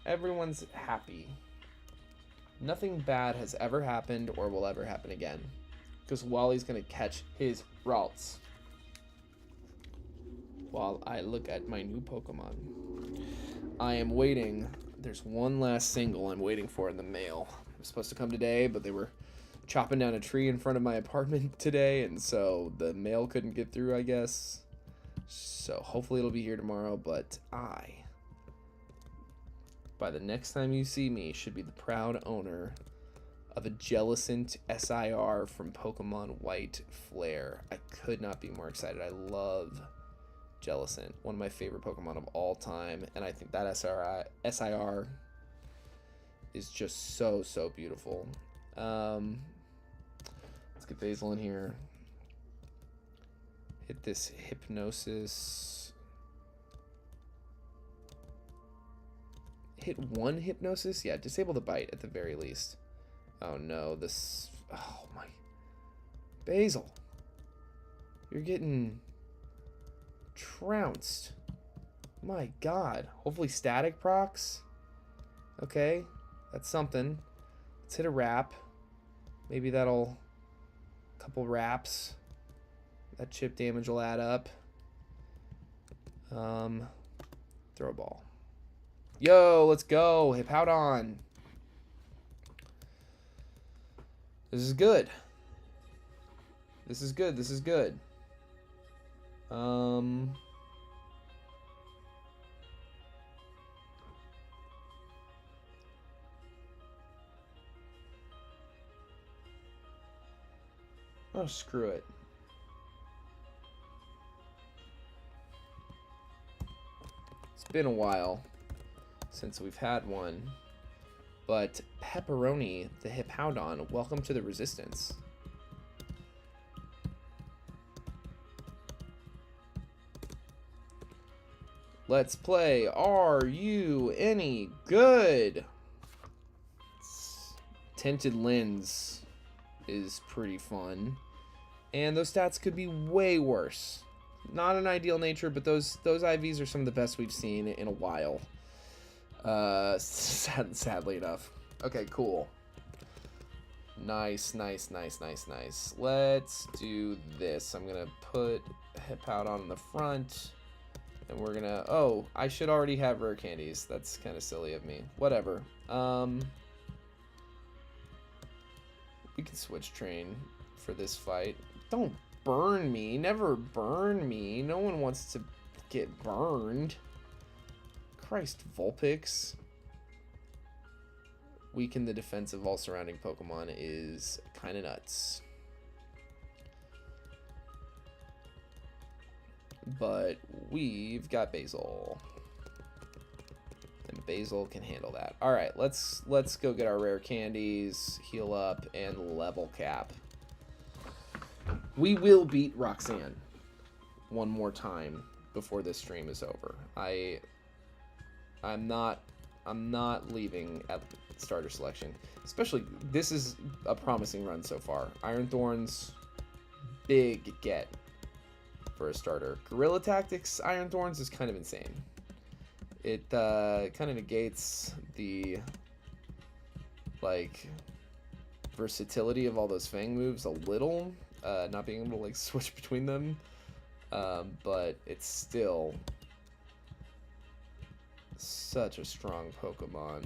Everyone's happy. Nothing bad has ever happened or will ever happen again. Because Wally's going to catch his Ralts. While I look at my new Pokemon. I am waiting. There's one last single I'm waiting for in the mail. It was supposed to come today, but they were chopping down a tree in front of my apartment today, and so the mail couldn't get through, I guess. So hopefully it'll be here tomorrow, but by the next time you see me, should be the proud owner of a Jellicent SIR from Pokemon White Flare. I could not be more excited. I love Jellicent, one of my favorite Pokemon of all time, and I think that SIR is just so, so beautiful. Let's get Basil in here. Hit this Hypnosis. Hit one Hypnosis? Yeah, disable the bite at the very least. Oh no, this... Oh my... Basil! You're getting trounced. My god. Hopefully static procs. Okay, that's something. Let's hit a wrap. Maybe that'll... Couple wraps. That chip damage will add up. Throw a ball. Yo, let's go. Hippowdon. This is good. This is good. This is good. Oh, screw it. It's been a while since we've had one. But Pepperoni, the Hippowdon, welcome to the Resistance. Let's play. Are you any good? Tinted Lens is pretty fun. And those stats could be way worse. Not an ideal nature, but those IVs are some of the best we've seen in a while. Sadly enough. Okay, cool. Nice, nice, nice, nice, nice. Let's do this. I'm gonna put Hippowdon in the front. And we're gonna... Oh, I should already have rare candies. That's kind of silly of me. Whatever. We can switch train for this fight. Don't burn me. Never burn me. No one wants to get burned. Christ, Vulpix. Weaken the defense of all surrounding Pokemon is kind of nuts. But we've got Basil. And Basil can handle that. Alright, let's go get our rare candies, heal up, and level cap. We will beat Roxanne one more time before this stream is over. I'm not leaving at starter selection. Especially, this is a promising run so far. Iron Thorns, big get for a starter. Guerrilla Tactics Iron Thorns is kind of insane. It kind of negates the like versatility of all those Fang moves a little, not being able to like switch between them, but it's still such a strong Pokemon.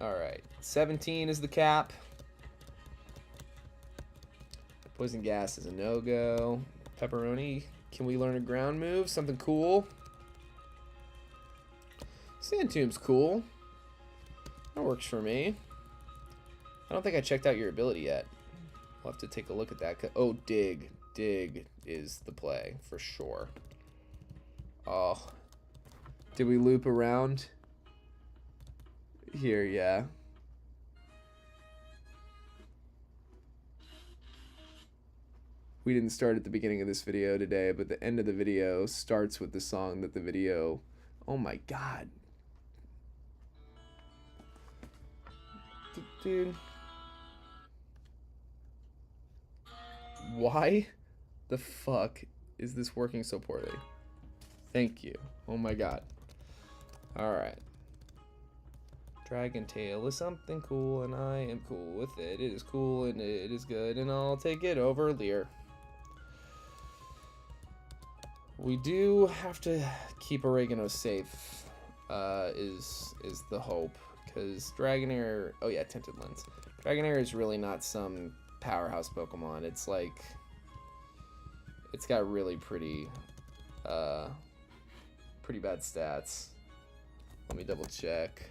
Alright, 17 is the cap. Poison Gas is a no-go. Pepperoni, can we learn a ground move? Something cool? Sand Tomb's cool. That works for me. I don't think I checked out your ability yet. We'll have to take a look at that. Oh, Dig. Dig is the play, for sure. Oh. Did we loop around? Here, yeah. We didn't start at the beginning of this video today, but the end of the video starts with the song that the video... Oh my god. Dude. Why the fuck is this working so poorly? Thank you. Oh my god. Alright. Dragon Tail is something cool, and I am cool with it. It is cool, and it is good, and I'll take it over Leer. We do have to keep Oregano safe, is the hope. Because Dragonair... Oh yeah, Tinted Lens. Dragonair is really not some powerhouse Pokemon. It's like... It's got really pretty bad stats. Let me double check.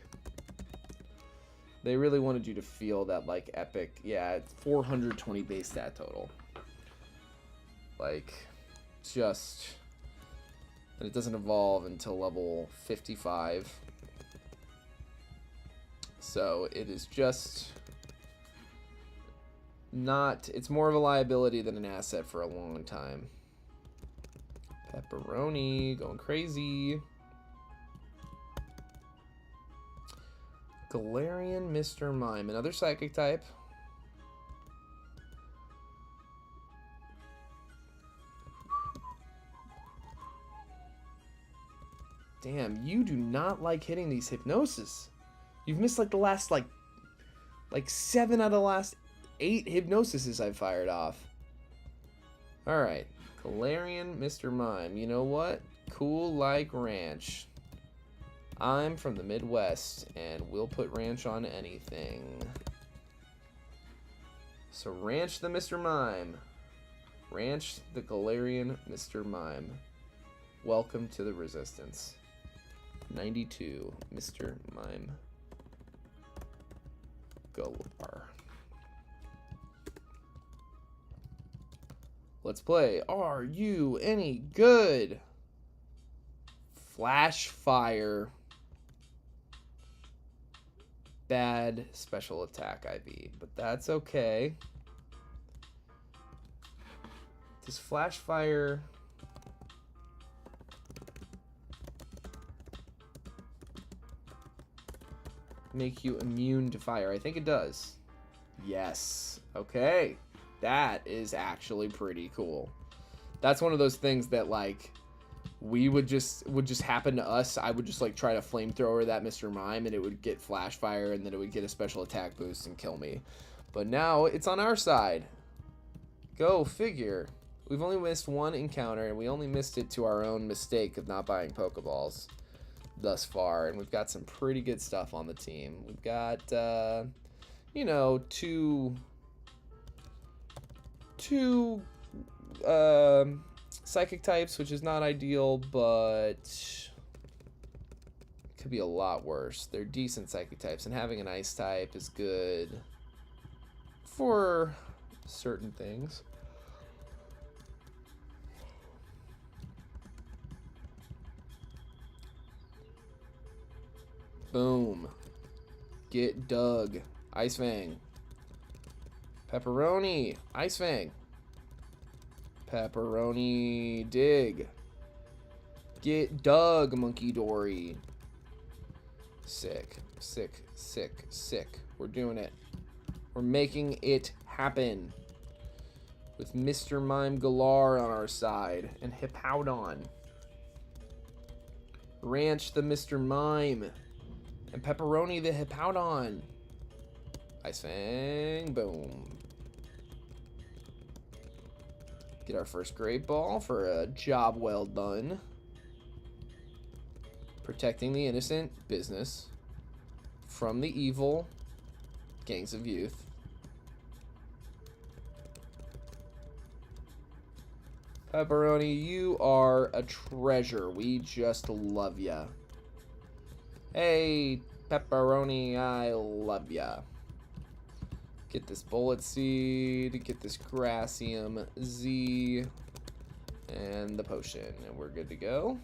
They really wanted you to feel that, like, epic... Yeah, it's 420 base stat total. Like, just... And it doesn't evolve until level 55. So it is just not... It's more of a liability than an asset for a long time. Pepperoni going crazy. Galarian Mr. Mime, another psychic type. Damn, you do not like hitting these Hypnosis. You've missed like the last like 7 out of the last 8 Hypnosises I've fired off. Alright. Galarian Mr. Mime. You know what? Cool like ranch. I'm from the Midwest, and we'll put ranch on anything. So ranch the Mr. Mime. Ranch the Galarian Mr. Mime. Welcome to the Resistance. 92, Mr. Mime. Galar. Let's play. Are you any good? Flash Fire. Bad special attack IV, but that's okay. Does Flash Fire... make you immune to fire? I think it does. Yes. Okay. That is actually pretty cool. That's one of those things that, like, would just happen to us. I would just, like, try to flamethrower that Mr. Mime, and it would get flash fire, and then it would get a special attack boost and kill me. But now it's on our side. Go figure. We've only missed one encounter, and we only missed it to our own mistake of not buying Pokeballs thus far, and we've got some pretty good stuff on the team. We've got you know, two psychic types, which is not ideal, but could be a lot worse. They're decent psychic types, and having an ice type is good for certain things. Boom. Get dug. Ice Fang. Pepperoni. Ice Fang. Pepperoni. Dig. Get dug, Monkey Dory. Sick. Sick. Sick. Sick. We're doing it. We're making it happen. With Mr. Mime Galar on our side. And Hippowdon. Ranch the Mr. Mime. And Pepperoni the Hippowdon. Ice Fang. Boom. Get our first Great Ball for a job well done. Protecting the innocent business from the evil gangs of youth. Pepperoni, you are a treasure. We just love ya. Hey, Pepperoni, I love ya. Get this Bullet Seed, get this Grassium Z, and the potion, and we're good to go.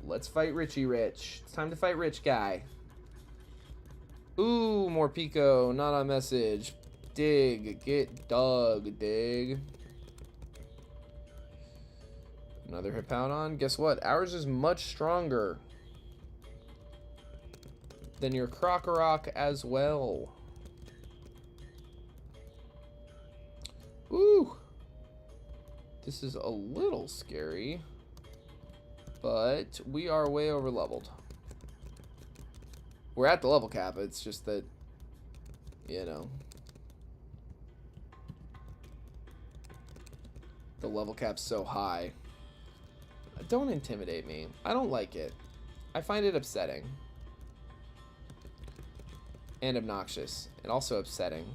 Let's fight Richie Rich. It's time to fight Rich Guy. Ooh, more Pico, not on message. Dig, get dug, dig. Another Hippowdon. Guess what? Ours is much stronger. then your Krokorok as well. Ooh. This is a little scary, but we are way over leveled. We're at the level cap, it's just that, you know, the level cap's so high. Don't intimidate me. I don't like it. I find it upsetting. And obnoxious. And also upsetting.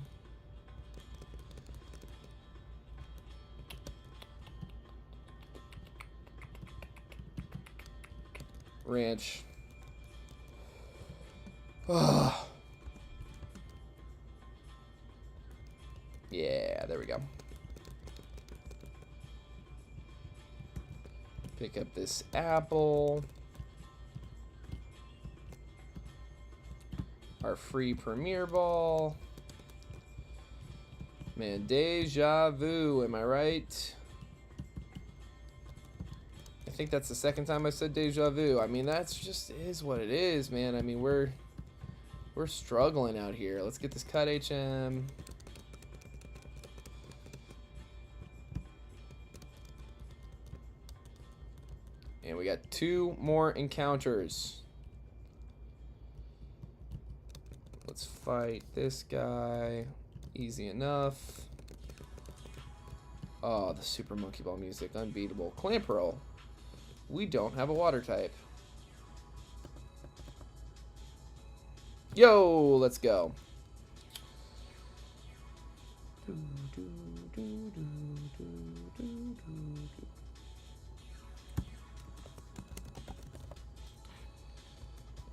Ranch. Yeah, there we go. Pick up this apple. Our free Premier Ball. Man, deja vu, am I right? I think that's the second time I said deja vu. I mean, that's just is what it is, man. I mean, we're struggling out here. Let's get this cut HM. And we got 2 more encounters. Let's fight this guy. Easy enough. Oh, the Super Monkey Ball music. Unbeatable. Clamperl. We don't have a water type. Yo, let's go.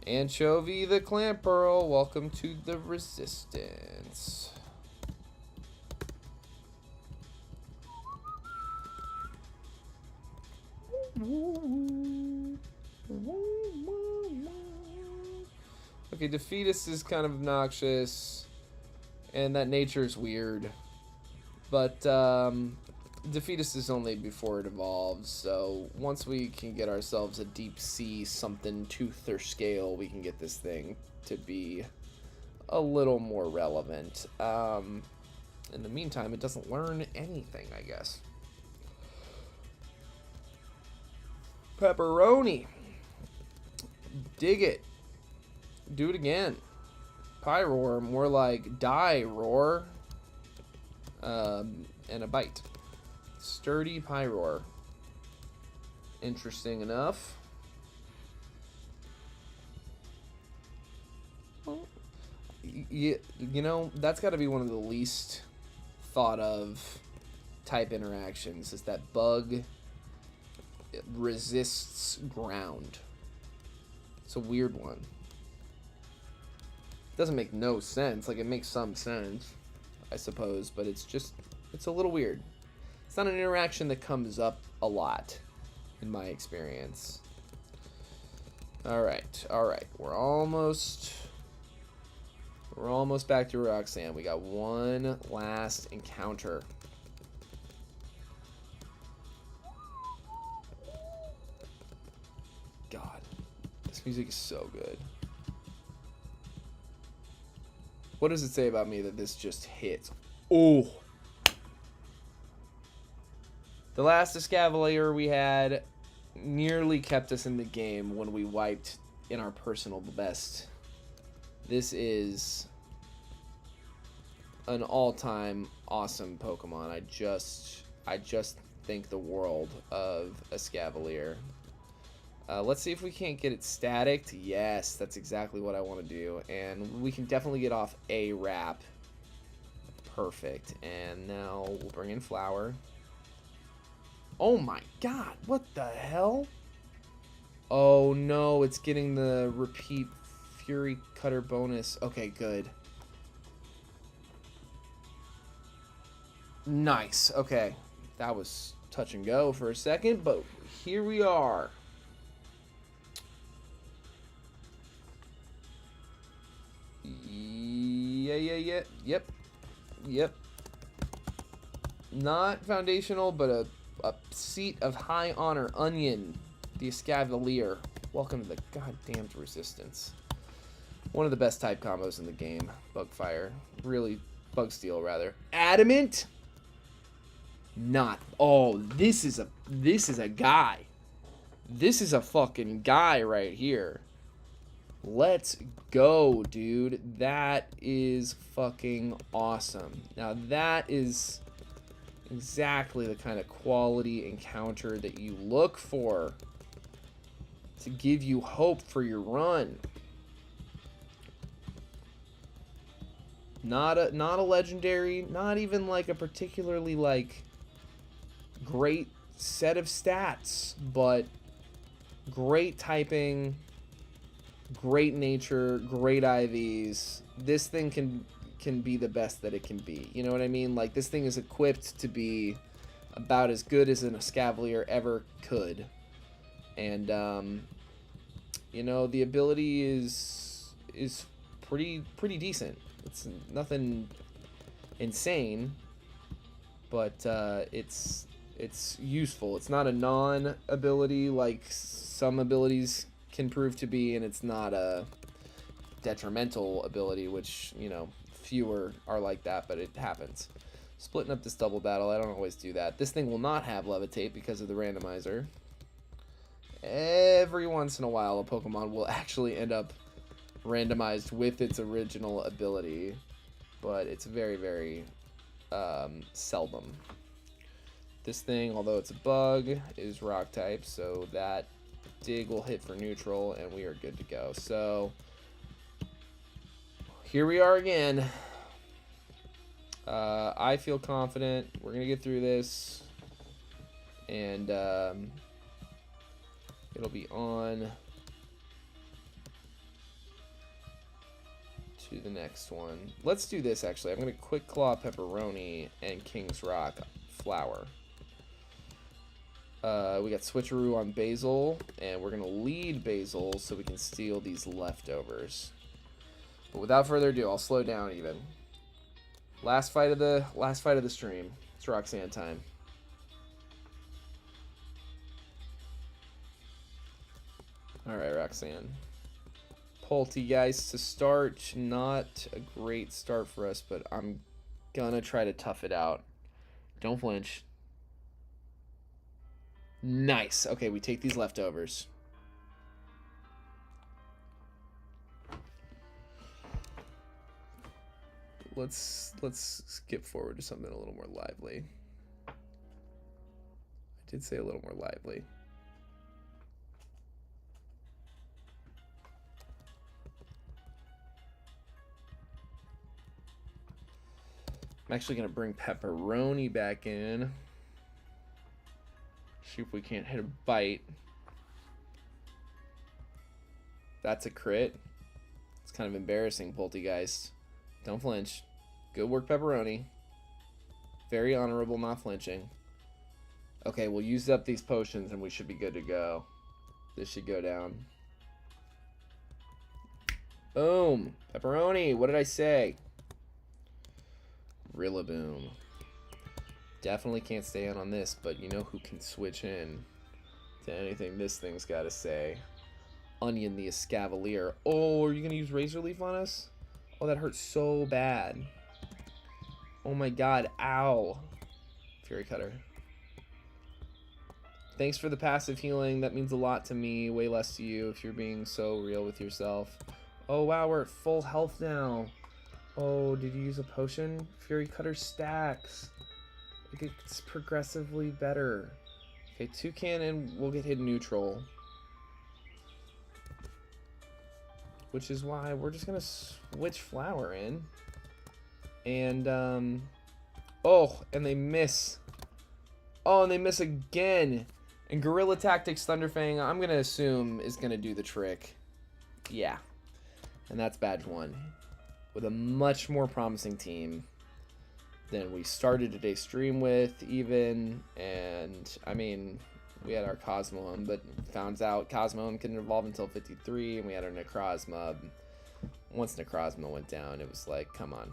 Anchovy the Clamperl, welcome to the Resistance. Okay, Defeatus is kind of obnoxious, and that nature is weird. But Defeatus is only before it evolves, so once we can get ourselves a deep sea something tooth or scale, we can get this thing to be a little more relevant. In the meantime, it doesn't learn anything, I guess. Pepperoni. Dig it. Do it again. Pyroar, more like die roar. And a bite. Sturdy Pyroar. Interesting enough. Well, you know, that's got to be one of the least thought of type interactions, is that bug resists ground. It's a weird one. Doesn't make no sense. Like, it makes some sense, I suppose, but it's just, it's a little weird. It's not an interaction that comes up a lot, in my experience. Alright, alright. We're almost back to Roxanne. We got one last encounter. God, this music is so good. What does it say about me that this just hits? Oh! The last Escavalier we had nearly kept us in the game when we wiped in our personal best. This is an all-time awesome Pokemon. I just think the world of Escavalier. Let's see if we can't get it staticked. Yes, that's exactly what I want to do. And we can definitely get off a wrap. Perfect. And now we'll bring in Flower. Oh my god, what the hell? Oh no, it's getting the repeat Fury Cutter bonus. Okay, good. Nice. Okay, that was touch and go for a second, but here we are. Yep. Not foundational, but a seat of high honor. Onion, the Escavalier. Welcome to the goddamn Resistance. One of the best type combos in the game. Bugfire. Really, Bug Steel, rather. Adamant? Not. Oh, this is a guy. This is a fucking guy right here. Let's go, dude. That is fucking awesome. Now, that is exactly the kind of quality encounter that you look for to give you hope for your run. Not a legendary, not even like a particularly like great set of stats, but great typing, great nature, great IVs. This thing can be the best that it can be. You know what I mean? Like, this thing is equipped to be about as good as an Escavalier ever could. And you know, the ability is pretty decent. It's nothing insane, but it's useful. It's not a non-ability like some abilities can prove to be, and it's not a detrimental ability, which, you know, fewer are like that, but it happens. Splitting up this double battle, I don't always do that. This thing will not have Levitate because of the randomizer. Every once in a while, a Pokemon will actually end up randomized with its original ability, but it's very seldom. This thing, although it's a bug, is rock type, so that dig will hit for neutral and we are good to go. So here we are again. I feel confident we're gonna get through this, and it'll be on to the next one. Let's do this, actually. I'm going to Quick Claw Pepperoni and King's Rock Flower. We got Switcheroo on Basil, and we're going to lead Basil so we can steal these leftovers. But without further ado, I'll slow down even. Last fight of the stream. It's Roxanne time. Alright, Roxanne. Poltegeist to start. Not a great start for us, but I'm gonna try to tough it out. Don't flinch. Nice. Okay, we take these leftovers. Let's skip forward to something a little more lively. I did say a little more lively. I'm actually going to bring Pepperoni back in. See if we can't hit a bite. That's a crit. It's kind of embarrassing, Poltegeist. Don't flinch. Good work, Pepperoni. Very honorable, not flinching. Okay, we'll use up these potions and we should be good to go. This should go down. Boom. Pepperoni, what did I say? Rillaboom. Definitely can't stay in on this, but you know who can switch in to anything this thing's got to say? Onion the Escavalier. Oh, are you going to use Razor Leaf on us? Oh, that hurts so bad. Oh my god, ow. Fury Cutter. Thanks for the passive healing. That means a lot to me, way less to you if you're being so real with yourself. Oh wow, we're at full health now. Oh, did you use a potion? Fury Cutter stacks. It gets progressively better. Okay, Toucan and we'll get hit neutral. Which is why we're just gonna switch Flower in. And, oh, and they miss. Oh, and they miss again. And Guerrilla Tactics Thunderfang, I'm gonna assume, is gonna do the trick. Yeah. And that's badge 1. With a much more promising team than we started today's stream with, even. And, I mean, we had our Cosmoem, but found out Cosmoem couldn't evolve until 53, and we had our Necrozma. Once Necrozma went down, it was like, come on.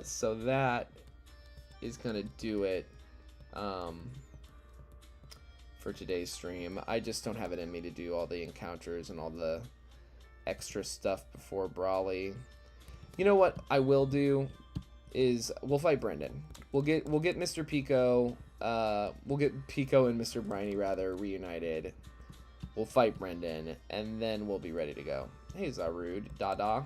So that is gonna do it for today's stream. I just don't have it in me to do all the encounters and all the extra stuff before Brawly. You know what I will do is we'll fight Brendan. We'll get Mr. Pico. We'll get Pico and Mr. Briny rather reunited. We'll fight Brendan, and then we'll be ready to go. Hey, Zarud, Dada.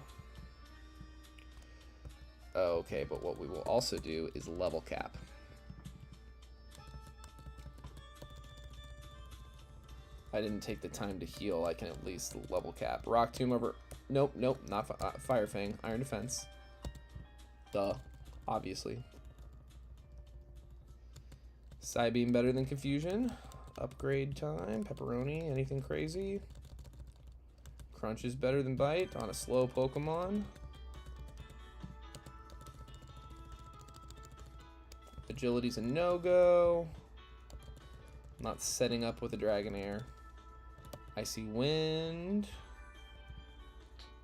Okay, but what we will also do is level cap. I didn't take the time to heal. I can at least level cap. Rock Tomb over. Nope, nope, not Fire Fang. Iron Defense. Duh, obviously. Psybeam better than Confusion. Upgrade time. Pepperoni. Anything crazy? Crunch is better than Bite on a slow Pokemon. Agility's a no-go. Not setting up with a Dragonair. Icy Wind.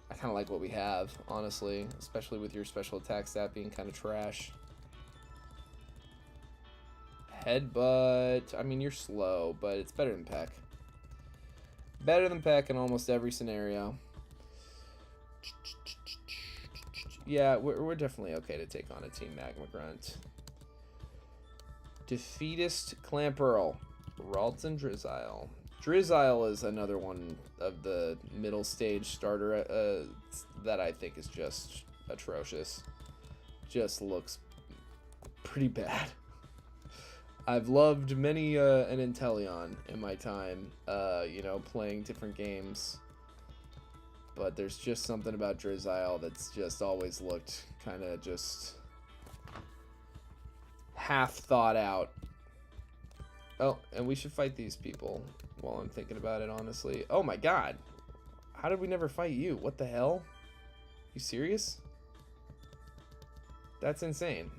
I kind of like what we have, honestly. Especially with your special attack stat being kind of trash. Headbutt. I mean, you're slow, but it's better than Peck. Better than Peck in almost every scenario. Yeah, we're definitely okay to take on a Team Magma Grunt. Defeatist Clamperl. Ralton Drizzile. Drizzile is another one of the middle stage starter that I think is just atrocious. Just looks pretty bad. I've loved many an Inteleon in my time, you know, playing different games. But there's just something about Drizzile that's just always looked kind of just half thought out. Oh, and we should fight these people while I'm thinking about it, honestly. Oh my god. How did we never fight you? What the hell? You serious? That's insane.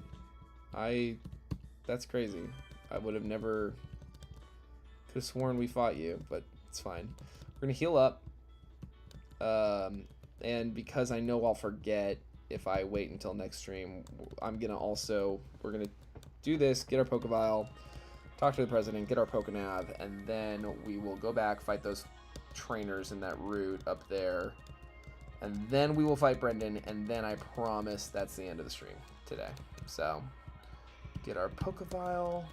That's crazy. I would have never could have sworn we fought you, but it's fine. We're gonna heal up. And because I know I'll forget if I wait until next stream, we're gonna do this, get our Pokeball, talk to the president, get our Pokenav, and then we will go back, fight those trainers in that route up there, and then we will fight Brendan, and then I promise that's the end of the stream today. So, get our Pokeball.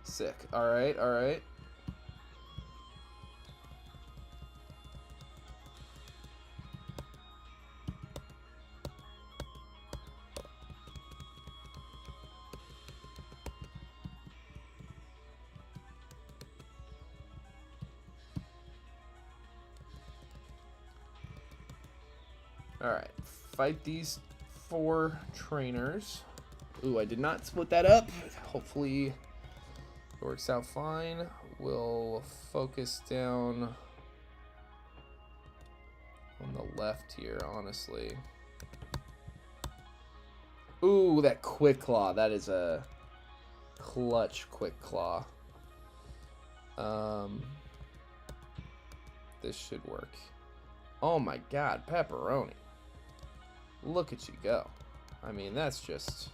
Sick. Alright, alright. Alright, fight these 4 trainers. Ooh, I did not split that up. Hopefully it works out fine. We'll focus down on the left here, honestly. Ooh, that Quick Claw. That is a clutch Quick Claw. This should work. Oh my god, Pepperoni. Look at you go. I mean, that's just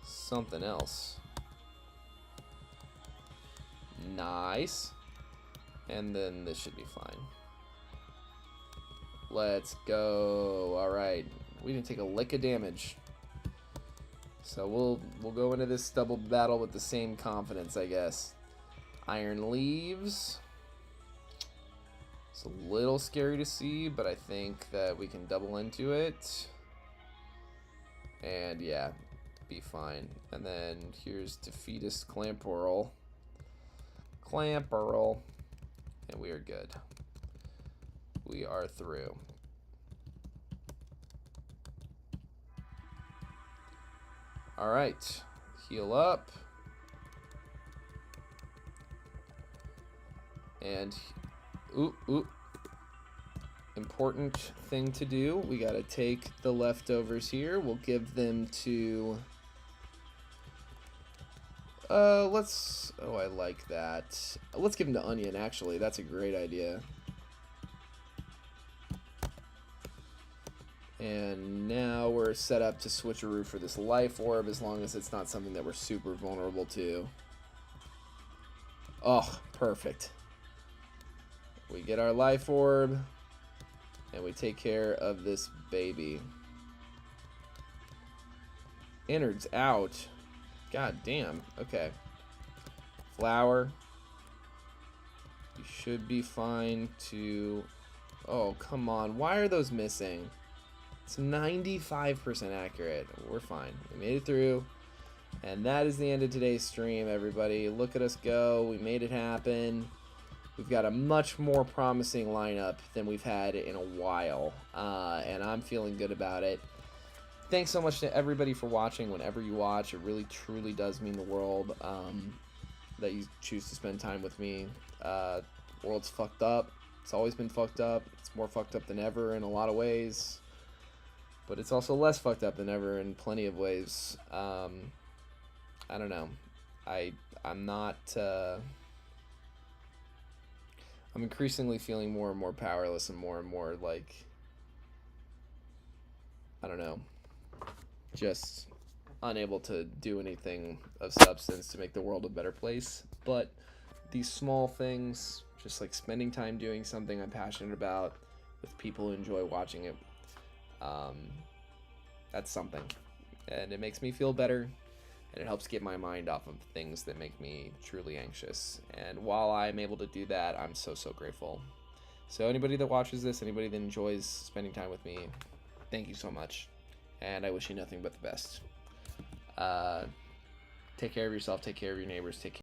something else. Nice. And then this should be fine. Let's go. Alright. We didn't take a lick of damage. So we'll go into this double battle with the same confidence, I guess. Iron Leaves. It's a little scary to see, but I think that we can double into it. And yeah, be fine. And then here's Defeatist Clamperl. Clamperl. And we are good. We are through. Alright. Heal up. And ooh. Important thing to do. We gotta take the leftovers here. We'll give them to oh, I like that. Let's give them to Onion, actually. That's a great idea. And now we're set up to switcheroo for this life orb, as long as it's not something that we're super vulnerable to. Oh, perfect. We get our life orb, and we take care of this baby. Innards out. God damn. Okay. Flower. You should be fine to... Oh, come on. Why are those missing? It's 95% accurate. We're fine. We made it through. And that is the end of today's stream, everybody. Look at us go. We made it happen. We've got a much more promising lineup than we've had in a while. And I'm feeling good about it. Thanks so much to everybody for watching. Whenever you watch, it really, truly does mean the world that you choose to spend time with me. World's fucked up. It's always been fucked up. It's more fucked up than ever in a lot of ways. But it's also less fucked up than ever in plenty of ways. I don't know. I'm not... I'm increasingly feeling more and more powerless and more like... I don't know. Just unable to do anything of substance to make the world a better place. But these small things, just like spending time doing something I'm passionate about with people who enjoy watching it, that's something. And it makes me feel better, and it helps get my mind off of things that make me truly anxious. And while I'm able to do that, I'm so grateful. So anybody that watches this, anybody that enjoys spending time with me, thank you so much. And I wish you nothing but the best. Take care of yourself, take care of your neighbors, take care